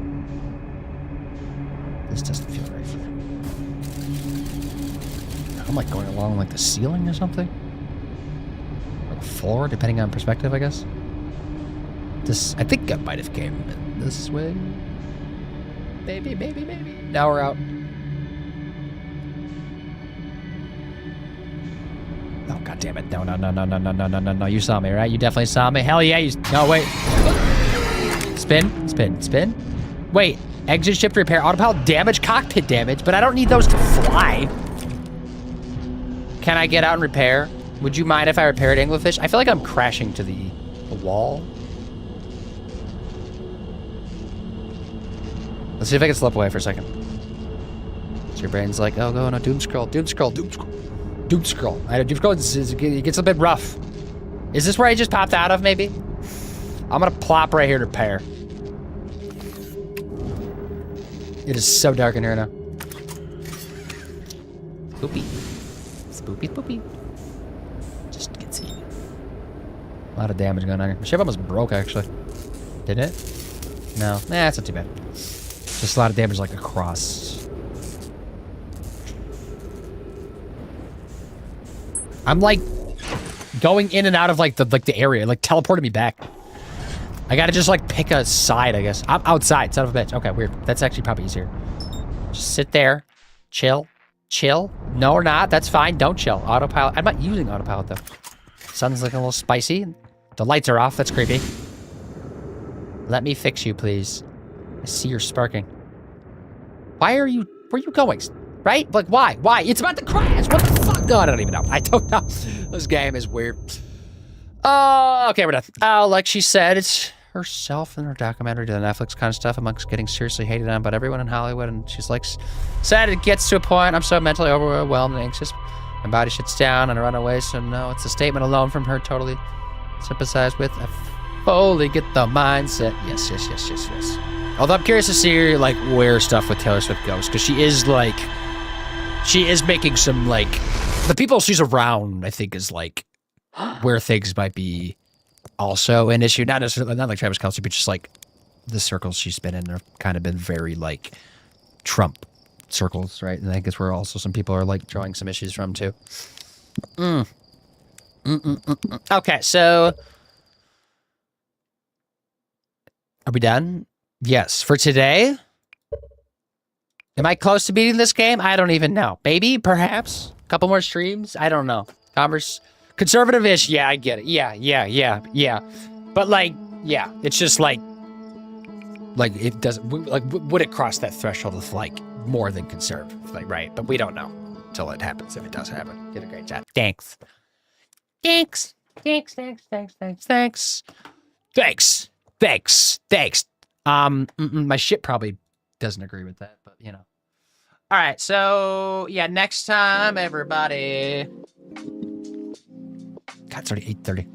This doesn't feel right for me. I'm like going along like the ceiling or something? Or the floor, depending on perspective, I guess. I think I might have came this way. Maybe. Now we're out. Oh, God damn it. No. You saw me, right? You definitely saw me. Hell yeah, no, wait. Spin. Wait. Exit ship to repair. Autopilot damage, cockpit damage, but I don't need those to fly. Can I get out and repair? Would you mind if I repaired Anglerfish? I feel like I'm crashing to the wall. Let's see if I can slip away for a second. So your brain's like, oh, go, no, doom scroll, doom scroll, doom scroll, doom scroll. I know, doom scroll, it gets a bit rough. Is this where I just popped out of, maybe? I'm gonna plop right here to repair. It is so dark in here now. Spoopy. Spoopy, spoopy. Just get seen. A lot of damage going on here. The ship almost broke, actually. Did it? No. Nah, that's not too bad. Just a lot of damage, like, across. I'm, like, going in and out of, like, the area. Like, teleported me back. I gotta just, like, pick a side, I guess. I'm outside, son of a bitch. Okay, weird. That's actually probably easier. Just sit there. Chill. Chill. No or not. That's fine. Don't chill. Autopilot. I'm not using autopilot, though. Sun's looking a little spicy. The lights are off. That's creepy. Let me fix you, please. I see you're sparking. Why are you... Where are you going? Right? Like, why? Why? It's about to crash. What the fuck? No, I don't even know. I don't know. This game is weird. Oh, okay, we're done. Oh, like she said, it's herself in her documentary to the Netflix kind of stuff amongst getting seriously hated on by everyone in Hollywood. And she's like, said it gets to a point, I'm so mentally overwhelmed and anxious. My body shuts down and I run away. So no, it's a statement alone from her, totally sympathize with. I fully get the mindset. Yes, yes, yes, yes, yes. Although I'm curious to see, like, where stuff with Taylor Swift goes. Because she is, like, she is making some, like, the people she's around, I think, is, like, where things might be also an issue. Not necessarily, not like Travis Kelce, but just like the circles she's been in have kind of been very like Trump circles, right? And I guess where also some people are like drawing some issues from too. Okay, so are we done? Yes, for today. Am I close to beating this game? I don't even know. Maybe, perhaps, a couple more streams. I don't know. Conservative-ish, yeah, I get it. Yeah. But, like, yeah, it's just, like, it doesn't, like, would it cross that threshold of, like, more than conservative? Like, right, but we don't know until it happens, if it does happen. Did a great job. Thanks. Thanks. My shit probably doesn't agree with that, but, you know. All right, so, yeah, next time, everybody... God, it's already 8:30.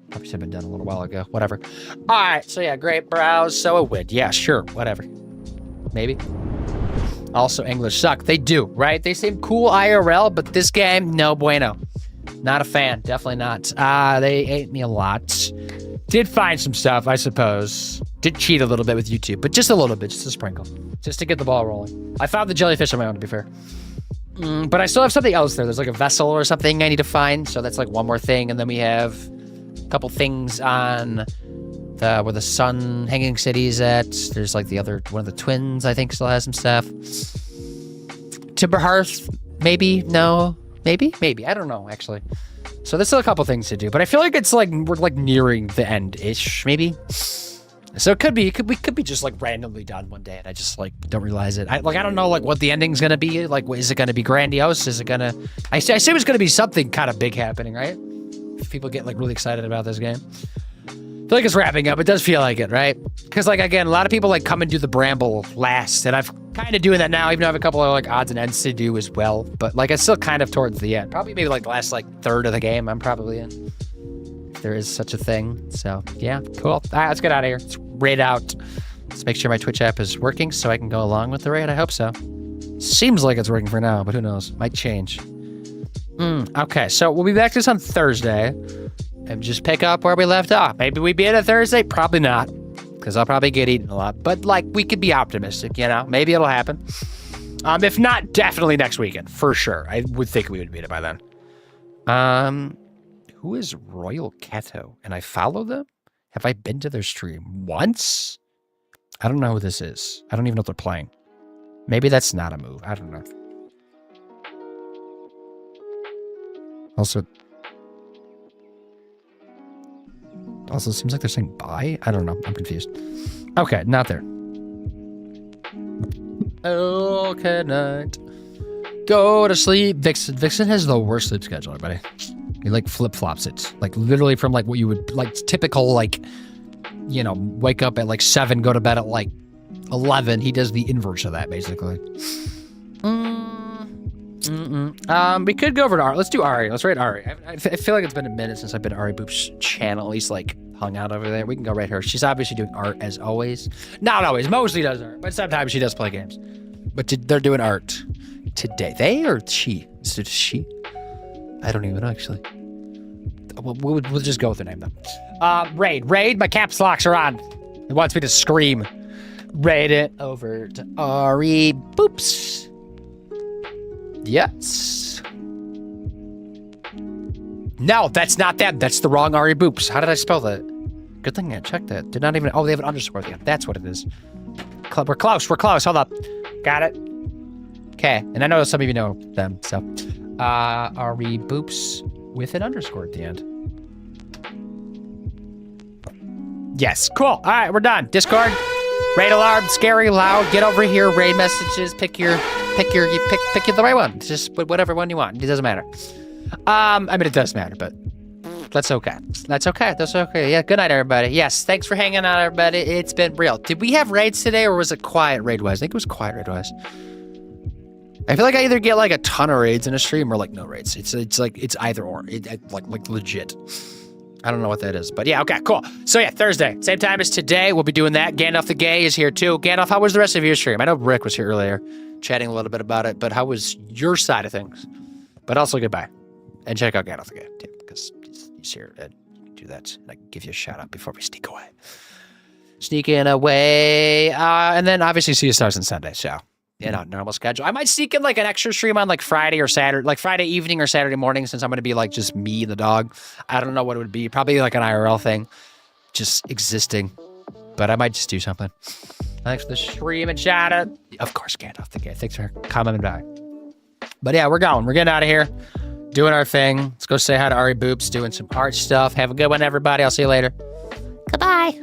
Probably should have been done a little while ago. Whatever. All right. So, yeah, great browse. So a win. Yeah, sure. Whatever. Maybe. Also, English suck. They do, right? They seem cool IRL, but this game, no bueno. Not a fan. Definitely not. They ate me a lot. Did find some stuff, I suppose. Did cheat a little bit with YouTube, but just a little bit. Just a sprinkle. Just to get the ball rolling. I found the jellyfish on my own, to be fair. But I still have something else there. There's like a vessel or something I need to find. So that's like one more thing. And then we have a couple things on where the sun hanging city is at. There's like the other, one of the twins, I think, still has some stuff. Timberhearth, maybe? No? Maybe? Maybe. I don't know, actually. So there's still a couple things to do. But I feel like it's like, we're like nearing the end-ish, maybe? So it could be, we could be just like randomly done one day and I just like don't realize it. I don't know like what the ending's gonna be. Like, is it gonna be grandiose? Is it gonna, I assume it's gonna be something kind of big happening, right? If people get like really excited about this game. I feel like it's wrapping up. It does feel like it, right? Because like, again, a lot of people like come and do the Bramble last and I've kind of doing that now, even though I have a couple of like odds and ends to do as well. But like, it's still kind of towards the end. Probably maybe like the last like third of the game I'm probably in. There is such a thing. So yeah, cool. All right, let's get out of here. Let's raid out. Let's make sure my Twitch app is working so I can go along with the raid. I hope so. Seems like it's working for now, but who knows? Might change. Okay, so we'll be back to this on Thursday and just pick up where we left off. Maybe we beat it Thursday. Probably not, because I'll probably get eaten a lot. But like, we could be optimistic, you know? Maybe it'll happen. If not, definitely next weekend for sure. I would think we would beat it by then. Who is Royal Keto? And I follow them? Have I been to their stream once? I don't know who this is. I don't even know what they're playing. Maybe that's not a move. I don't know. Also, seems like they're saying bye? I don't know. I'm confused. Okay, not there. Okay, night. Go to sleep. Vixen. Vixen has the worst sleep schedule, everybody. He like flip-flops it. Like literally from like what you would like typical like, you know, wake up at like 7, go to bed at like 11. He does the inverse of that basically. We could go over to Ari. Let's do Ari. Let's rate Ari. I feel like it's been a minute since I've been to Ari Boop's channel, at least like hung out over there. We can go right here. She's obviously doing art as always. Not always. Mostly does art, but sometimes she does play games. But they're doing art today. They or she? Is it she? I don't even know actually. We'll just go with the name though. Raid. My caps locks are on. It wants me to scream. Raid it over to Ari Boops. Yes. No, that's not them. That's the wrong Ari Boops. How did I spell that? Good thing I checked that. Did not even. Oh, they have an underscore at the end. That's what it is. We're close. We're close. Hold up. Got it. Okay. And I know some of you know them. So, Ari Boops with an underscore at the end. Yes. Cool. All right. We're done. Discord. Raid alarm. Scary. Loud. Get over here. Raid messages. Pick the right one. Just whatever one you want. It doesn't matter. I mean, it does matter, but that's okay. That's okay. That's okay. Yeah. Good night, everybody. Yes. Thanks for hanging out, everybody. It's been real. Did we have raids today, or was it quiet raid-wise? I think it was quiet raid-wise. I feel like I either get like a ton of raids in a stream or like no raids. It's like it's either or. Like legit. I don't know what that is, but yeah. Okay. Cool. So yeah, Thursday, same time as today. We'll be doing that. Gandalf the Gay is here too. Gandalf, how was the rest of your stream? I know Rick was here earlier, chatting a little bit about it, but how was your side of things? But also goodbye. And check out Gandalf the Gay, too, because he's here and do that. And I can give you a shout out before we sneak away. Sneaking away. And then obviously see you stars on Sunday, so in our normal schedule. I might sneak in like an extra stream on like Friday or Saturday, like Friday evening or Saturday morning, since I'm going to be like just me and the dog. I don't know what it would be. Probably like an IRL thing, just existing. But I might just do something. Thanks for the stream and shout out. Of course, Gandalf the Gay. Thanks for coming by. But yeah, we're going. We're getting out of here. Doing our thing. Let's go say hi to Ari Boops, doing some art stuff. Have a good one, everybody. I'll see you later. Goodbye.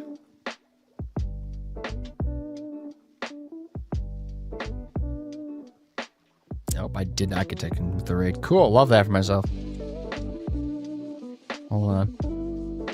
Nope, I did not get taken with the raid. Cool. Love that for myself. Hold on.